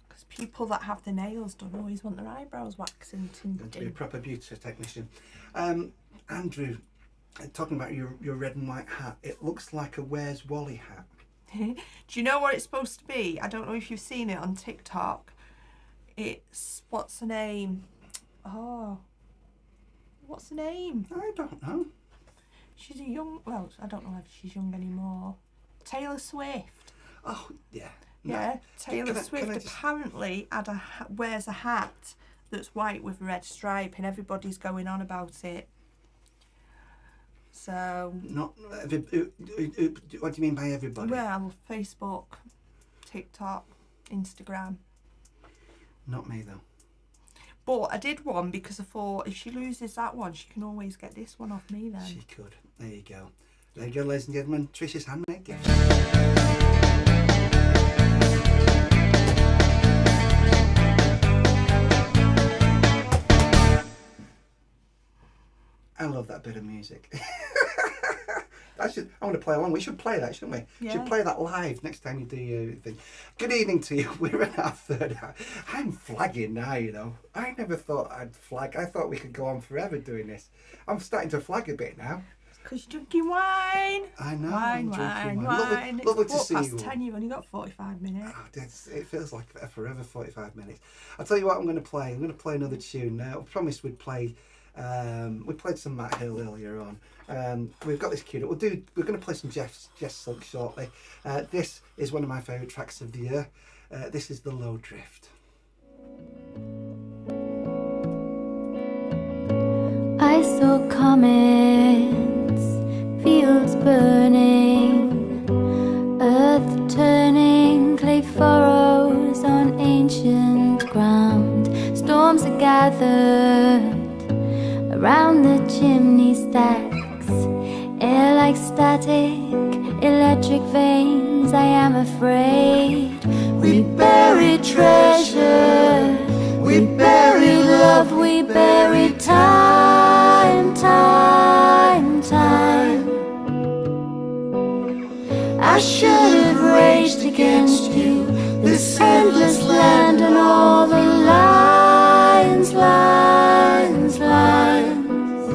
Because people that have their nails done always want their eyebrows waxing, Going to be a tinted. proper beauty technician. Andrew, talking about your red and white hat, it looks like a Where's Wally hat. Do you know what it's supposed to be? I don't know if you've seen it on TikTok. It's, what's her name? Oh, what's her name? I don't know. She's a young, well, I don't know if she's young anymore. Taylor Swift. Oh, yeah. Yeah, Taylor Can I Swift just- apparently wears a hat that's white with a red stripe, and everybody's going on about it. So, Not. What do you mean by everybody? well, Facebook, TikTok, Instagram. Not me though. But I did one because I thought if she loses that one, she can always get this one off me then. She could. There you go. There you go, ladies and gentlemen. Trish's handmade gift. I love that bit of music. I want to play along. We should play that, shouldn't we? Yeah. Should play that live next time you do your thing. Good evening to you. We're in our third hour. I'm flagging now, you know. I never thought I'd flag. I thought we could go on forever doing this. I'm starting to flag a bit now. Because you're drinking wine. I know. Wine, I'm drinking wine. Lovely It's to see you. 10, you've only got 45 minutes. Oh, it feels like a forever 45 minutes. I'll tell you what I'm going to play. I'm going to play another tune. I promised we'd play. We played some Matt Hill earlier on. We've got this queued up. We're going to play some Jess Silk shortly. This is one of my favourite tracks of the year. This is The Low Drift. I saw comets, fields burning, earth turning, clay furrows on ancient ground. Storms are gathered around the chimney stacks, air like static, electric veins. I am afraid we buried treasure, we buried love, we buried time, time, time. I should have raged against you, this endless land and all the lines, lines, lines.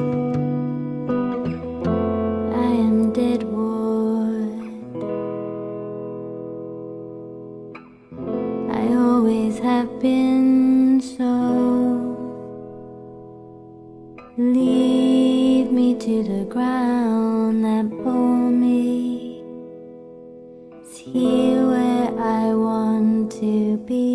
I am dead wood. I always have been so. Leave me to the ground that bore me. It's here where I want to be.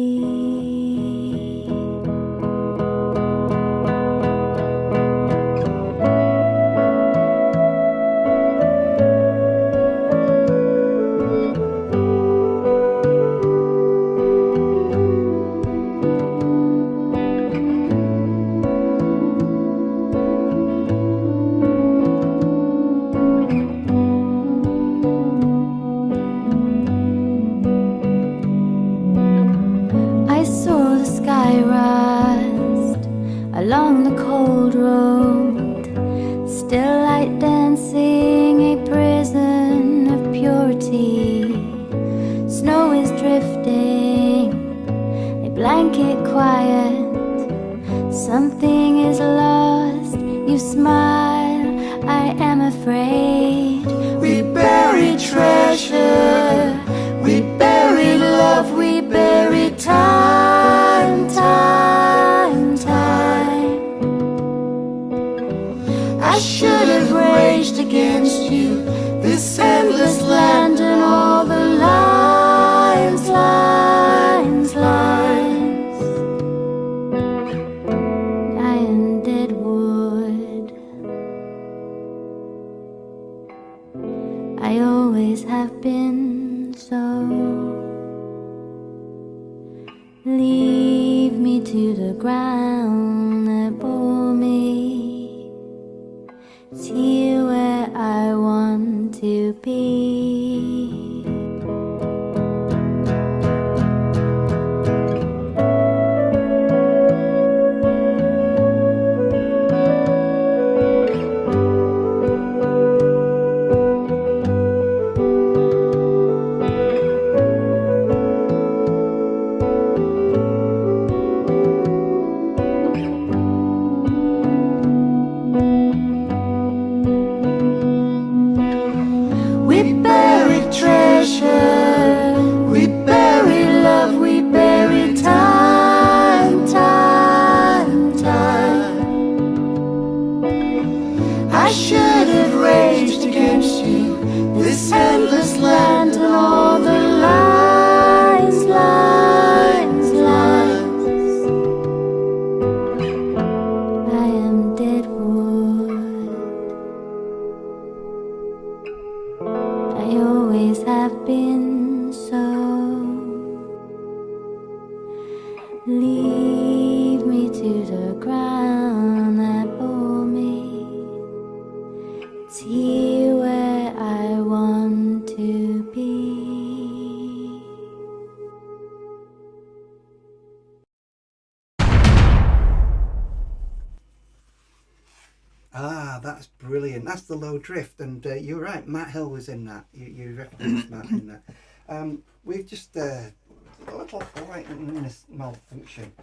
I saw the sky rust along the cold road, still light dancing, a prison of purity. Snow is drifting, a blanket quiet. Something is lost, you smile, I am afraid. We buried treasure, we buried love, we buried time. Leave me to the ground that bore me. It's here where I want to be. We bury treasure, we bury love, we bury time, time, time. I should have raged against you, this endless land and all the lines, lines, lines. I am dead wood, I always have been so. Leave me to the ground that bore me. It's here where I want to be. Ah, that's brilliant. That's the Low Drift, and you're right. Matt Hill was in that. You recognise Matt in that. We've just a little lighting malfunction.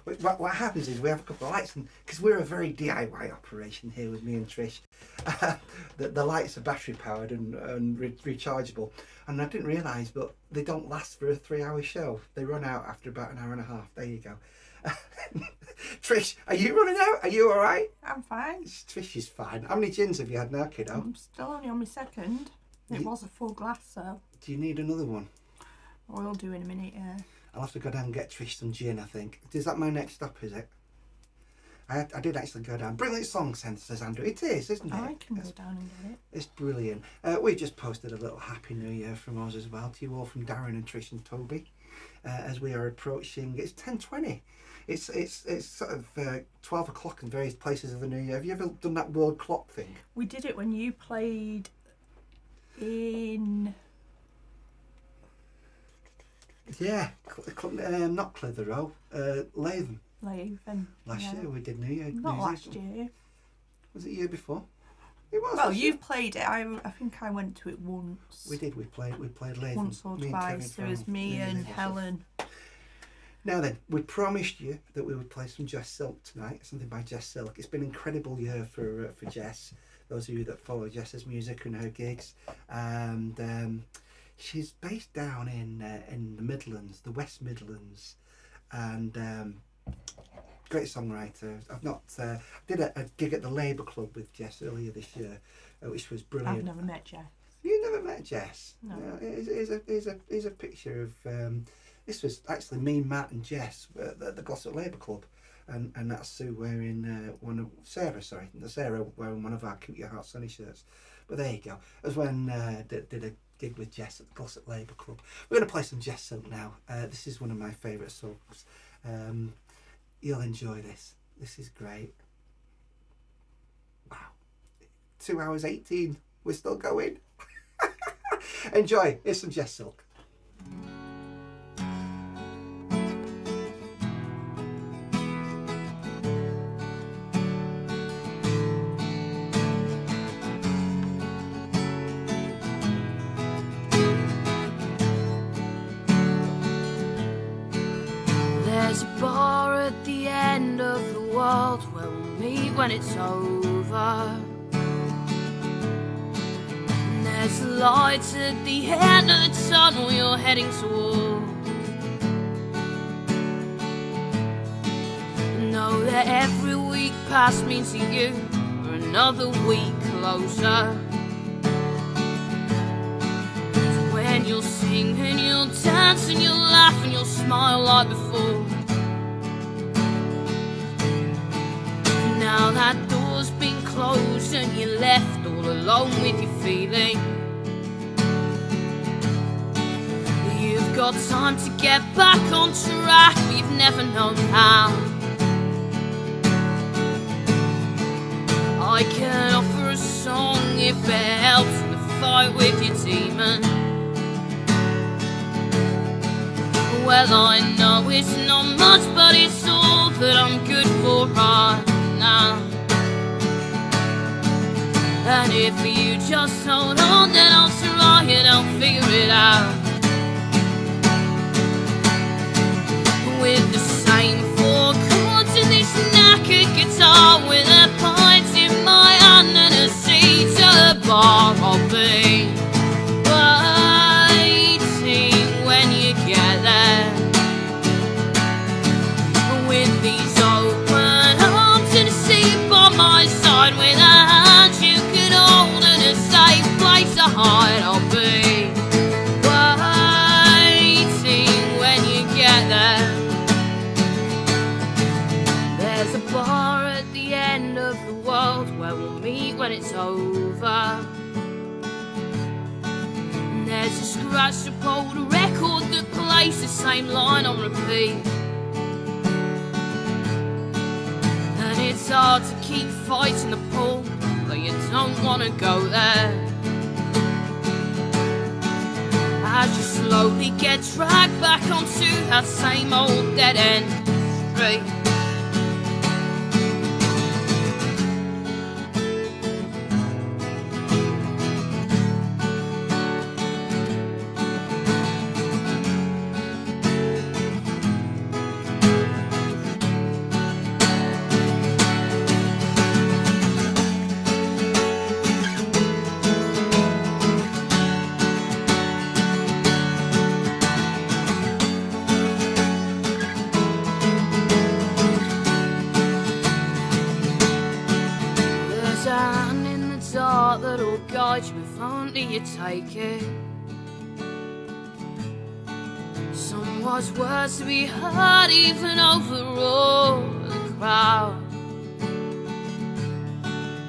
What happens is we have a couple of lights, and because we're a very DIY operation here with me and Trish, the lights are battery powered and rechargeable. And I didn't realise, but they don't last for a 3-hour show. They run out after about an hour and a half. There you go. Trish, are you running out? Are you all right? I'm fine. Trish is fine. How many gins have you had now, kiddo? I'm still only on my second. It was a full glass, so Do you need another one? I will do in a minute, yeah. I'll have to go down and get Trish some gin, I think. Is that my next stop, is it? I did actually go down. Brilliant song sense, says Andrew. It is, isn't it? I can go down and get it. It's brilliant. We just posted a little Happy New Year from us as well to you all, from Darren and Trish and Toby, as we are approaching. It's 10:20. It's sort of 12 o'clock in various places of the New Year. Have you ever done that world clock thing? We did it when you played in... Yeah, not Clitheroe, Latham. Latham. Last year we did New Year. Not last year. Was it year before? It was. Well, you've played it. I think I went to it once. We did. We played Latham. Once or twice. There was me and Helen. Now then, we promised you that we would play some Jess Silk tonight, something by Jess Silk. It's been an incredible year for Jess. Those of you that follow Jess's music and her gigs, and she's based down in the Midlands, the West Midlands, and great songwriter. I've not did a gig at the Labour Club with Jess earlier this year, which was brilliant. I've never met Jess. You never met Jess? No. Here's a picture of. This was actually me, Matt, and Jess at the Glossop Labour Club, and that's Sue wearing Sarah wearing one of our Keep Your Heart Sunny shirts. But there you go. It was when did a gig with Jess at the Glossop Labour Club. We're going to play some Jess Silk now. This is one of my favourite songs. You'll enjoy this. This is great. Wow. 2 hours 18. We're still going. Enjoy. Here's some Jess Silk. There's a bar at the end of the world where we'll meet when it's over. And there's lights at the end of the tunnel you're heading toward. Know that every week past means to you we're another week closer. So when you'll sing and you'll dance and you'll laugh and you'll smile like before. Now that door's been closed and you're left all alone with your feeling. You've got got time to get back on track, but you've never known how. I can offer a song if it helps in the fight with your demon. Well, I know it's not much, but it's all that I'm good for right now. And if you just hold on, then I'll try and I'll figure it out. With the same 4 chords and this knackered guitar, with a pint in my hand and a seat at the bar, I'll be waiting when you get there. With these open arms and a seat by my side, with a hand you can hold and a safe place to hide, I'll be waiting when you get there. There's a bar at the end of the world where we'll meet when it's over. And there's a scratched up old record that plays the same line on repeat. And it's hard to keep fighting the pull, but you don't want to go there. As you slowly get dragged back onto that same old dead-end street. That'll guide you if only you take it. Some wise words to be heard even over all the crowd.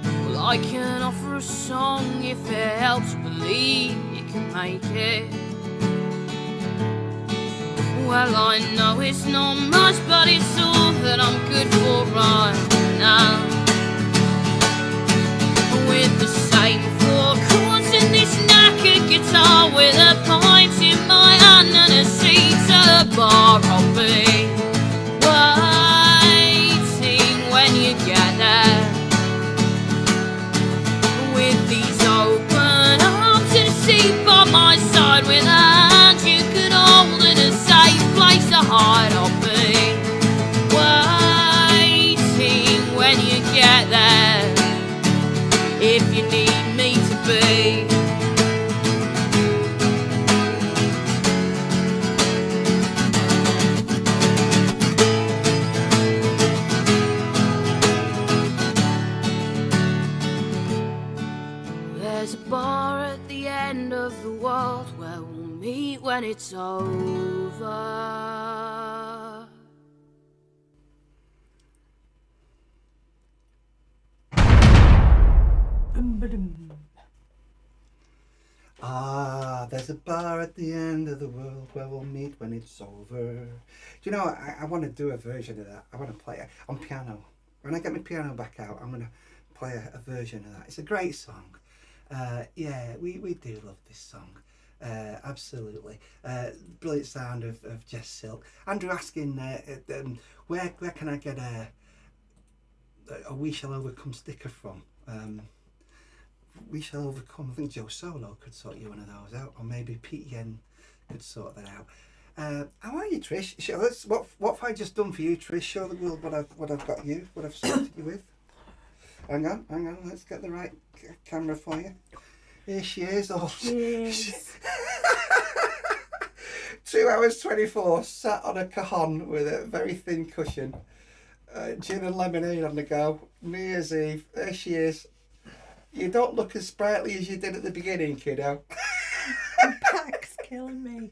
Well, I can offer a song if it helps you believe you can make it. Well, I know it's not much, but it's all that I'm good for right now. With the same 4 chords and this knackered guitar, with a pint in my hand and a seat at the bar, I'll be waiting when you get there. With these open arms and a seat by my side, with a hand you can hold and a safe place to hide, I'll be waiting when you get there. If you need me to be. There's a bar at the end of the world where we'll meet when it's over. Ah, there's a bar at the end of the world where we'll meet when it's over. Do you know, I want to do a version of that. I want to play it on piano. When I get my piano back out, I'm going to play a version of that. It's a great song. Yeah, we do love this song. Absolutely. Brilliant sound of Jess Silk. Andrew asking, where can I get a We Shall Overcome sticker from? We Shall Overcome. I think Joe Solo could sort you one of those out, or maybe Pete Yen could sort that out. How are you, Trish? What have I just done for you, Trish? Show the world what I've got you, what I've sorted you with. Hang on. Let's get the right camera for you. Here she is. Oh, Yes. 2 hours 24, sat on a cajon with a very thin cushion. Gin and lemonade on the go. New Year's Eve. There she is. You don't look as sprightly as you did at the beginning, kiddo. Back's killing me.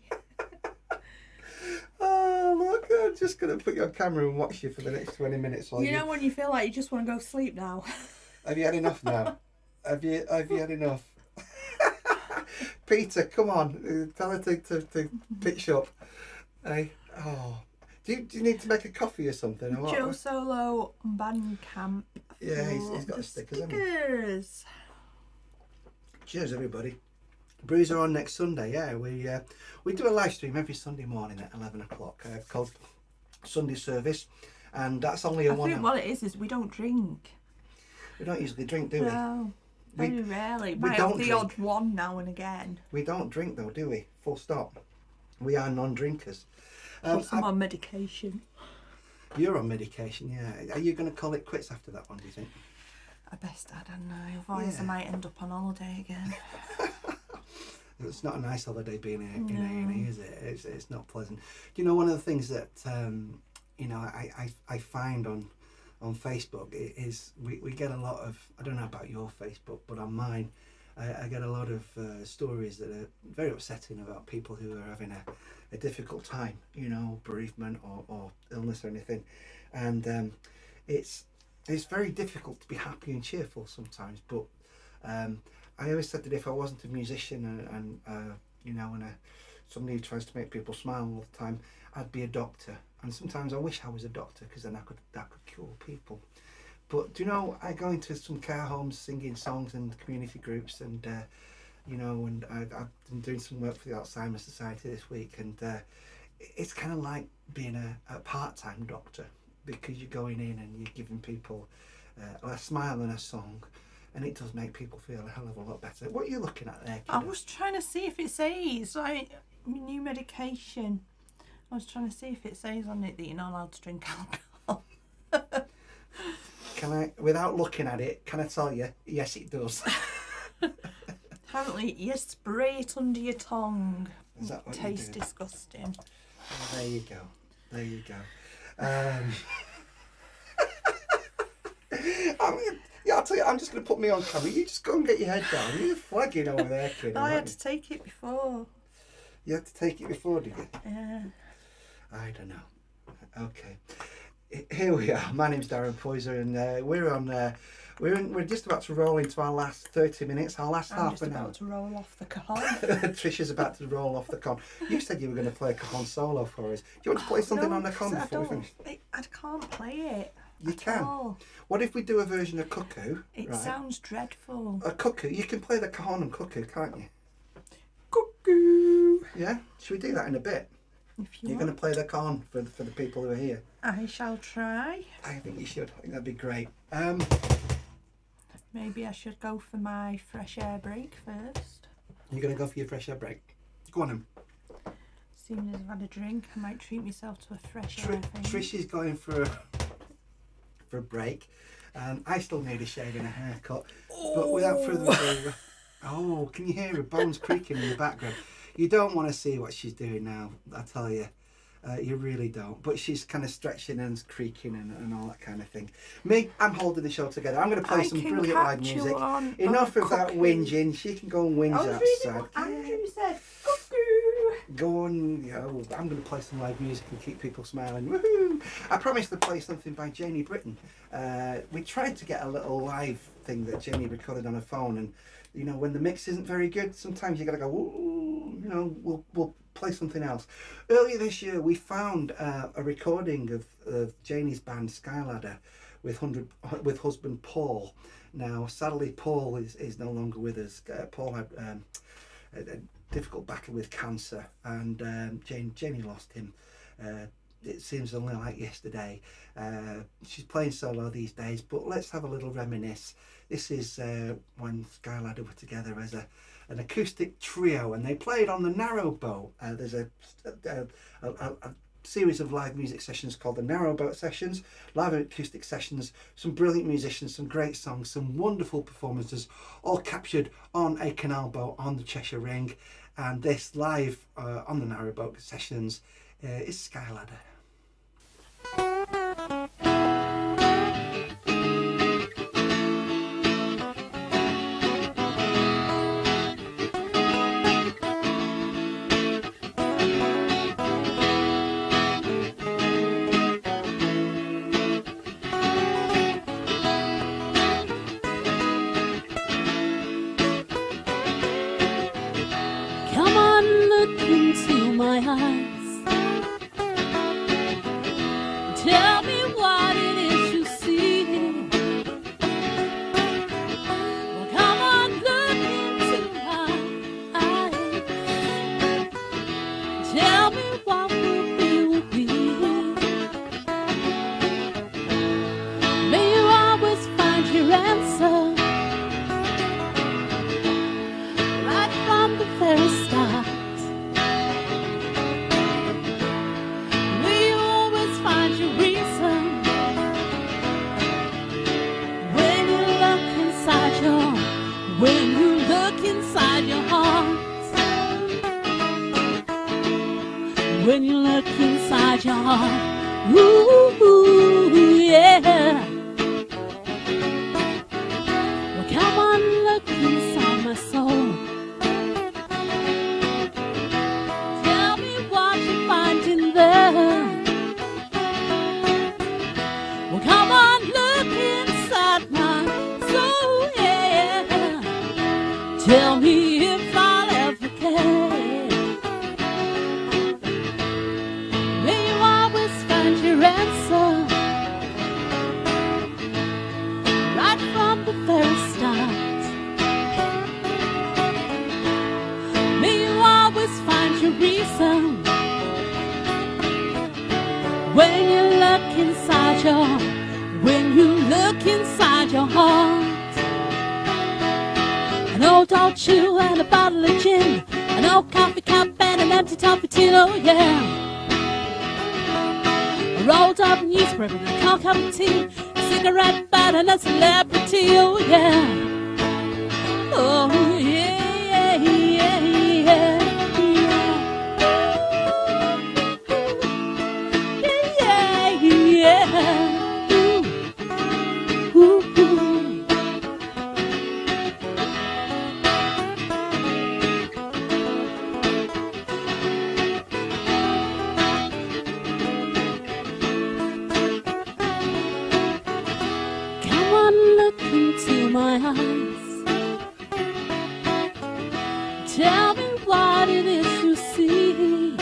Oh, look, I'm just going to put you on camera and watch you for the next 20 minutes. You know when you feel like you just want to go sleep now? Have you had enough now? Have you had enough? Peter, come on, tell her to pitch up. Hey, oh, do you need to make a coffee or something? Or what? Joe Solo Bandcamp. Yeah, he's got stickers. Hasn't he? Stickers. Cheers, everybody. Brews are on next Sunday. Yeah, we do a live stream every Sunday morning at 11 o'clock called Sunday Service, and that's only a I think what it is we don't drink. We don't usually drink, do we? No, very rarely. we Might don't have the drink. odd one now and again. We don't drink though, do we? Full stop. We are non-drinkers. Plus I'm on medication. You're on medication, yeah. Are you going to call it quits after that one, do you think? I best I don't know. Otherwise I might end up on holiday again. It's not a nice holiday being in A&E, is it? It's not pleasant. Do you know one of the things that you know I find on Facebook is we get a lot of, I don't know about your Facebook, but on mine I get a lot of stories that are very upsetting about people who are having a difficult time, you know, bereavement or illness or anything, and it's very difficult to be happy and cheerful sometimes. But I always said that if I wasn't a musician and you know, and somebody who tries to make people smile all the time, I'd be a doctor. And sometimes I wish I was a doctor, because then that could cure people. But do you know, I go into some care homes singing songs and community groups, and you know, and I've been doing some work for the Alzheimer's Society this week, and it's kind of like being a part-time doctor, because you're going in and you're giving people a smile and a song, and it does make people feel a hell of a lot better. What are you looking at there, kiddo? I was trying to see if it says like new medication. I was trying to see if it says on it that you're not allowed to drink alcohol. Can I, without looking at it, can I tell you? Yes, it does. Apparently, you spray it under your tongue. Is that what you Tastes do? disgusting. There you go. There you go. I'll tell you, I'm just going to put me on camera. You just go and get your head down. You're flagging over there, kid. I had to take it before. You had to take it before, did you? Yeah. I don't know. Okay. Here we are. My name's Darren Poyser, and we're just about to roll into our last 30 minutes, our last half an hour. I'm just about to roll off the con. Trish is about to roll off the con. You said you were going to play a con solo for us. Do you want to play something on the con before we finish? I can't play it. You can. All. What if we do a version of Cuckoo? It right? sounds dreadful. A Cuckoo. You can play the cajon and Cuckoo, can't you? Cuckoo. Yeah? Should we do that in a bit? You're going to play the cajon for the people who are here. I shall try. I think you should. I think that'd be great. Maybe I should go for my fresh air break first. You're going to go for your fresh air break? Go on then. As soon as I've had a drink, I might treat myself to a fresh air thing. Trish is going for a break. I still need a shave and a haircut. But without further ado... Oh, can you hear her bones creaking in the background? You don't want to see what she's doing now, I tell you. You really don't. But she's kind of stretching and creaking and all that kind of thing. Me, I'm holding the show together. I'm going to play some brilliant live music. Enough of that whinging. She can go and whinge outside. Andrew said, Go on, I'm going to play some live music and keep people smiling. Woohoo! I promised to play something by Janie Britton. We tried to get a little live thing that Janie recorded on her phone, and you know, when the mix isn't very good, sometimes you got to go, ooh, you know, we'll play something else. Earlier this year, we found a recording of Janie's band Skyladder with husband Paul. Now, sadly, Paul is no longer with us. Paul had a difficult battle with cancer, and Janie lost him. It seems only like yesterday. She's playing solo these days, but let's have a little reminisce. This is when Skyladder were together as an acoustic trio, and they played on the Narrowboat. There's a series of live music sessions called the Narrowboat Sessions, live acoustic sessions, some brilliant musicians, some great songs, some wonderful performances, all captured on a canal boat on the Cheshire Ring. And this live on the Narrowboat Sessions is Skyladder. look into my eyes, tell me what it is you see. Well, come on, look into my eyes, tell me what will be. May you always find your answer right from the very start. May you always find your reason when you look inside your heart. When you look inside your heart. Ooh, yeah. Well, come on, look inside my soul. Tell me what you find in there. Well, come on, look inside my soul, yeah. Tell me if I'll ever care. May you always find your answer right from the very start. May you always find your reason when you look inside your heart. An old dog chew and a bottle of gin, an old coffee cup and an empty toffee tin, oh yeah. A rolled up newspaper and a cold cup of tea, a cigarette butt and a celebrity, oh yeah. Oh yeah, yeah, yeah, yeah, yeah, yeah. Ooh, ooh, ooh. Come on, look into my eyes. Tell me what it is you see.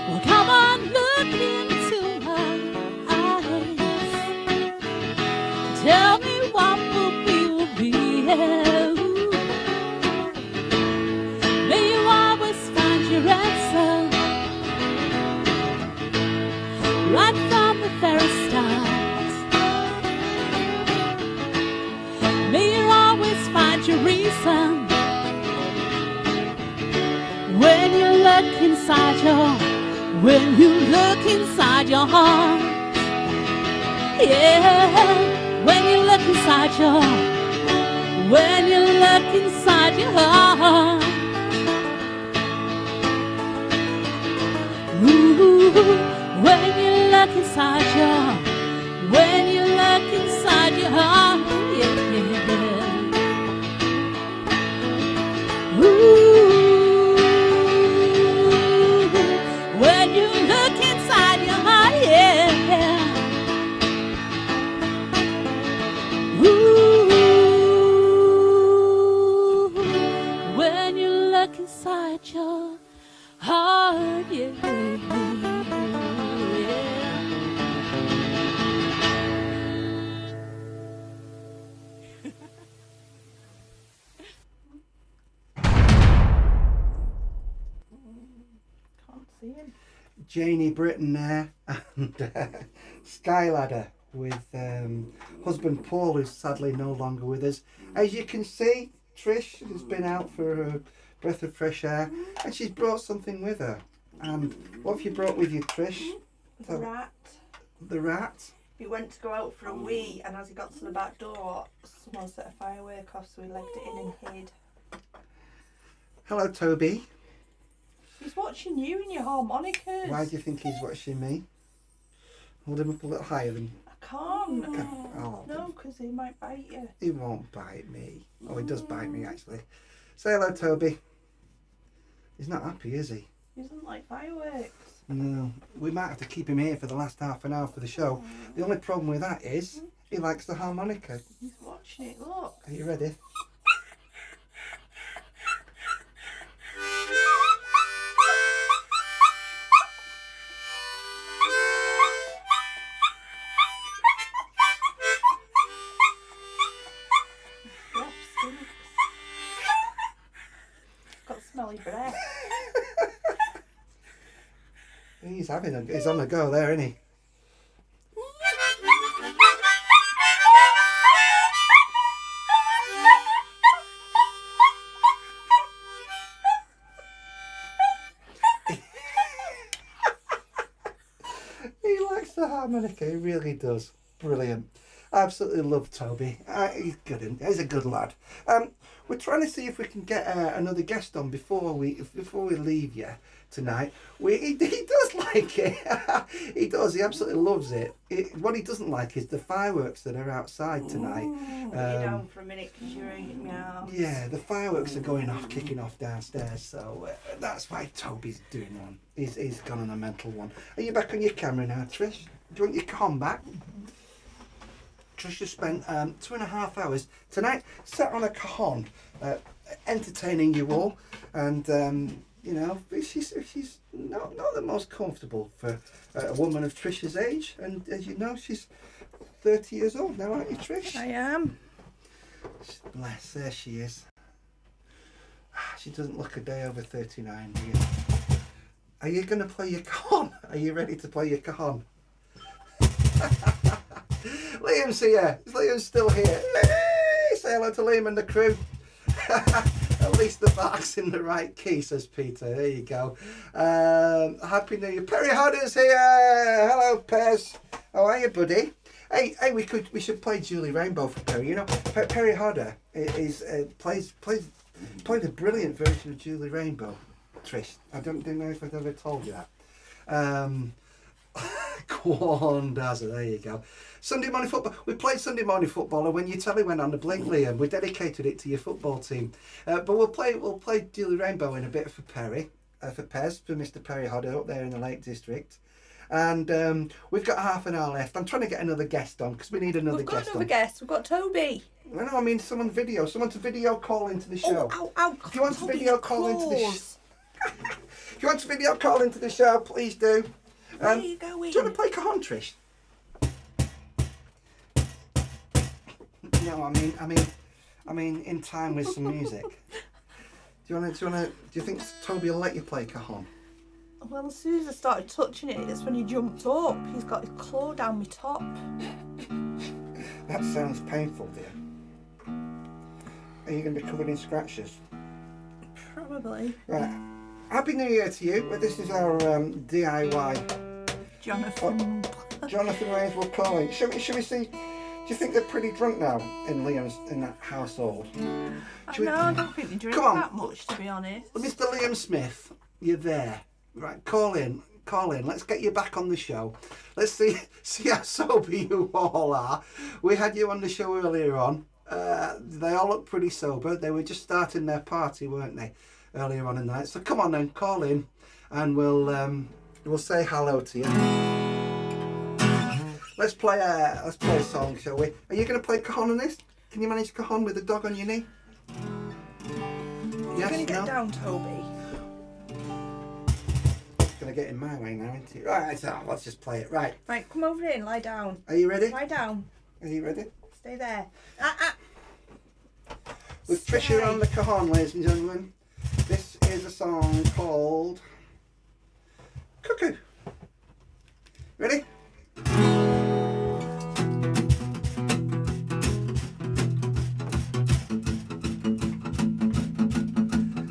Well, come on, look into my eyes. Tell me what will be. Yeah. May you always find your answer right from the very start. May you always find your reason when you look inside your heart. Yeah, when you look inside your heart. Ooh, when you look inside your heart, yeah, yeah. Ooh, when you look inside your heart, yeah. Ooh, when you look inside your heart, yeah. Can't see him. Janie Britton there, and Skyladder with husband Paul, who's sadly no longer with us. As you can see, Trish has been out for a breath of fresh air, and she's brought something with her. And what have you brought with you, Trish? The rat. The rat? He went to go out for a wee, and as he got to the back door, someone set a firework off, so he legged it in and hid. Hello, Toby. He's watching you and your harmonicas. Why do you think he's watching me? Hold him up a little higher than... I can't. Oh. No, because he might bite you. He won't bite me. Oh, he does bite me, actually. Say hello, Toby. He's not happy, is he? He doesn't like fireworks. No. We might have to keep him here for the last half an hour for the show. The only problem with that is he likes the harmonica. He's watching it, look. Are you ready? Sally breath. He's on the go there, isn't he? He likes the harmonica, he really does. Brilliant. Absolutely love Toby. He's good, he's a good lad. We're trying to see if we can get another guest on before we leave you tonight. He does like it. He does. He absolutely loves it. What he doesn't like is the fireworks that are outside tonight. Lay down for a minute because you're eating me out. Yeah, the fireworks are going off, kicking off downstairs. So that's why Toby's doing one. He's gone on a mental one. Are you back on your camera now, Trish? Do you want your con back? Trish has spent 2.5 hours tonight sat on a cajon, entertaining you all, and you know, she's not the most comfortable for a woman of Trish's age, and as you know, she's 30 years old now, aren't you, Trish? I am. Bless, there she is. She doesn't look a day over 39, do you? Are you going to play your cajon? Are you ready to play your cajon? Liam's here. Liam's still here. Hey, say hello to Liam and the crew. At least the bark's in the right key, says Peter. There you go. Happy New Year. Perry Hodder's here. Hello, Pez. How are you, buddy? Hey, we should play Julie Rainbow for Perry. You know, Perry Hodder plays a brilliant version of Julie Rainbow. Trish, I don't know if I've ever told you that. Go on, Dazza, there you go. Sunday morning football. We played Sunday morning football, and when your telly went on the blink, Liam, we dedicated it to your football team. But we'll play Julie Rainbow in a bit for Perry, for Pez, for Mr. Perry Hodder up there in the Lake District. And we've got half an hour left. I'm trying to get another guest on because we need another guest on. We've got another guest. We've got Toby. No, I mean someone to video call into the show. Ow. If you want to video call into the if you want to video call into the show, please do. Where are you going? Do you want to play cajon, Trish? No, I mean, in time with some music. Do you think Toby will let you play cajon? Well, as soon as I started touching it, that's when he jumped up. He's got his claw down my top. That sounds painful, dear. Are you going to be covered in scratches? Probably. Right. Happy New Year to you. This is our DIY. Jonathan Wayne's will call it. Should we see? Do you think they're pretty drunk now in that household? I don't think they drink that much, to be honest. Mr. Liam Smith, you're there. Right, call in. Let's get you back on the show. Let's see how sober you all are. We had you on the show earlier on. They all look pretty sober. They were just starting their party, weren't they, earlier on in the night? So come on then, call in, and we'll say hello to you. Let's play a song, shall we? Are you going to play cajon on this? Can you manage cajon with a dog on your knee? You're going to get down, Toby. Going to get in my way now, isn't it? Right, so let's just play it. Right, come over here and lie down. Are you ready? Lie down. Are you ready? Stay there. With Trisha on the cajon, ladies and gentlemen. This is a song called Cuckoo. Ready?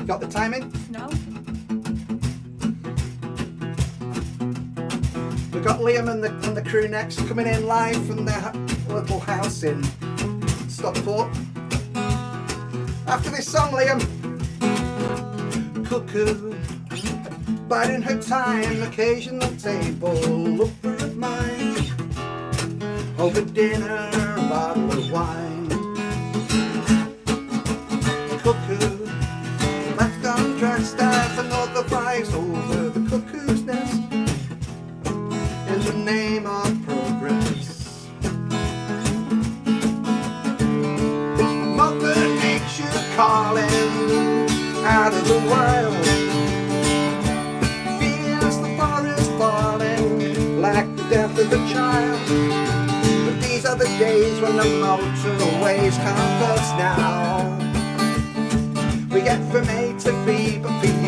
Got the timing? No. We've got Liam and the crew next, coming in live from their little house in Stockport. After this song, Liam. Cuckoo, biding her time, occasional table, looker of mine, over dinner, a bottle of wine. Cuckoo, left undressed at the north of rise over the cuckoo's nest, in the name of progress. Mother Nature calling out of the wild, feels the forest falling like the death of a child. But these are the days when the motorways compass now. We get from A to B, but people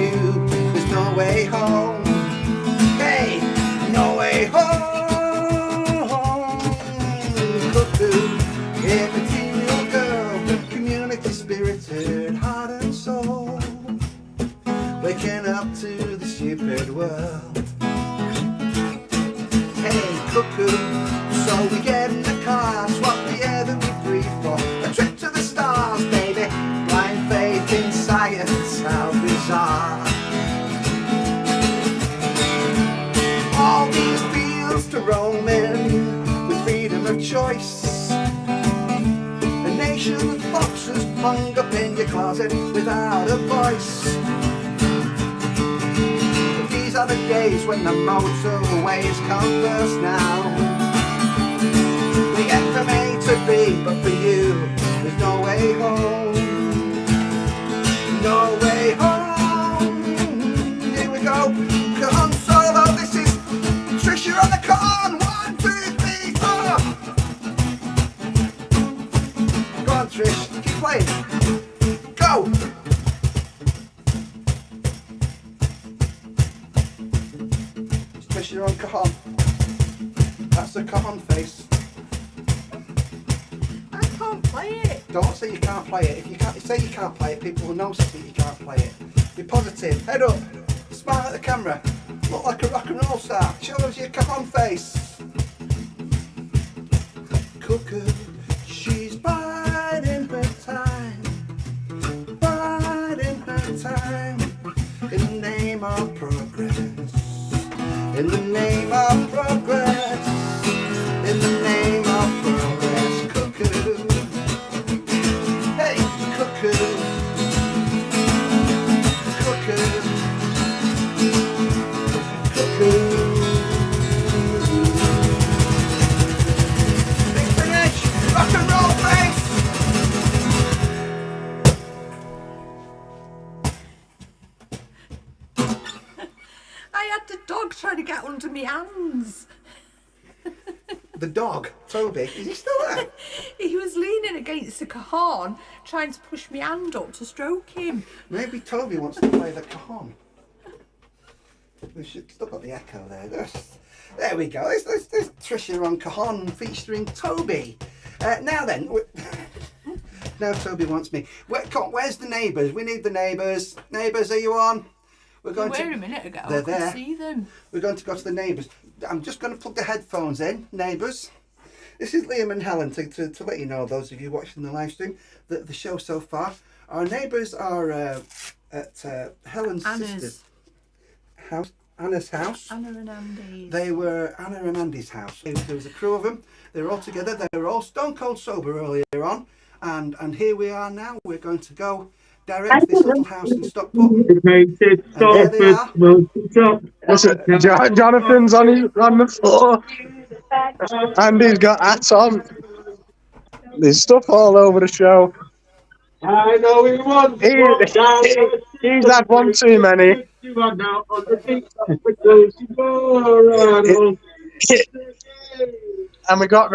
out to the stupid world. Hey cuckoo, so we get in the car, swap the air that we breathe for a trip to the stars, baby. Blind faith in science, how bizarre. All these fields to roam in with freedom of choice. A nation of foxes hung up in your closet without a voice. But these are the days when the motorways come first now. We get from A to B, but for you, there's no way home. No way home. Here we go. Come on, solo. This is Trish, you're on the con. 1, 2, 3, 4. Go on, Trish. Keep playing. Go. Trish, you're on cajon. That's the cajon face. I can't play it. Don't say you can't play it. If you can't say you can't play it, people will know that you can't play it. Be positive. Head up. Smile at the camera. Look like a rock and roll star. Show us your cajon face. Cuckoo, she's biding her time. Biding her time. In the name of progress. In the name of progress. In the name of progress. Cuckoo. Hey, cuckoo. Cuckoo. Cuckoo. Big finish. Rock and roll face. I had the dog trying to get under my hands. The dog, Toby, is he still there? He was leaning against the cajon, trying to push my hand up to stroke him. Maybe Toby wants to play the cajon. We should still got the echo there. There we go. There's Tricia on cajon featuring Toby. Now then, now Toby wants me. Where's the neighbours? We need the neighbours. Neighbours, are you on? We're going They were to. a minute ago. They're I could there. see them. We're going to go to the neighbours. I'm just going to plug the headphones in, neighbours. This is Liam and Helen to let you know, those of you watching the live stream, that the show so far. Our neighbours are at Helen's sister's house, Anna's house. Anna and Andy's. They were Anna and Andy's house. There was a crew of them. They were all together. They were all stone cold sober earlier on, and here we are now. We're going to go direct to this little house in Stockport. And there they are. Listen, Jonathan's on the floor. Andy's got hats on. There's stuff all over the show. I know he wants. He's had one too many. And we got